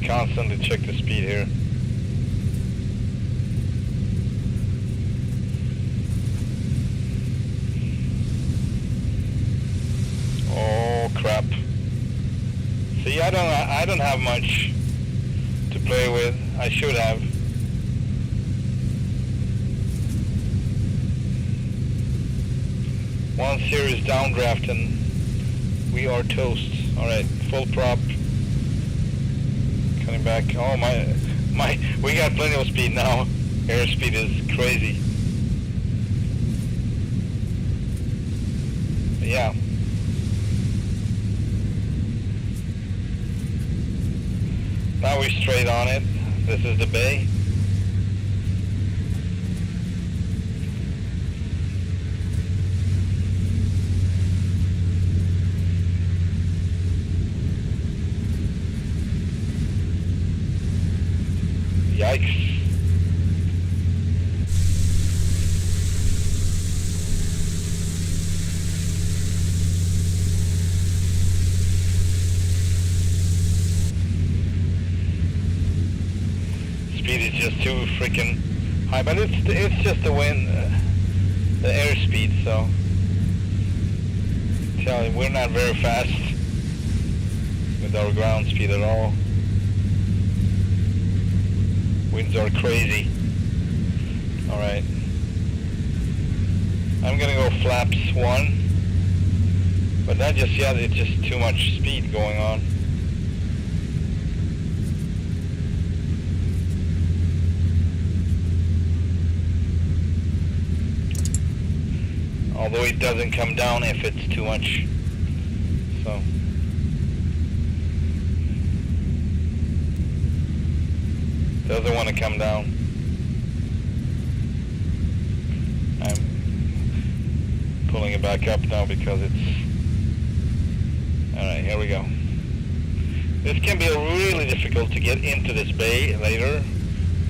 Constantly check the speed here. Oh crap! See, I don't have much to play with. I should have. One serious downdraft and we are toast. All right, full prop. Coming back. Oh my! We got plenty of speed now. Airspeed is crazy. But yeah. Now we're straight on it. This is the bay. Yikes. Speed is just too freaking high, but it's just the wind, the airspeed, so tell you, we're not very fast with our ground speed at all. Winds are crazy. Alright. I'm gonna go flaps 1. But that just, yeah, it's just too much speed going on. Although it doesn't come down if it's too much. So. Doesn't want to come down. I'm pulling it back up now because it's Alright, here we go. This can be really difficult to get into this bay later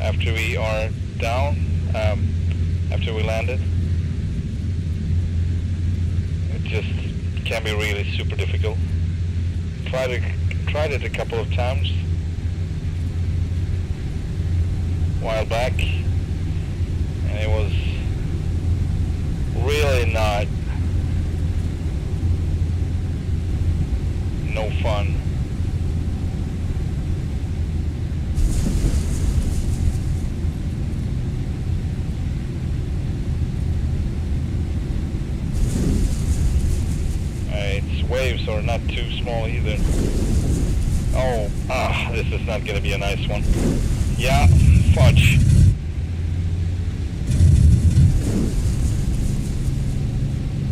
after we are down, after we landed. It just can be really super difficult. Tried it a couple of times a while back, and it was really no fun. Its waves are not too small either. Oh, this is not gonna be a nice one. Yeah, fudge.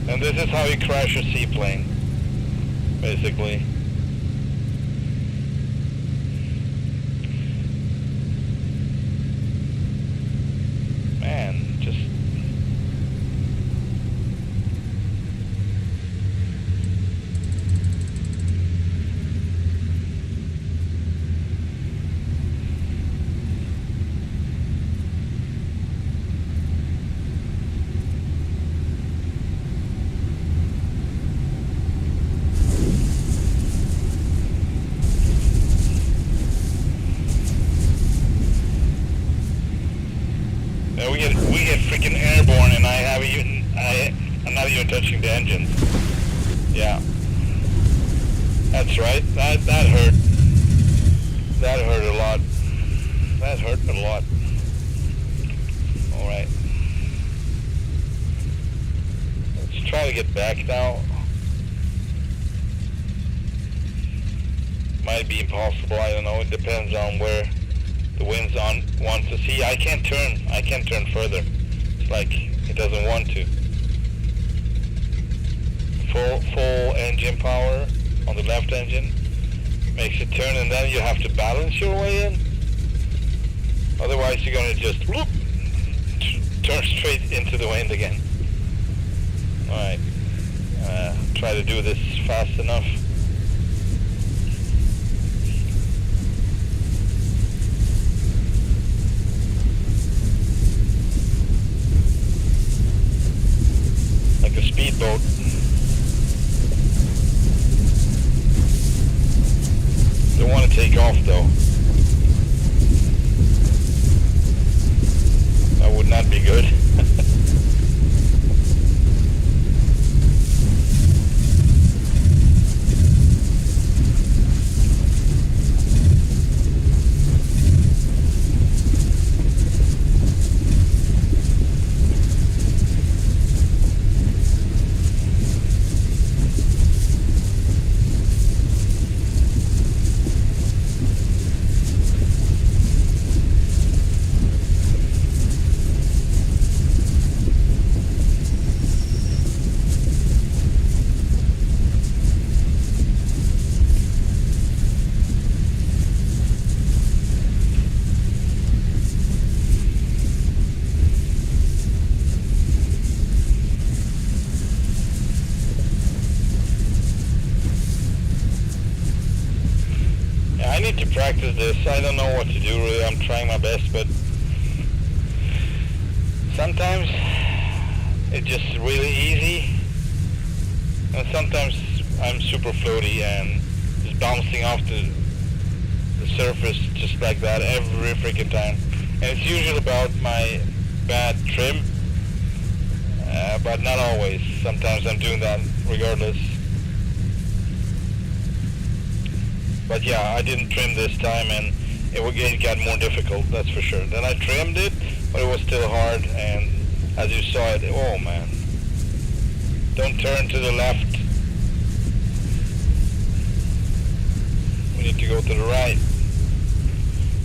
And this is how you crash a seaplane, basically. Man, just... we get freaking airborne, and I'm not even touching the engines. Yeah, that's right. That hurt. That hurt a lot. That hurt a lot. All right, let's try to get back now. Might be impossible. I don't know. It depends on where the wind's on wants to see. I can't turn further. It's like it doesn't want to. Full engine power on the left engine makes it turn, and then you have to balance your way in. Otherwise you're gonna just whoop, turn straight into the wind again. Alright, try to do this fast enough. Like a speedboat. Don't want to take off though. That would not be good. I need to practice this. I don't know what to do really. I'm trying my best, but sometimes it's just really easy, and sometimes I'm super floaty and just bouncing off the surface just like that every freaking time. And it's usually about my bad trim, but not always. Sometimes I'm doing that regardless. But yeah, I didn't trim this time, and it got more difficult, that's for sure. Then I trimmed it, but it was still hard, and as you saw it, oh man. Don't turn to the left. We need to go to the right.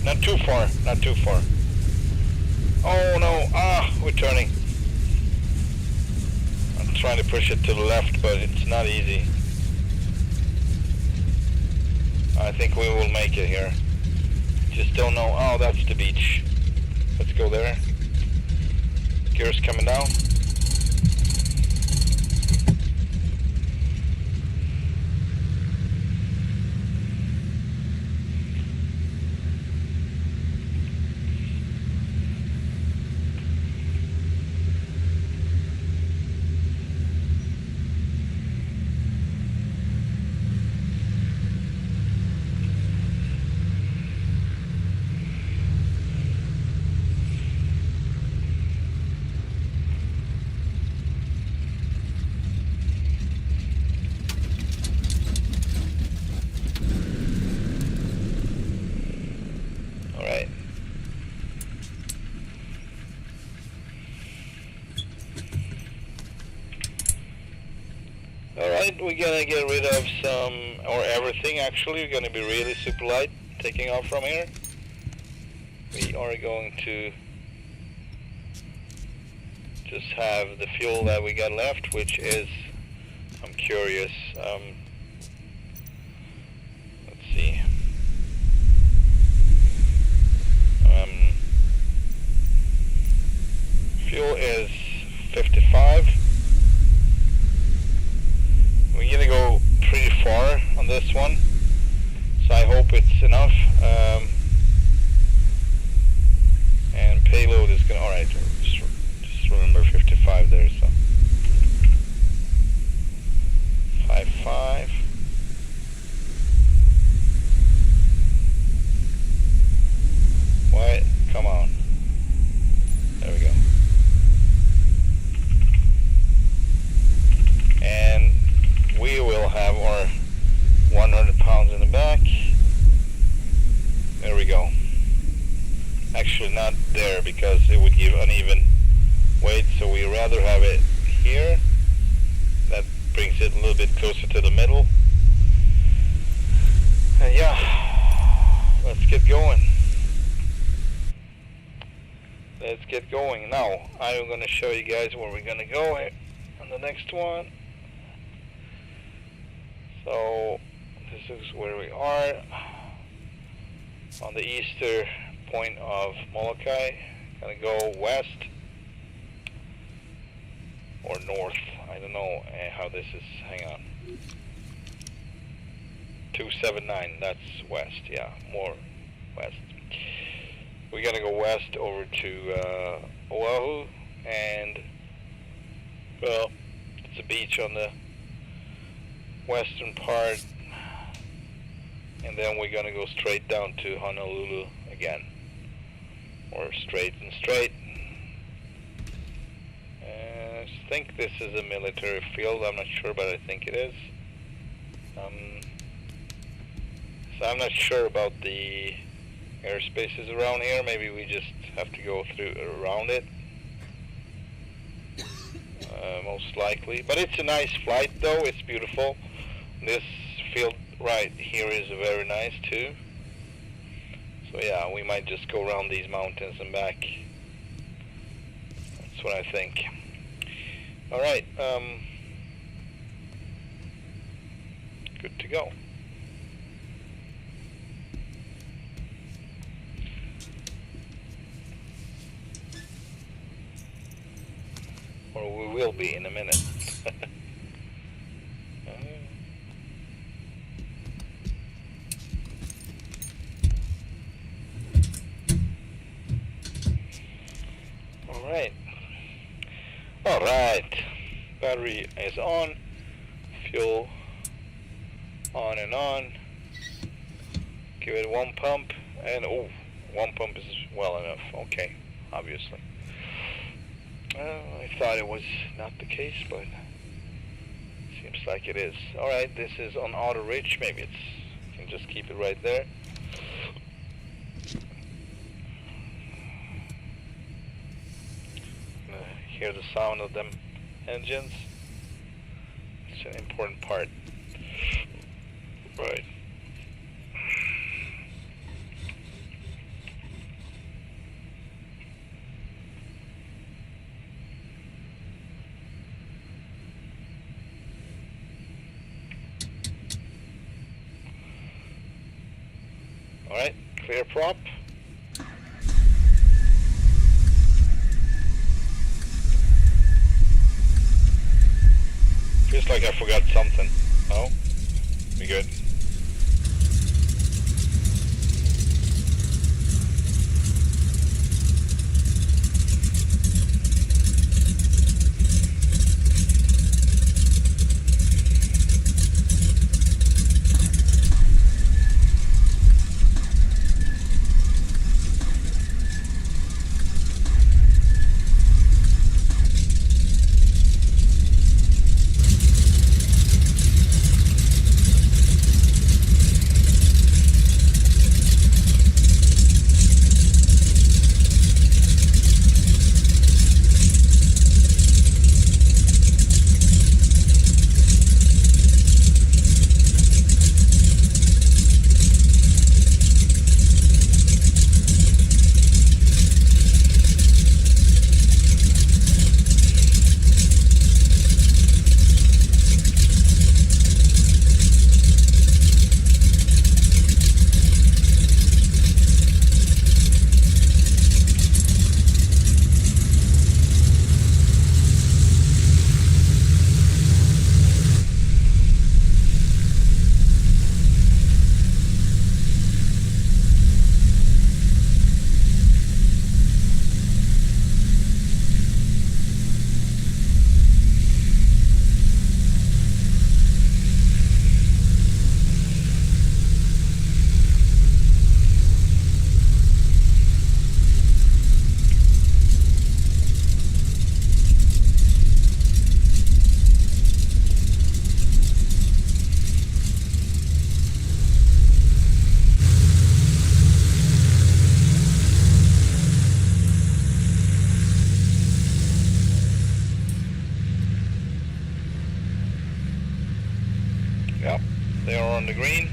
Not too far, not too far. Oh no, we're turning. I'm trying to push it to the left, but it's not easy. I think we will make it here. Just don't know. Oh, that's the beach. Let's go there. Gears coming down. Alright, we're gonna get rid of some, or everything actually. We're gonna be really super light taking off from here. We are going to just have the fuel that we got left, which is, I'm curious, let's see. Fuel is 55. We're gonna go pretty far on this one, so I hope it's enough. And payload is gonna, alright, just remember 55 there, so 55. What? Come on. There we go. And we will have our 100 pounds in the back. There we go. Actually not there because it would give uneven weight, so we rather have it here. That brings it a little bit closer to the middle. And yeah, let's get going. Let's get going. Now, I'm going to show you guys where we're going to go on the next one. So, this is where we are on the eastern point of Moloka. Gonna go west or north. I don't know how this is. Hang on. 279. That's west. Yeah, more west. We're gonna go west over to Oahu, and well, it's a beach on the western part, and then we're gonna go straight down to Honolulu again, or straight and straight. I think this is a military field. I'm not sure, but I think it is. So I'm not sure about the airspaces around here. Maybe we just have to go through around it. Most likely, but it's a nice flight though. It's beautiful. This field right here is very nice too. So yeah, we might just go around these mountains and back. That's what I think. Alright, good to go. Or we will be in a minute. Alright, battery is on, fuel on and on. Give it one pump, and oh, one pump is well enough. Okay, obviously. I thought it was not the case, but seems like it is. Alright, this is on auto reach. Maybe it's, you can just keep it right there. Hear the sound of them engines. It's an important part. Right. Alright, clear prop. Feels like I forgot something. Oh, we good. They are on the green.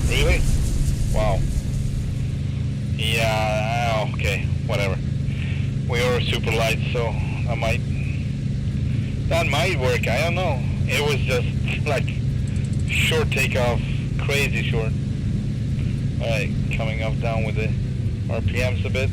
Really? Wow. Yeah, okay, whatever. We are super light, so that might work, I don't know. It was just like short takeoff, crazy short. Alright, coming up down with the RPMs a bit.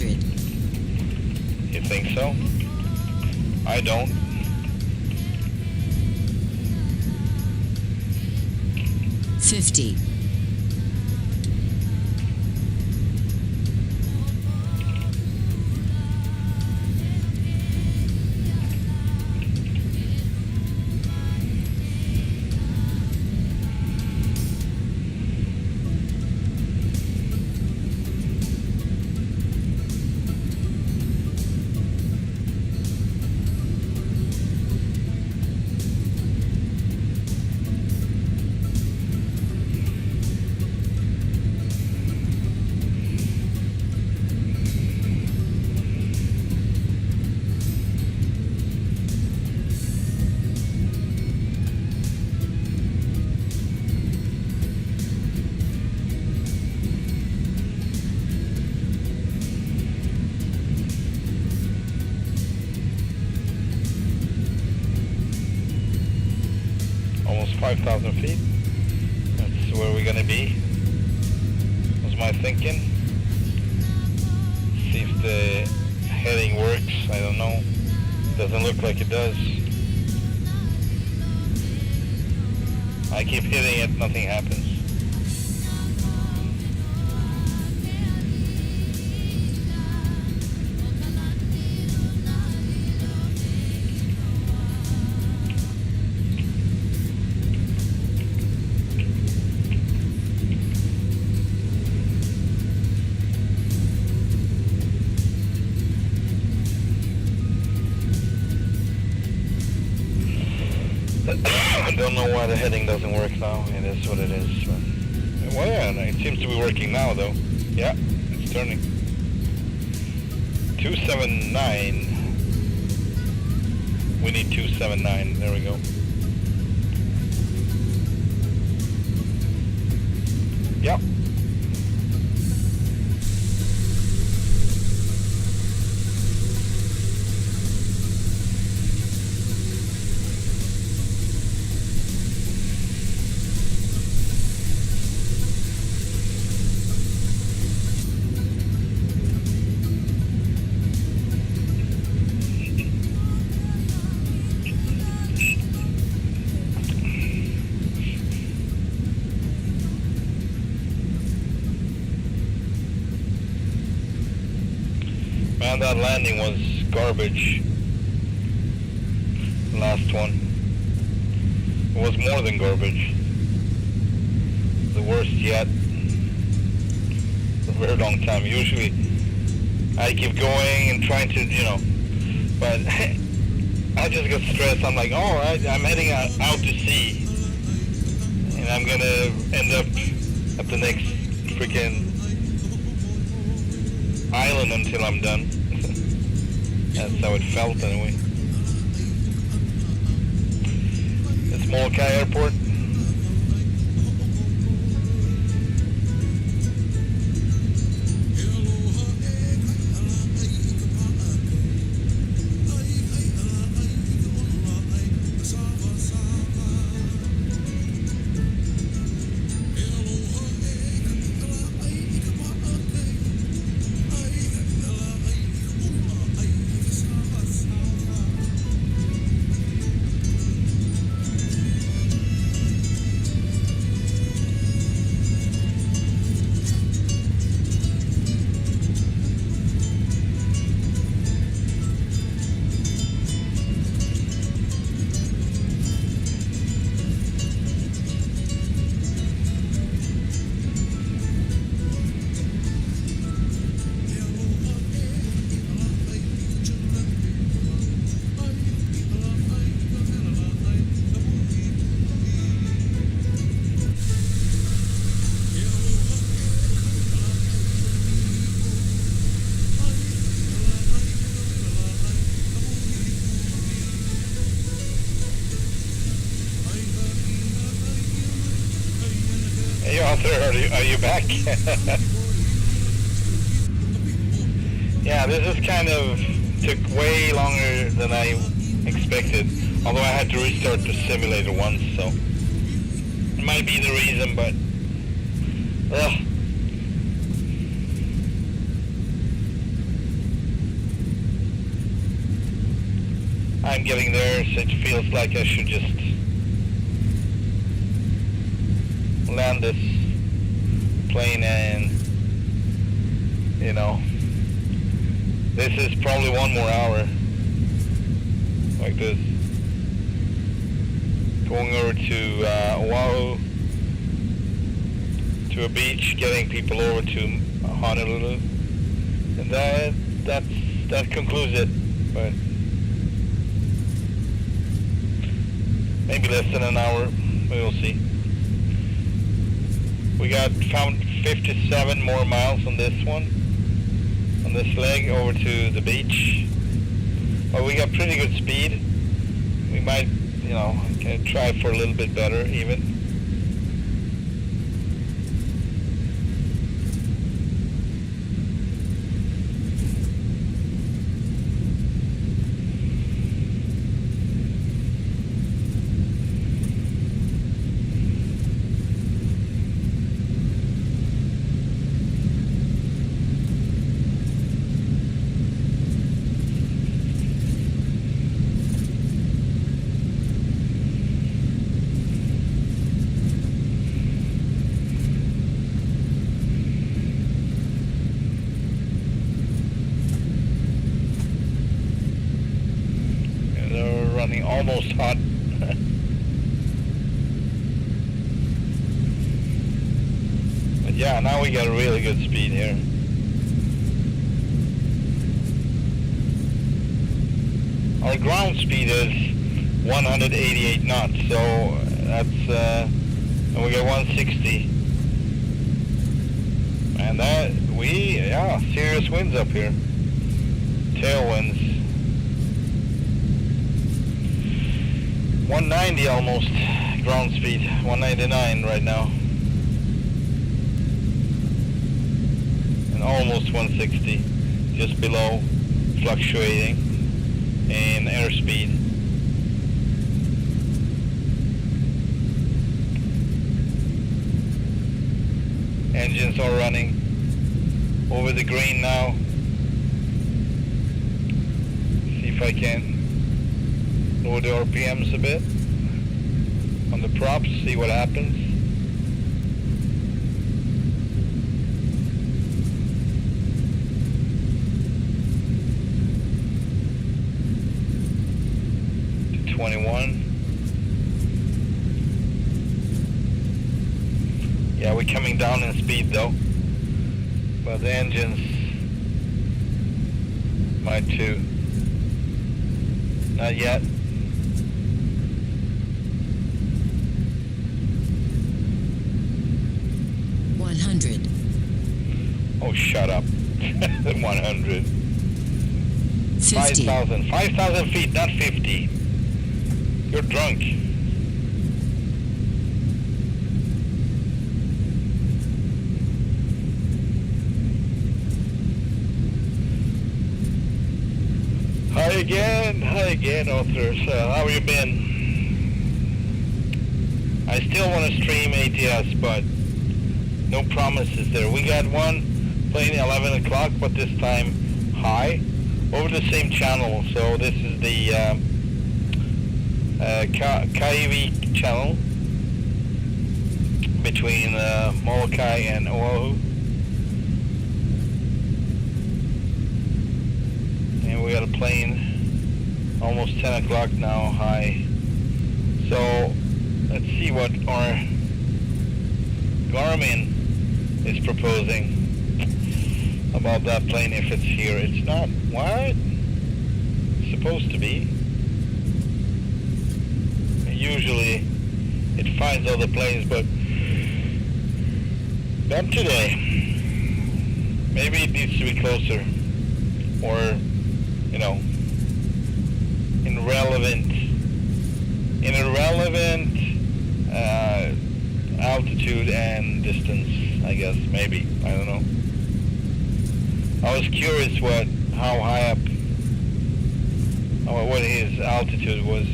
200. You think so? I don't. $50. Almost 5,000 feet. That's where we're gonna be. Was my thinking. See if the heading works. I don't know. Doesn't look like it does. I keep hitting it, nothing happens. I don't know why the heading doesn't work now. It is what it is. But, well, yeah, it seems to be working now, though. Yeah, it's turning. 279. We need 279. There we go. Yep. Man, that landing was garbage. The last one. It was more than garbage. The worst yet. For a very long time. Usually, I keep going and trying to, but I just get stressed. I'm like, alright, I'm heading out to sea. And I'm gonna end up at the next freaking island until I'm done. That's how it felt anyway. It's Moloka Airport. Are you back? Yeah, this is kind of took way longer than I expected. Although I had to restart the simulator once, so it might be the reason, but 2 I'm getting there, so it feels like I should just land this plane, and you know, this is probably 1 more hour like this, going over to Oahu, to a beach, getting people over to Honolulu, and that concludes it. But maybe less than an hour, we will see. We found 57 more miles on this one, on this leg over to the beach. But we got pretty good speed. We might, you know, try for a little bit better even. Almost hot. But yeah, now we got a really good speed here. Our ground speed is 188 knots, so that's and we got 160. And that serious winds up here. Tailwinds. 190 almost ground speed, 199 right now, and almost 160, just below, fluctuating in airspeed. Engines are running over the green now. See if I can lower the RPMs a bit on the props, see what happens. To 21. Yeah, we're coming down in speed though, but the engines might too. Not yet. Oh, shut up. 100. 50. 5,000 feet, not 50. You're drunk. Hi again, authors. How have you been? I still want to stream ATS, but no promises there. We got one playing 11 o'clock, but this time high, over the same channel. So this is the Kaiwi channel between Moloka and Oahu. And we got a plane almost 10 o'clock now, high. So let's see what our Grumman is proposing about that plane if it's here. It's not. What? It's supposed to be. Usually it finds other planes, but not today. Maybe it needs to be closer, or, you know, in irrelevant altitude and distance, I guess, maybe. I don't know. I was curious how high up, what his altitude was.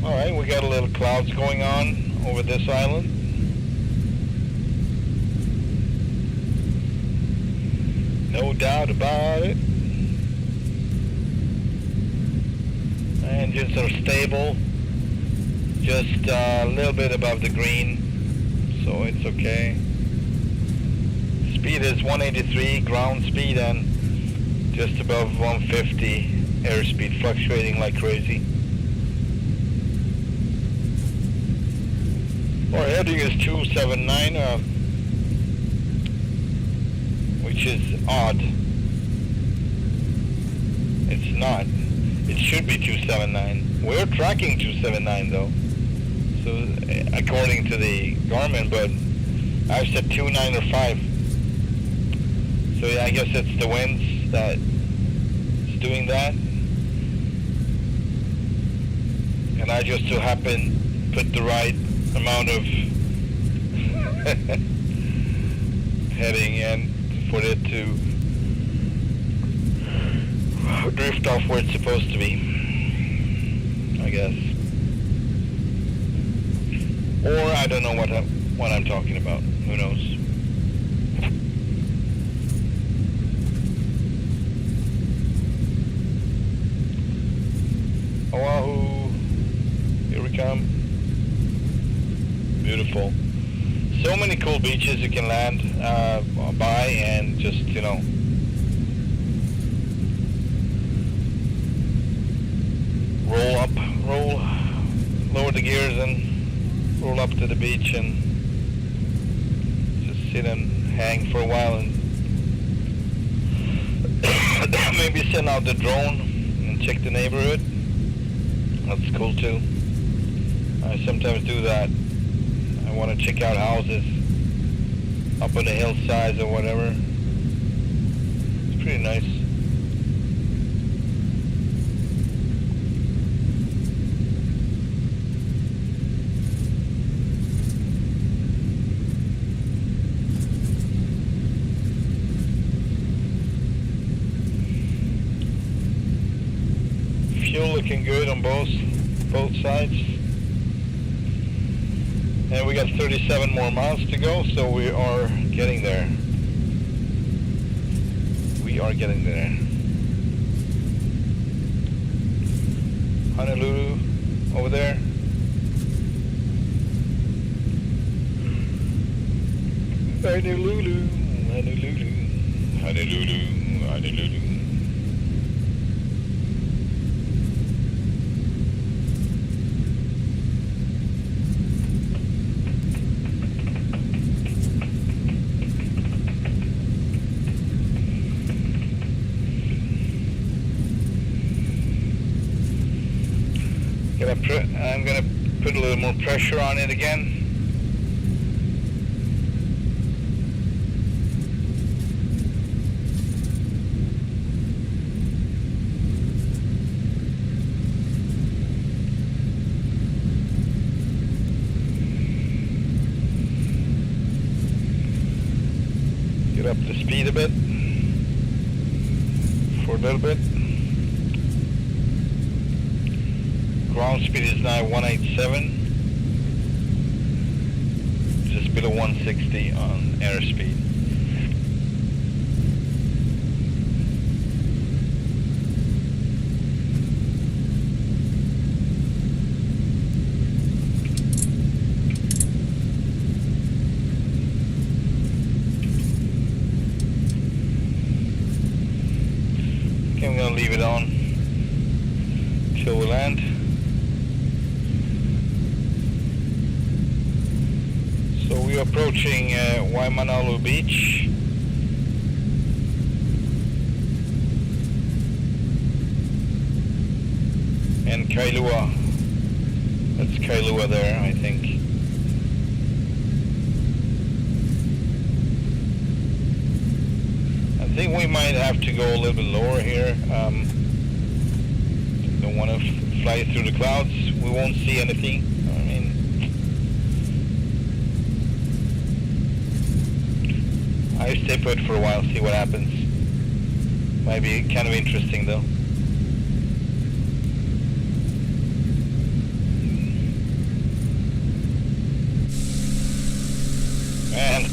Alright, we got a little clouds going on over this island. No doubt about it. Engines are stable. Just a little bit above the green, so it's okay. Speed is 183 ground speed and just above 150 airspeed, fluctuating like crazy. Our heading is 279, which is odd. It's not. It should be 279. We're tracking 279 though. So according to the Garmin, but I've said 295. So yeah, I guess it's the winds that is doing that. And I just so happen put the right amount of heading in for it to drift off where it's supposed to be, I guess. Or I don't know what I'm talking about. Who knows? Oahu, here we come. Beautiful. So many cool beaches you can land by and just, you know, lower the gears and roll up to the beach and just sit and hang for a while and maybe send out the drone and check the neighborhood. That's cool too. I sometimes do that. I want to check out houses up on the hillsides or whatever. It's pretty nice. Fuel looking good on both sides. And we got 37 more miles to go, so we are getting there. We are getting there. Honolulu over there. Honolulu, Honolulu, Honolulu, Honolulu. I'm going to put a little more pressure on it again. Get up the speed a bit for a little bit. Ground speed is now 187, just below 160 on airspeed. Okay, I'm going to leave it on till we land. So we're approaching Waimanalo Beach. And Kailua. That's Kailua there, I think. I think we might have to go a little bit lower here. Don't want to fly through the clouds. We won't see anything. I stay put for a while, see what happens. Might be kind of interesting though. Man.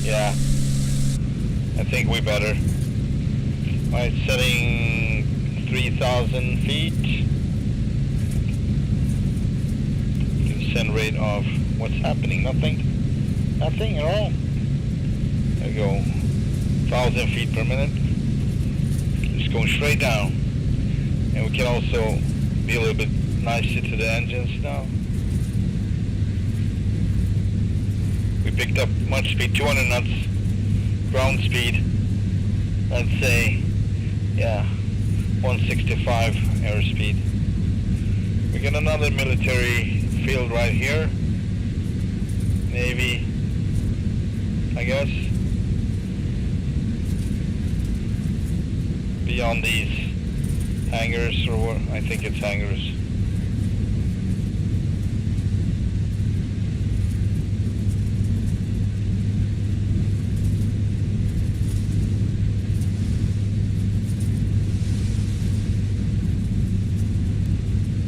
Yeah, I think we better. Alright, setting 3,000 feet. Descent rate of, what's happening? Nothing? Nothing at all. There we go. 1,000 feet per minute. Just going straight down. And we can also be a little bit nicer to the engines now. We picked up much speed, 200 knots ground speed. Let's say, yeah, 165 airspeed. We got another military field right here. Navy, I guess. Beyond these hangars, or what? I think it's hangars.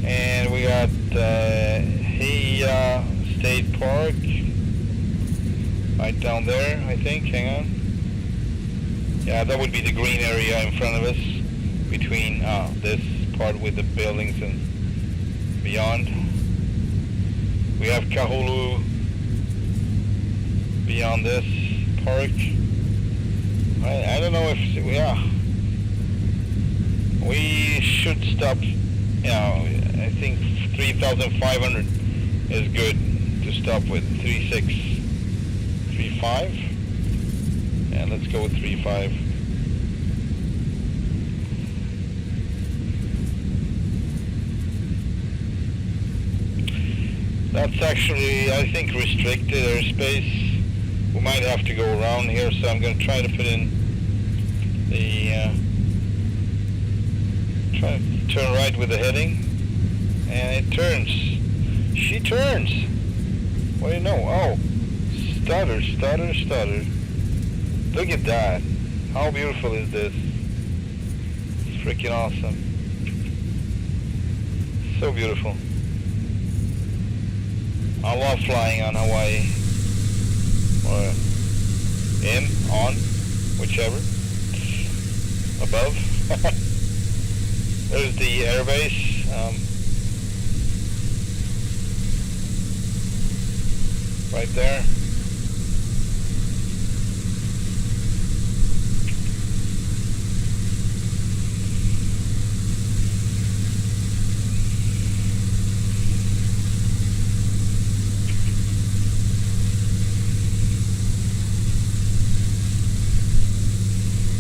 And we got State Park right down there, I think. Hang on. Yeah, that would be the green area in front of us, between this part with the buildings and beyond. We have Kahulu beyond this park. I don't know if, yeah, we should stop. Yeah, I think 3,500 is good to stop with. 3635. And let's go with 35. That's actually, I think, restricted airspace. We might have to go around here, so I'm going to try to put in the, try to turn right with the heading. And it turns. She turns. What do you know? Oh, stutter, stutter, stutter. Look at that. How beautiful is this? It's freaking awesome. So beautiful. I love flying on Hawaii. Or in, on, whichever. Above. There's the airbase. Right there.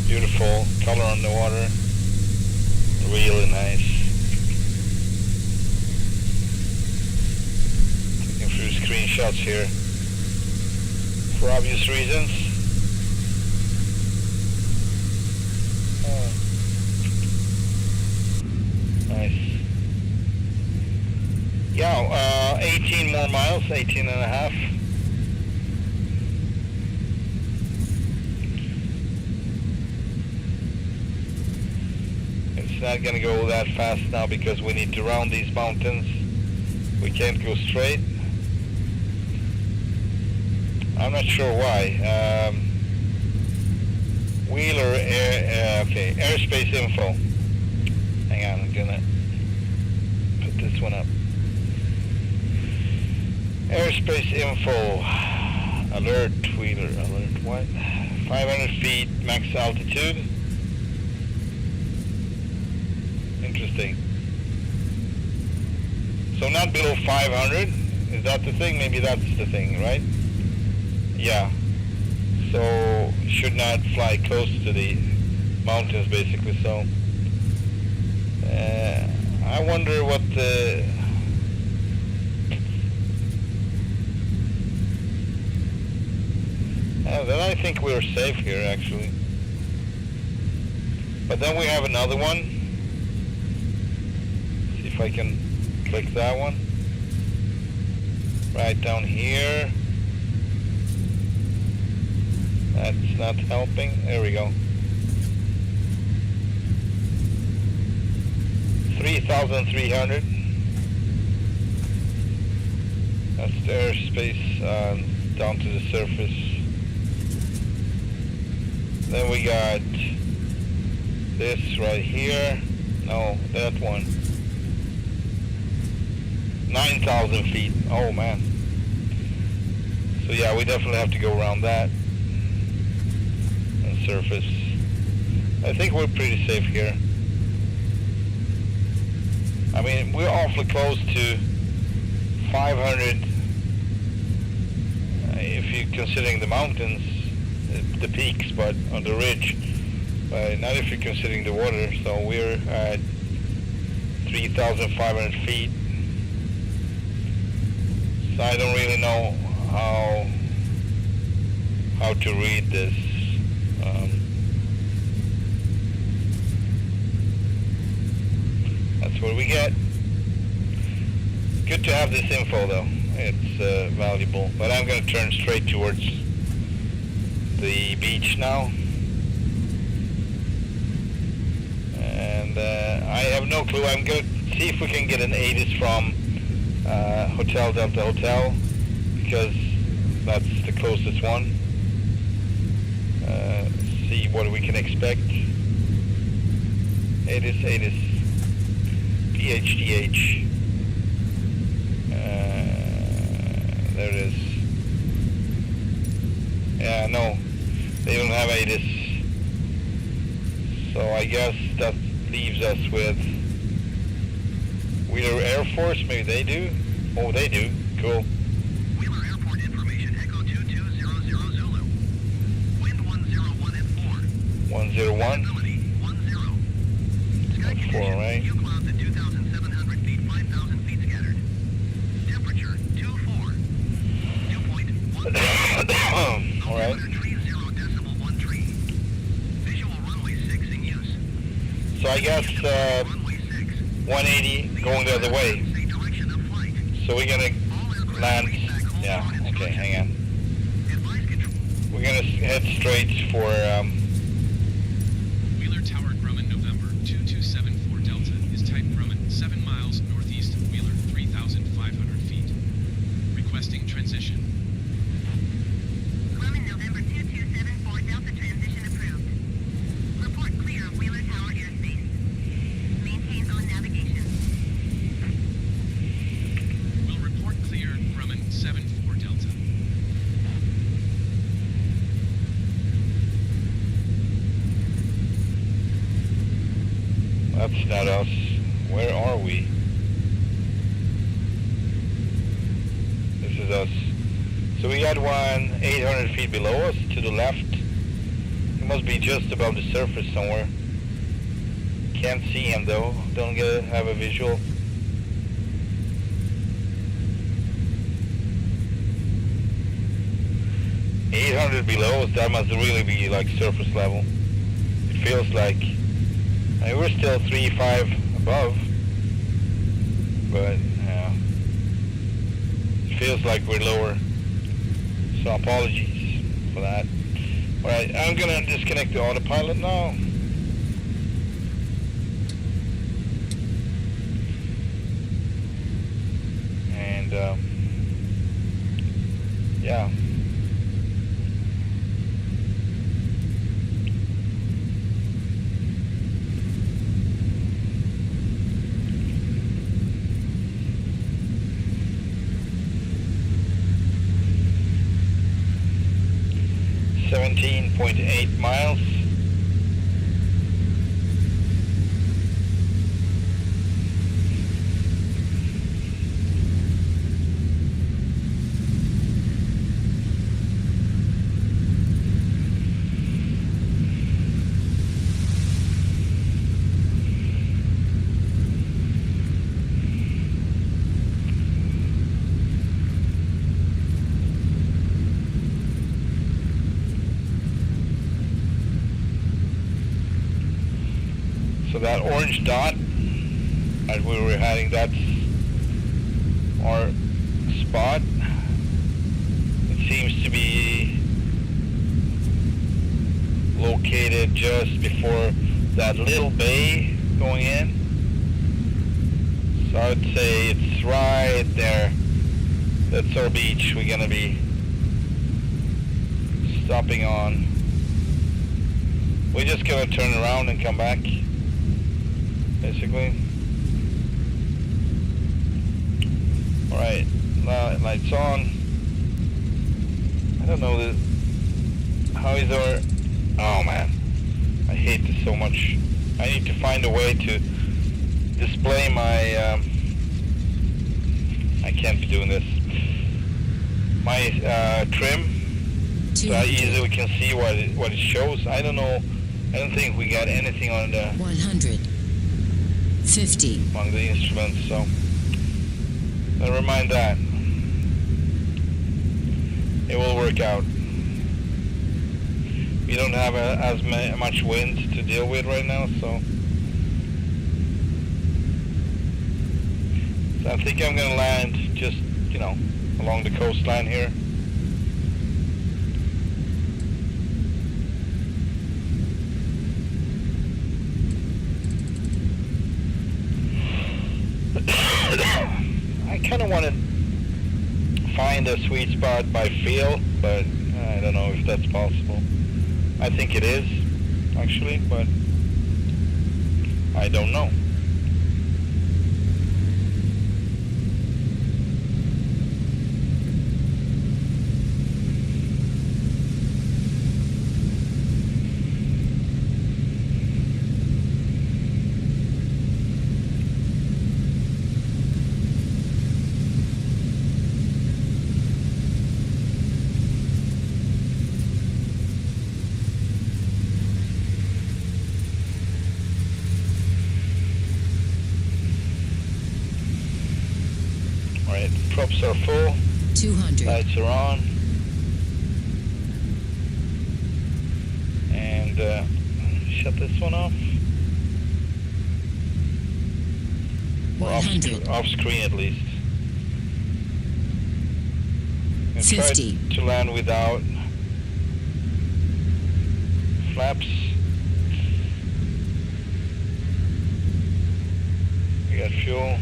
Beautiful color on the water. Really nice. Taking a few screenshots here for obvious reasons. Oh. Nice. Yeah, 18 more miles, 18 and a half. It's not going to go that fast now because we need to round these mountains. We can't go straight. I'm not sure why. Wheeler air, okay, airspace info. Hang on, I'm gonna put this one up. Airspace info. Alert, Wheeler, alert, what? 500 feet max altitude. Interesting. So not below 500? Is that the thing? Maybe that's the thing, right? Yeah. So should not fly close to the mountains, basically. So I wonder what the then I think we're safe here, actually. But then we have another one. See if I can click that one. Right down here. That's not helping. There we go. 3,300. That's the airspace down to the surface. Then we got this right here. No, that one. 9,000 feet. Oh man. So yeah, we definitely have to go around that and surface. I think we're pretty safe here. I mean, we're awfully close to 500 if you're considering the mountains, the peaks, but on the ridge. Not if you're considering the water. So we're at 3,500 feet. So I don't really know how to read this. That's what we get. Good to have this info though. It's valuable. But I'm going to turn straight towards the beach now. And I have no clue. I'm going to see if we can get an ATIS from Hotel Delta Hotel, because that's the closest one. See what we can expect. ATIS, PHDH. There it is. Yeah, no, they don't have ATIS. So I guess that leaves us with Wheeler Air Force. Maybe they do. Oh, they do. Cool. Wheeler Airport information, Echo 2200 Zulu. Wind 101 at 4. 101. Visibility 10. Sky That's 4, right? few clouds at 2,700 feet, 5,000 feet scattered. Temperature 24. Dew point 1. All right. Tree 0.1 tree. Visual runway 6 in use. So I guess Runway 6. 180 going the other way. Say direction of flight. So we're gonna All aircraft land. reach back home Yeah. on Okay. instruction. Hang on. Advise control. We're gonna head straight for. Wheeler Tower Grumman November 2274 Delta is type Grumman 7 miles northeast of Wheeler 3,500 feet. Requesting transition. Grumman November 2274 Delta transition approved. Report clear of Wheeler Tower airspace. Maintain on navigation. Will report clear Grumman 74 Delta. That's not us. Where are we? This is us. So we got one 800 feet below us to the left. It must be just above the surface somewhere. Can't see him though. Don't have a visual. $800 below us, that must really be like surface level. It feels like, I mean, we're still 3-5 above, but yeah, it feels like we're lower. So apologies for that. Alright, I'm gonna disconnect the autopilot now. And yeah. .8 miles. So that orange dot, as we were heading, that's our spot. It seems to be located just before that little bay going in. So I would say it's right there. That's our beach we're gonna be stopping on. We're just gonna turn around and come back, basically. Alright, lights on. I don't know how is our... Oh man, I hate this so much. I need to find a way to display my... I can't be doing this. My trim, so that easily we can see what it shows. I don't know. I don't think we got anything on the 150 among the instruments. So never mind that. It will work out. We don't have as much wind to deal with right now, so I think I'm gonna land just, you know, along the coastline here. I kind of want to find a sweet spot by feel, but I don't know if that's possible. I think it is, actually, but I don't know. Alright, props are full, 200 lights are on, and shut this one off. 100 Off screen at least. And 50 try to land without flaps. We got fuel.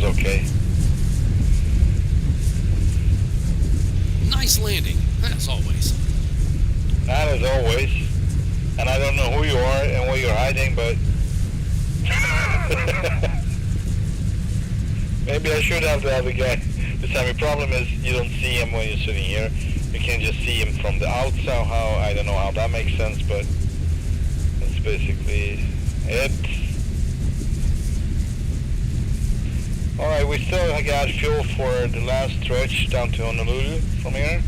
Okay. Nice landing, as always. Not as always. And I don't know who you are and where you're hiding, but maybe I should have the other guy this time. The problem is you don't see him when you're sitting here. You can just see him from the outside. Somehow I don't know how that makes sense, but that's basically it. Alright, we still got fuel for the last stretch down to Honolulu from here,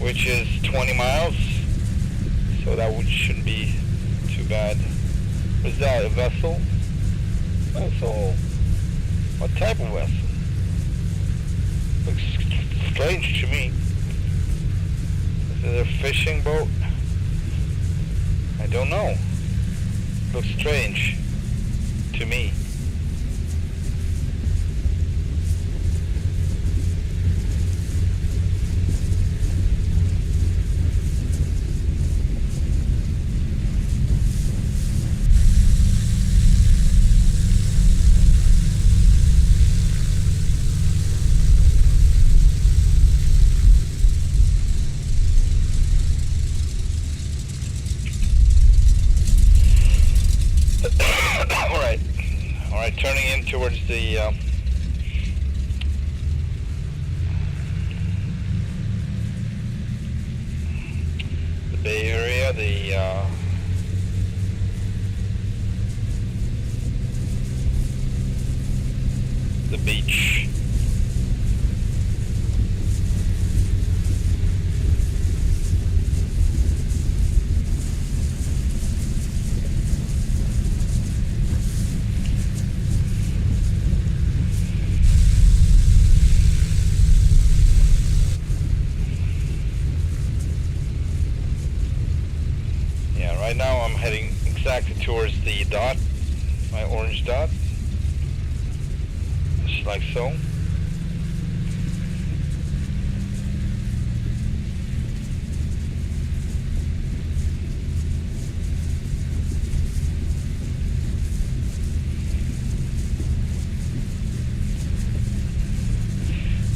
which is 20 miles, so that shouldn't be too bad. What's that, a vessel? Vessel? What type of vessel? Looks strange to me. Is it a fishing boat? I don't know. Looks strange to me. Alright, turning in towards the Bay Area, the beach. Yeah, right now I'm heading exactly towards the dot, my orange dot. Just like so.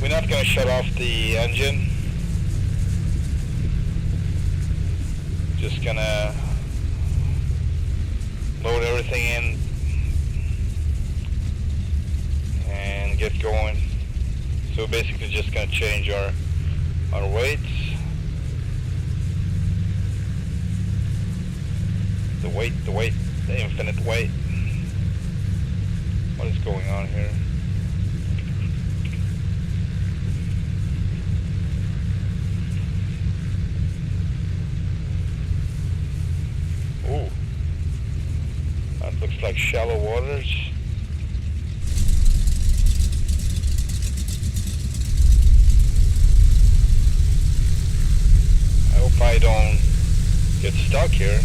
We're not going to shut off the engine. Just gonna load everything in and get going. So basically just gonna change our weights. The weight, the infinite weight. What is going on here? Ooh, that looks like shallow waters. I hope I don't get stuck here.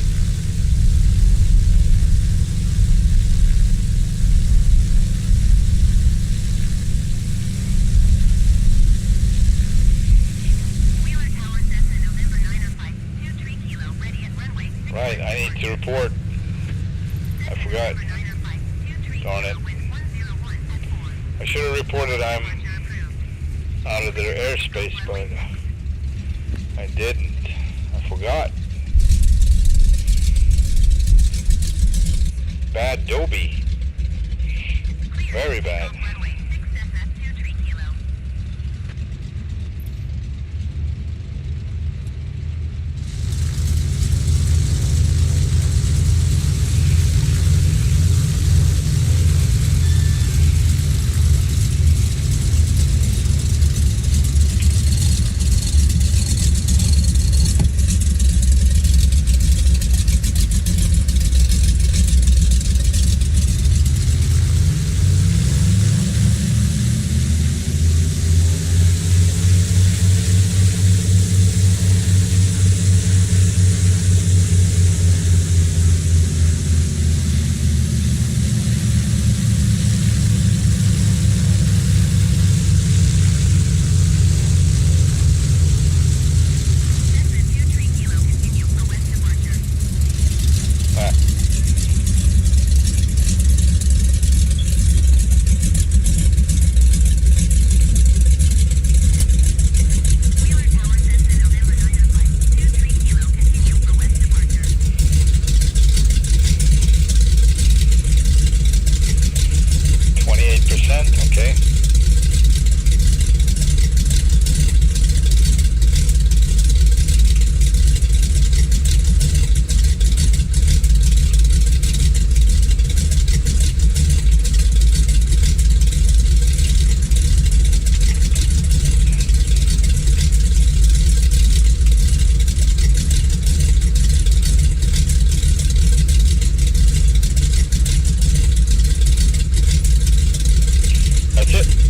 Right, I need to report. I forgot. Darn it. I should have reported I'm out of their airspace, but I didn't. I forgot. Bad Dobie. Very bad. Okay. That's it.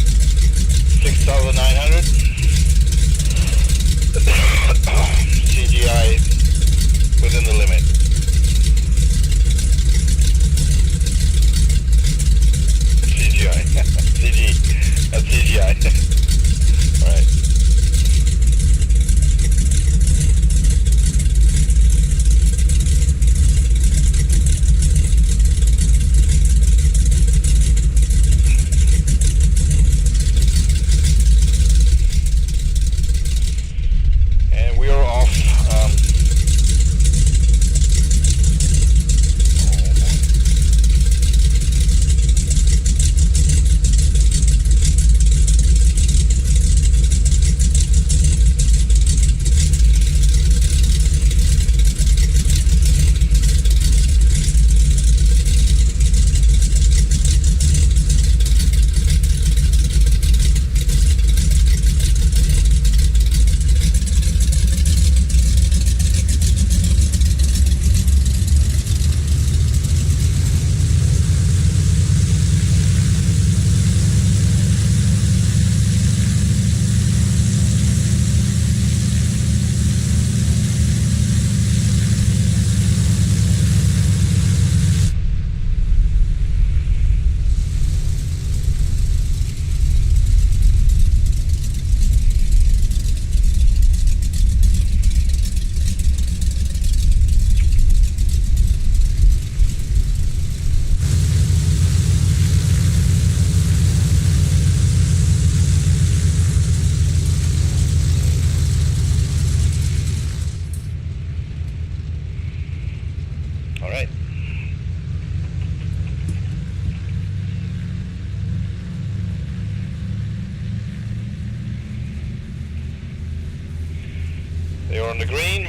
They are on the green.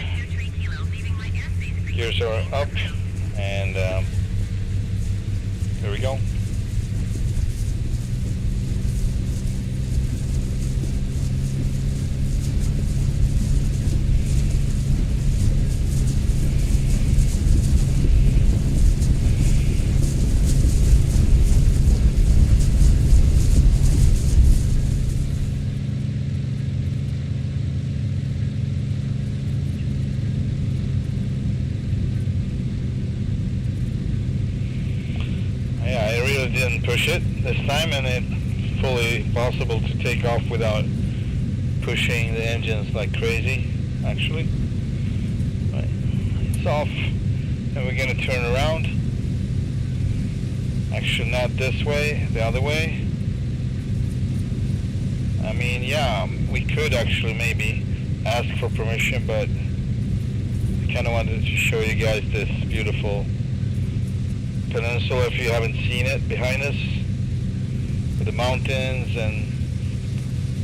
Gears are up, and there we go. Didn't push it this time, and it's fully possible to take off without pushing the engines like crazy, actually. Right. It's off, and we're going to turn around. Actually, not this way, the other way. I mean, yeah, we could actually maybe ask for permission, but I kind of wanted to show you guys this beautiful peninsula if you haven't seen it behind us, with the mountains and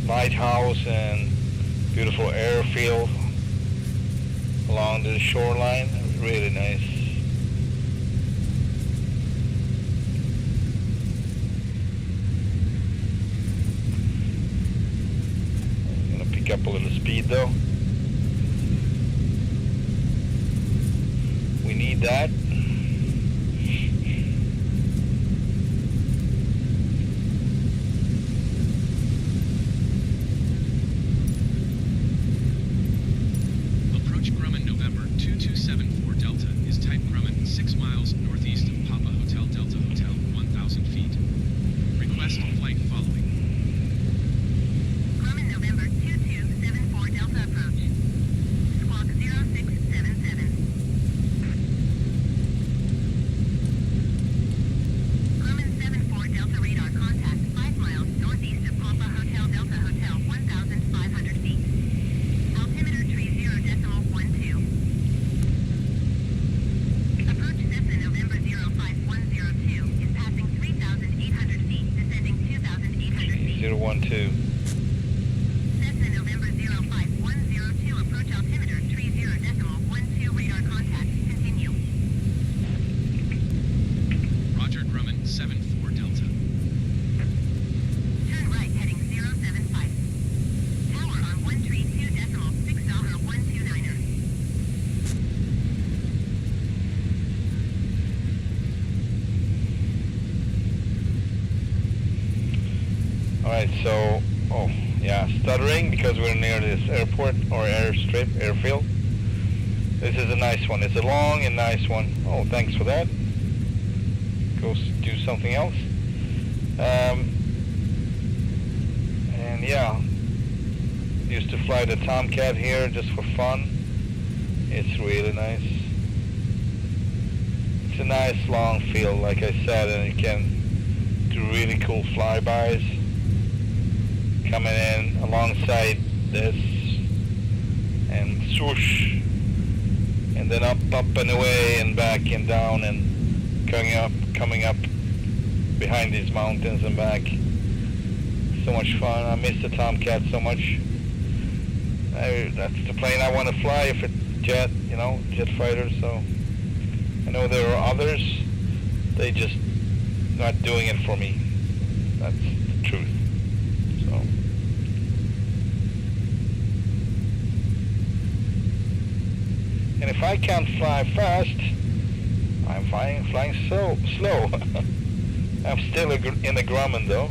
lighthouse and beautiful airfield along the shoreline. Really nice. I'm gonna pick up a little speed though. We need that. So, oh yeah, stuttering because we're near this airport or airfield. This is a nice one. It's a long and nice one. Oh, thanks for that. Go do something else. And yeah, used to fly the Tomcat here just for fun. It's really nice. It's a nice long field, like I said, and you can do really cool flybys. Coming in alongside this and swoosh, and then up and away and back and down and coming up behind these mountains and back. So much fun. I miss the Tomcat so much. That's the plane I want to fly if it's jet, jet fighter. So I know there are others. They just not doing it for me. That's the truth. So. And if I can't fly fast, I'm flying so slow. I'm still in the Grumman though.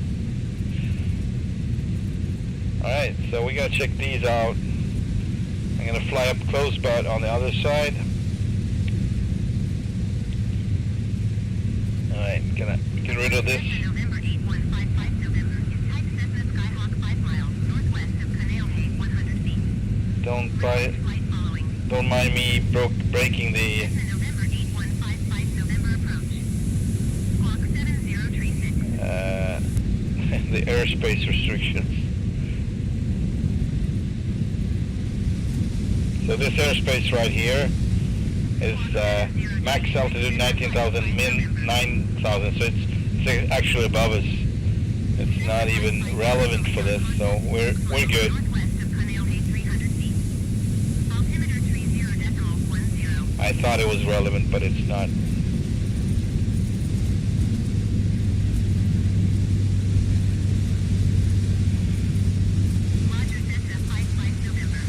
Alright, so we're going to check these out. I'm going to fly up close, but on the other side. Alright, gonna get rid of this. November 8155 November is type Cessna Skyhawk 5 miles northwest of Canalehay 100 feet. Don't mind me breaking the November 8155 November approach. Squawk 7036. the airspace restrictions. So this airspace right here is max altitude 19,000, min 9,000. So it's actually above us. It's not even relevant for this. So we're good. Northwest of Canalehay 300 feet. I thought it was relevant, but it's not. Roger, Cessna 55 November.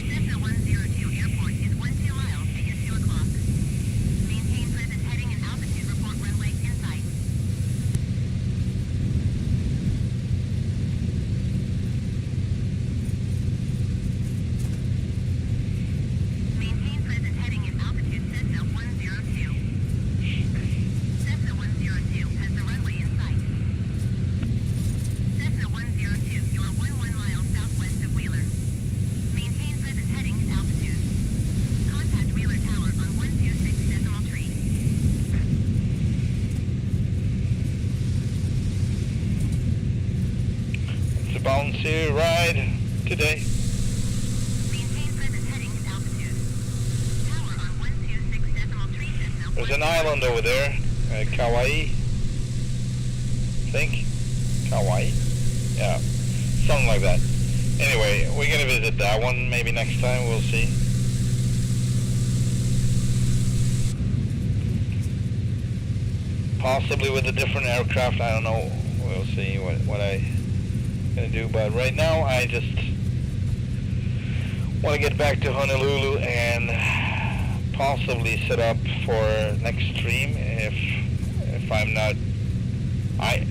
Cessna 102 Airport is 12 miles. It is 2 o'clock. Maintain present heading and altitude. Report runway in sight. Maintain present heading and altitude. Cessna 102. Cessna 102 has the runway in sight. Cessna 102, you are 11 miles southwest of Wheeler. Maintain present heading and altitude. Contact Wheeler Tower on 126.3. It's a bouncy ride today. Maintain present heading and altitude. Tower on 126.3 Cessna. There's an island over there, Kauai. Think? Kauai? Yeah, something like that. Anyway, we're gonna visit that one maybe next time, we'll see. Possibly with a different aircraft, I don't know. We'll see what I gonna do, but right now I just want to get back to Honolulu and possibly set up for next stream if I'm not. I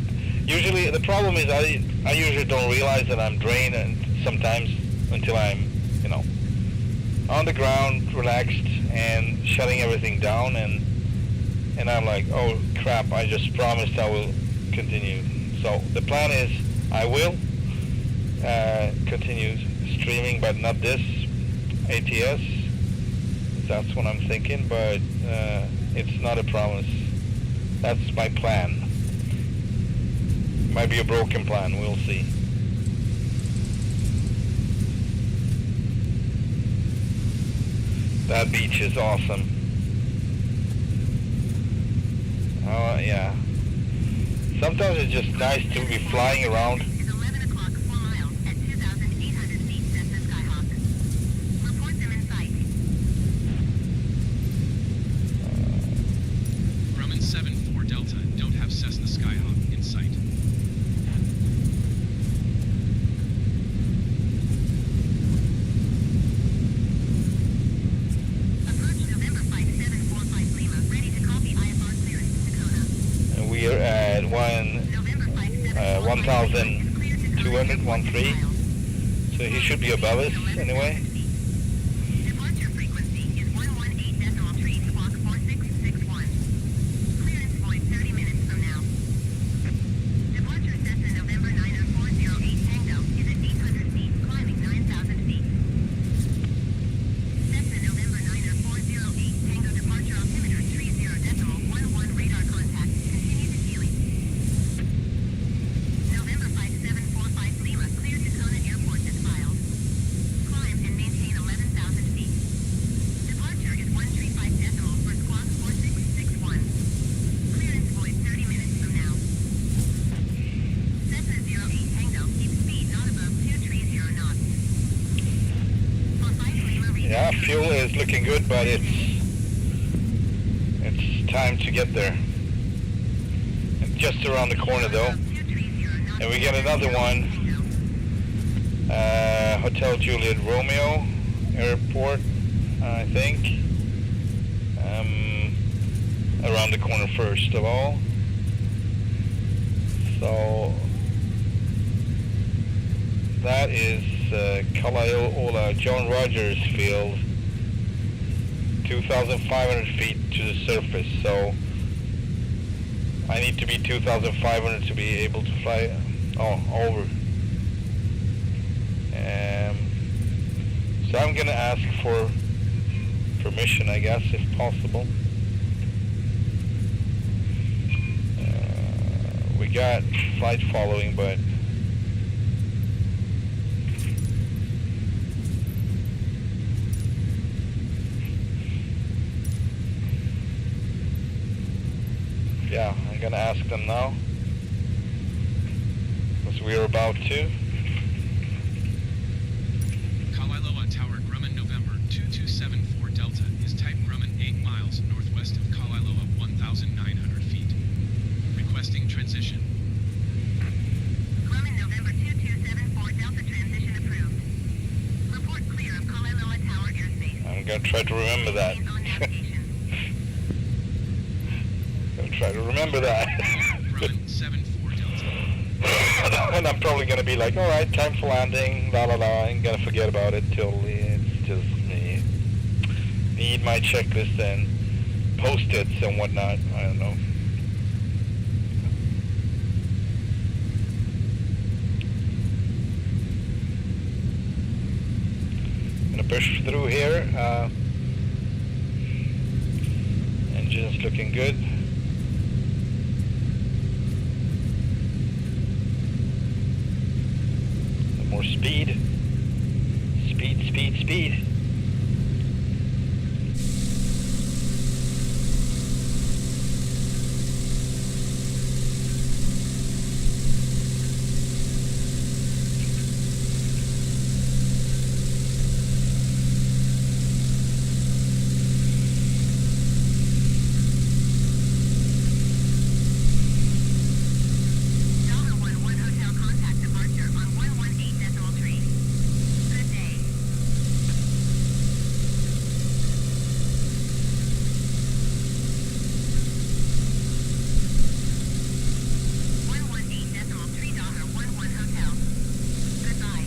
usually the problem is I usually don't realize that I'm drained and sometimes until I'm on the ground, relaxed and shutting everything down, and I'm like, oh crap, I just promised I will continue. So the plan is I will continue streaming, but not this ATS. That's what I'm thinking, but it's not a promise. That's my plan. Might be a broken plan, we'll see. That beach is awesome. Oh yeah. Sometimes it's just nice to be flying around. Is 11 o'clock, 4 miles at 2,800 feet, Cessna Skyhawk. Report them in sight. Grumman 7-4 Delta, don't have Cessna Skyhawk in sight. Approach November 5745 Lima, ready to copy IFR clearance, Tacona. And we are at November 5745 1,213. So he should be above us anyway. Departure frequency is 118.3 squawk 4661. Clearance point 30 minutes from now. Departure Cessna November 90408 Tango is at 800 feet, climbing 9,000 feet. Cessna November 90408 Tango departure altimeter 30.11 radar contact. Continue to Healy. November 5745 Lima, clear Tacona Airport as filed. Climb and maintain 11,000 feet. Departure is 135 for squawk 4661. Clearance point 30 minutes from now. Cessna 08 Tango, keep speed not above 230 knots. For 5 Lima reach. Yeah, fuel is looking good, but it's time to get there. And just around the corner though. And we get another one Hotel Juliet Romeo Airport, I think. Around the corner first of all. So that is Kalaiola John Rogers Field, 2,500 feet to the surface. So I need to be 2,500 to be able to fly over. So I'm gonna ask for permission, I guess, if possible. We got flight following, but yeah, I'm gonna ask them now, because we're about to. Kalailoa Tower, Grumman, November 2274 Delta is type Grumman 8 miles northwest of Kalailoa 1,900 feet. Requesting transition. Grumman, November 2274 Delta, transition approved. Report clear of Kalailoa Tower airspace. I'm gonna try to remember that. Maintains on navigation. Gonna try to remember that. Grumman 74 Delta. And I'm probably gonna be like, all right, time for landing, la la la. I'm gonna forget about it till it's just me. Need my checklist and post-its and whatnot. I don't know. Gonna push through here. Engine's looking good. More speed. Speed, speed, speed. Delta 11 Hotel contact departure on 118.3. Good day. $118.3 Hotel. Goodbye.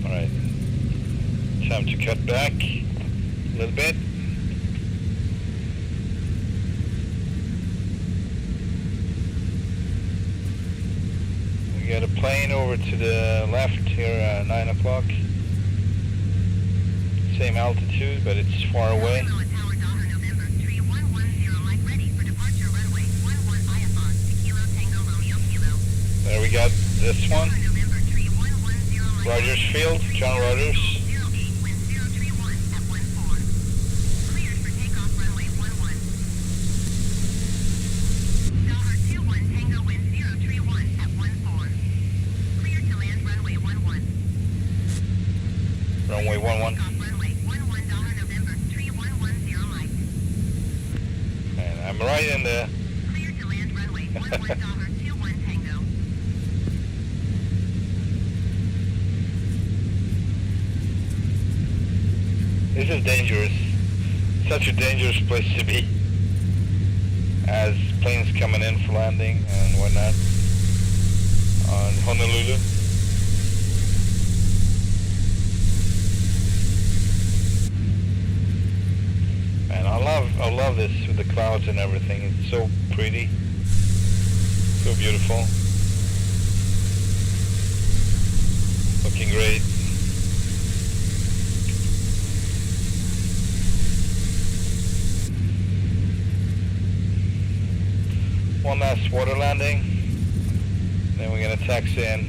All right. Time to cut back a little bit. We got a plane over to the left here at 9 o'clock. Same altitude, but it's far away. Kalailoa Tower, Delta, November 3110, Mike ready for departure runway 11 IFR to Kilo Tango Romeo Kilo. There we got this one. Delta, November 3110, Mike Rogers Field, John Rogers. 08, wind 031 at 14. Cleared for takeoff runway 11. Delta 21 Tango, wind 031 at 14. Cleared to land runway 11. Runway 11. Takeoff runway 11, Delta, November 3110, Mike. And I'm right in the... Cleared to land runway 11, Delta 21 Tango. This is dangerous. Such a dangerous place to be. As planes coming in for landing and whatnot on Honolulu. Man, I love this with the clouds and everything. It's so pretty, so beautiful, looking great. One last water landing, then we're gonna taxi in.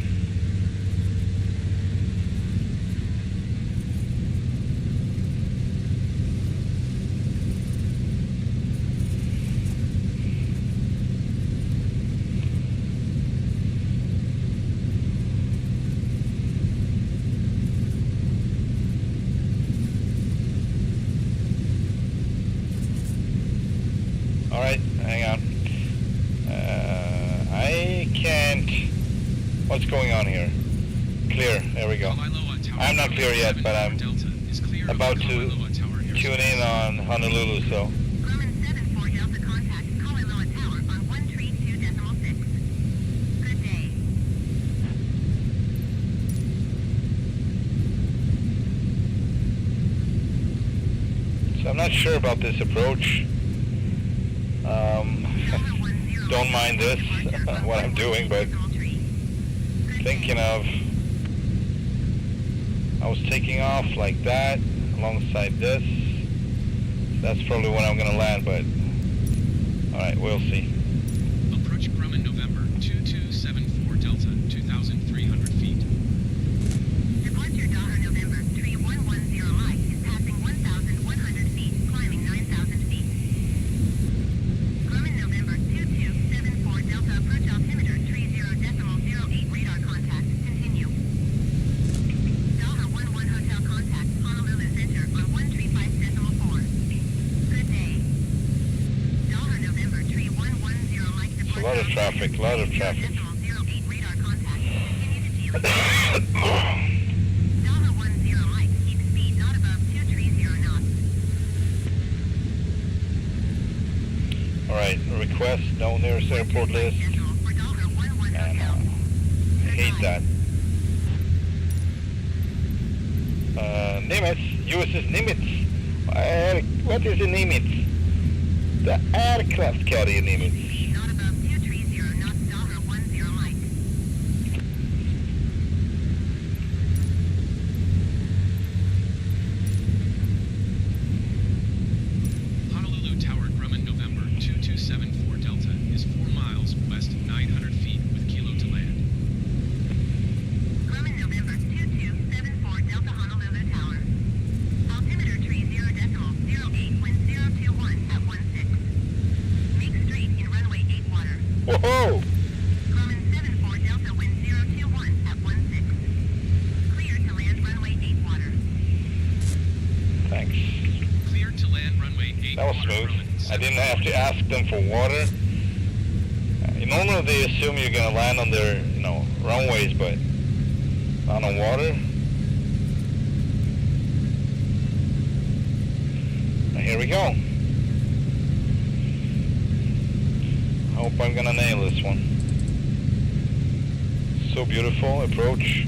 Alright, hang on. I can't... What's going on here? Clear, there we go. Wailoa Tower I'm not clear yet, but I'm Delta is clear about of to Wailoa Tower airspace. tune in on Honolulu, so... Grumman 74 Delta contact Kailua Tower on 132.6. Good day. So I'm not sure about this approach. Don't mind this, what I'm doing, but thinking of... I was taking off like that, alongside this. That's probably when I'm gonna land, but... Alright, we'll see. Approach Grumman November 2274 Delta, 2,300 feet. Departure Daughter November 3110 Mike is passing 1,100 feet, climbing 9,000 feet. Grumman November 2274 Delta approach altimeter 30.08 radar contact. Continue. Daughter 11 Hotel contact Honolulu Center on 135.4. Good day. Daughter November 3110 Mike departure. A lot of traffic, a lot of traffic. 08 radar contact. Continue to Delta 10 Mike, keep speed not above 230 knots. Alright, request, no nearest airport list. For Delta 11 And, Hotel. I hate that. Nimitz, uses Nimitz. What is a Nimitz? The aircraft carrier Nimitz. Speed not above 230 knots. Delta 10 Mike. Honolulu Tower Grumman November 2274 Delta is 4 miles west 900 feet with kilo to land. Grumman November 2274 Delta Honolulu Tower. Altimeter 30.08 wind 021 at 16. Make straight in runway 8 water. Whoa! Grumman 74 Delta wind 021 at 16. Clear to land runway 8 water. Thanks. Clear to land runway 8 That was water, smooth. Grumman I 74. didn't have to ask them for water. Normally they assume you're gonna land on their, runways, but not on water. And here we go. I hope I'm gonna nail this one. So beautiful approach.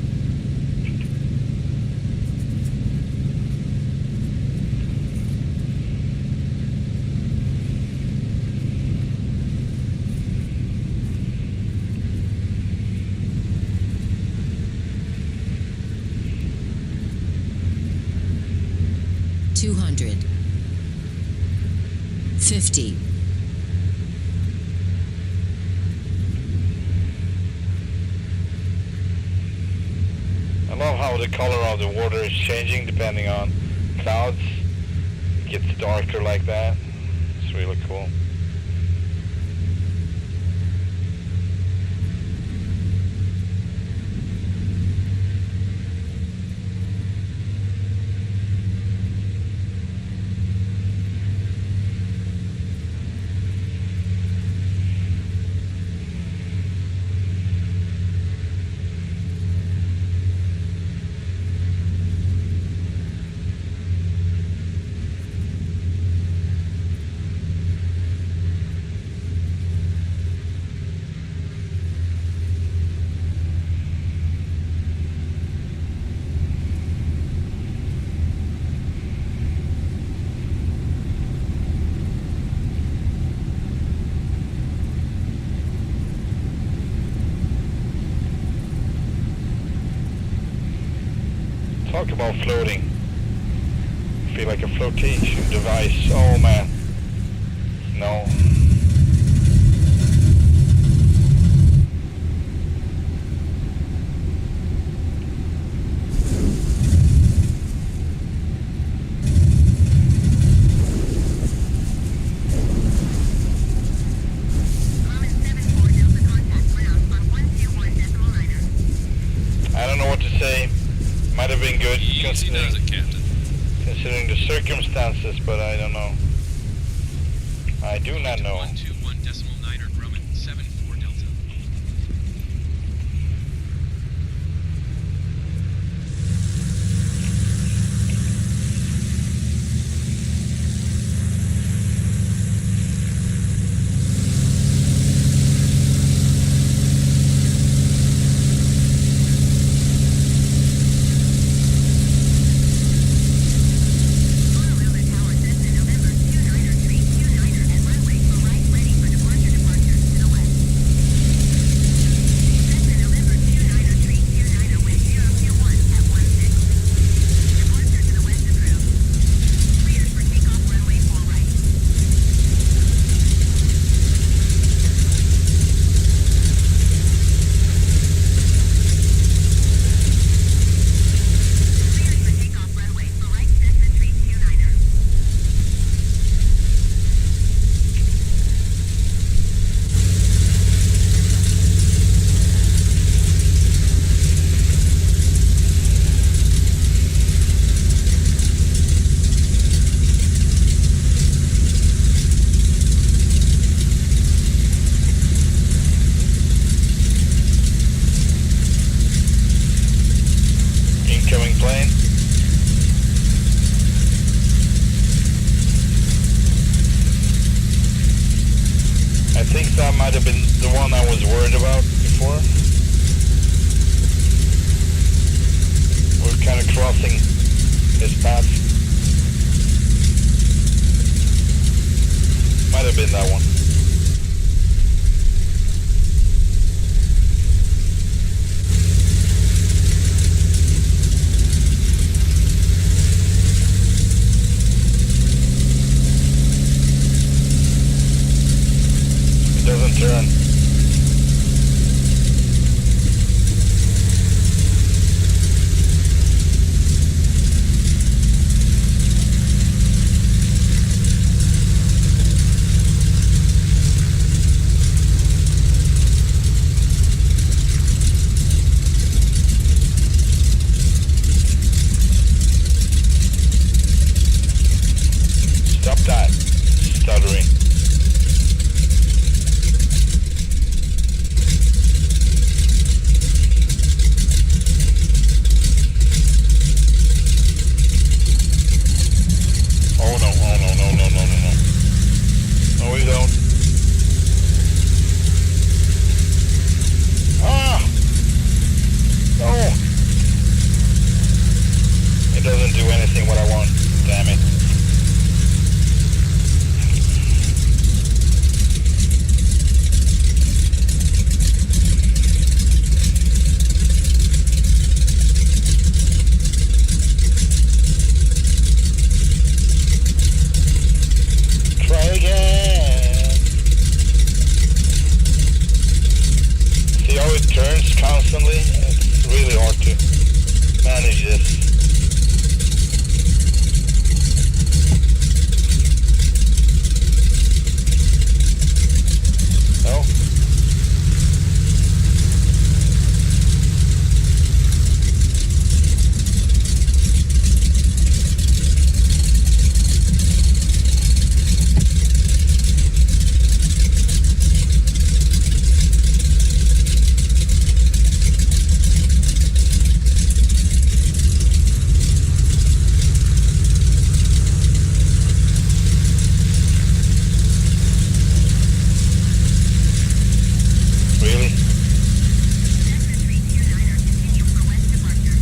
$200. $50. I love how the color of the water is changing depending on clouds. It gets darker like that. It's really cool. Talk about floating. I feel like a flotation device. Oh man. No. Grumman 74 Delta contact ground on 121.9er. I don't know what to say. Might have been good Easy does it, Captain. considering the circumstances, but I don't know. I do not know. 121.9er Grumman, 74 Delta. Honolulu Tower, Cessna November 29er, 329er at runway for right, ready for departure to the west. Cessna November 29er, 329er wind 021 at 16. Departure to the west approved. Cleared for takeoff runway for right. Cleared for takeoff runway for right, Cessna 329er. Incoming plane. I think that might have been the one I was worried about before. We're kind of crossing his path. Might have been that one. It doesn't turn. Stop that stuttering. Oh no, oh no, no, no, no, no, no. No, we don't. Ah! No! It doesn't do anything what I want. Damn it. Try again. See how it turns constantly? It's really hard to manage this. No? Really? Cessna 329er continue for west departure.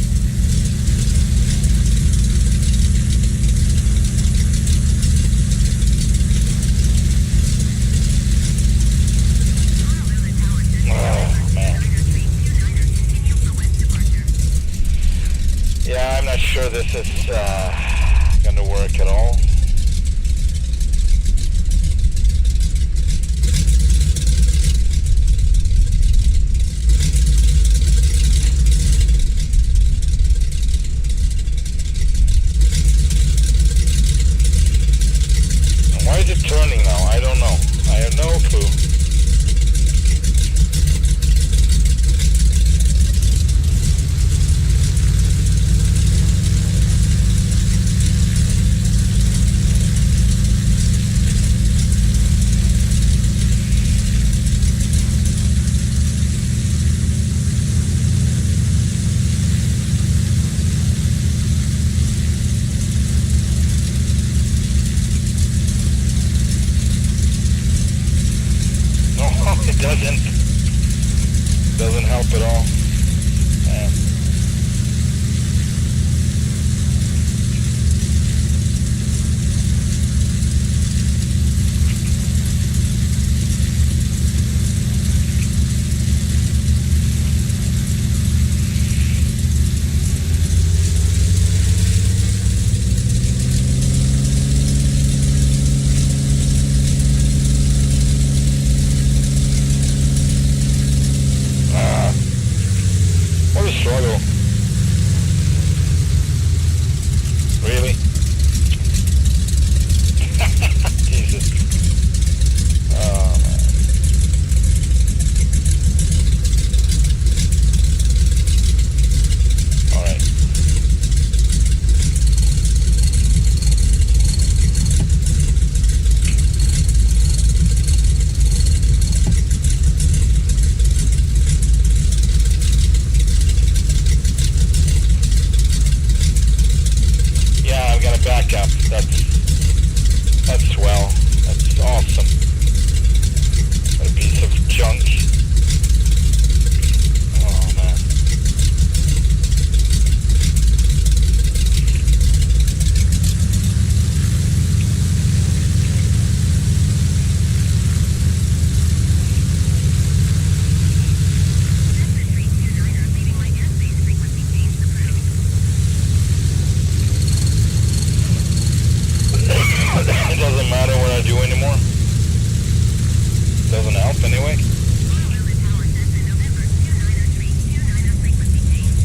Honolulu Tower, Cessna Oh, man. 329er continue for west departure. Yeah, I'm not sure this is gonna work at all. And why is it turning now? I don't know. I have no clue. Doesn't help at all. Yeah. What a struggle. Really? Jesus. Oh, man. All right. Yeah, I've got a backup. That's swell. That's awesome. What a piece of junk. Oh man. It doesn't matter what I do anymore. Doesn't help anyway.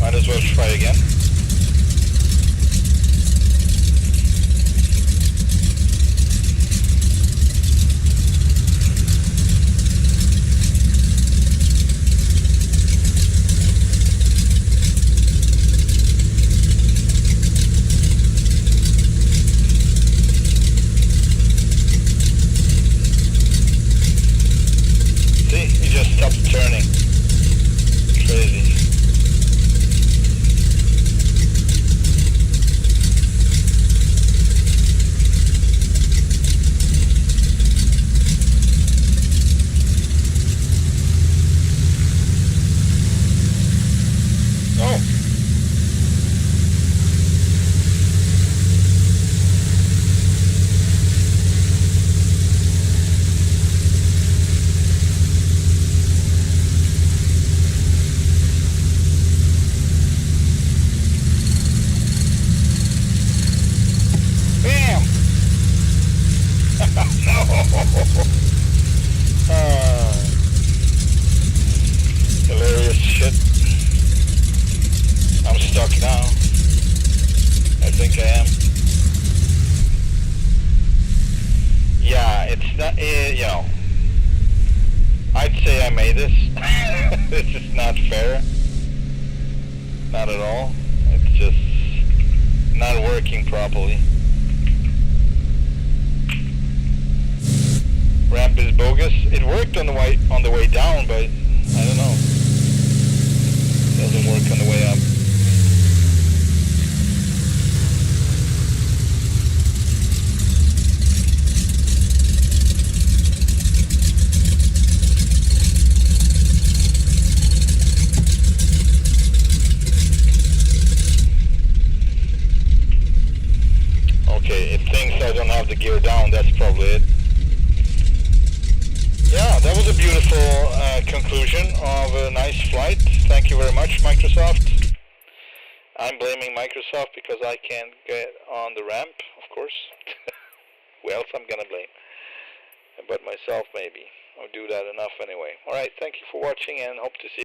Might as well try again. See, it just stopped turning. Crazy. Oh. Bam! No! Hilarious shit. I'm stuck now. I think I am. Yeah, it's not, you know, I'd say I made this. This is not fair. Not at all. It's just not working properly. Ramp is bogus. It worked on the way down, but I don't know. Doesn't work on the way up. Okay, it thinks I don't have the gear down. That's probably it. Yeah, that was a beautiful conclusion of a nice flight. Thank you very much, Microsoft. I'm blaming Microsoft because I can't get on the ramp, of course. Who else I'm gonna blame? But myself, maybe. I'll do that enough anyway. Alright, thank you for watching and hope to see you.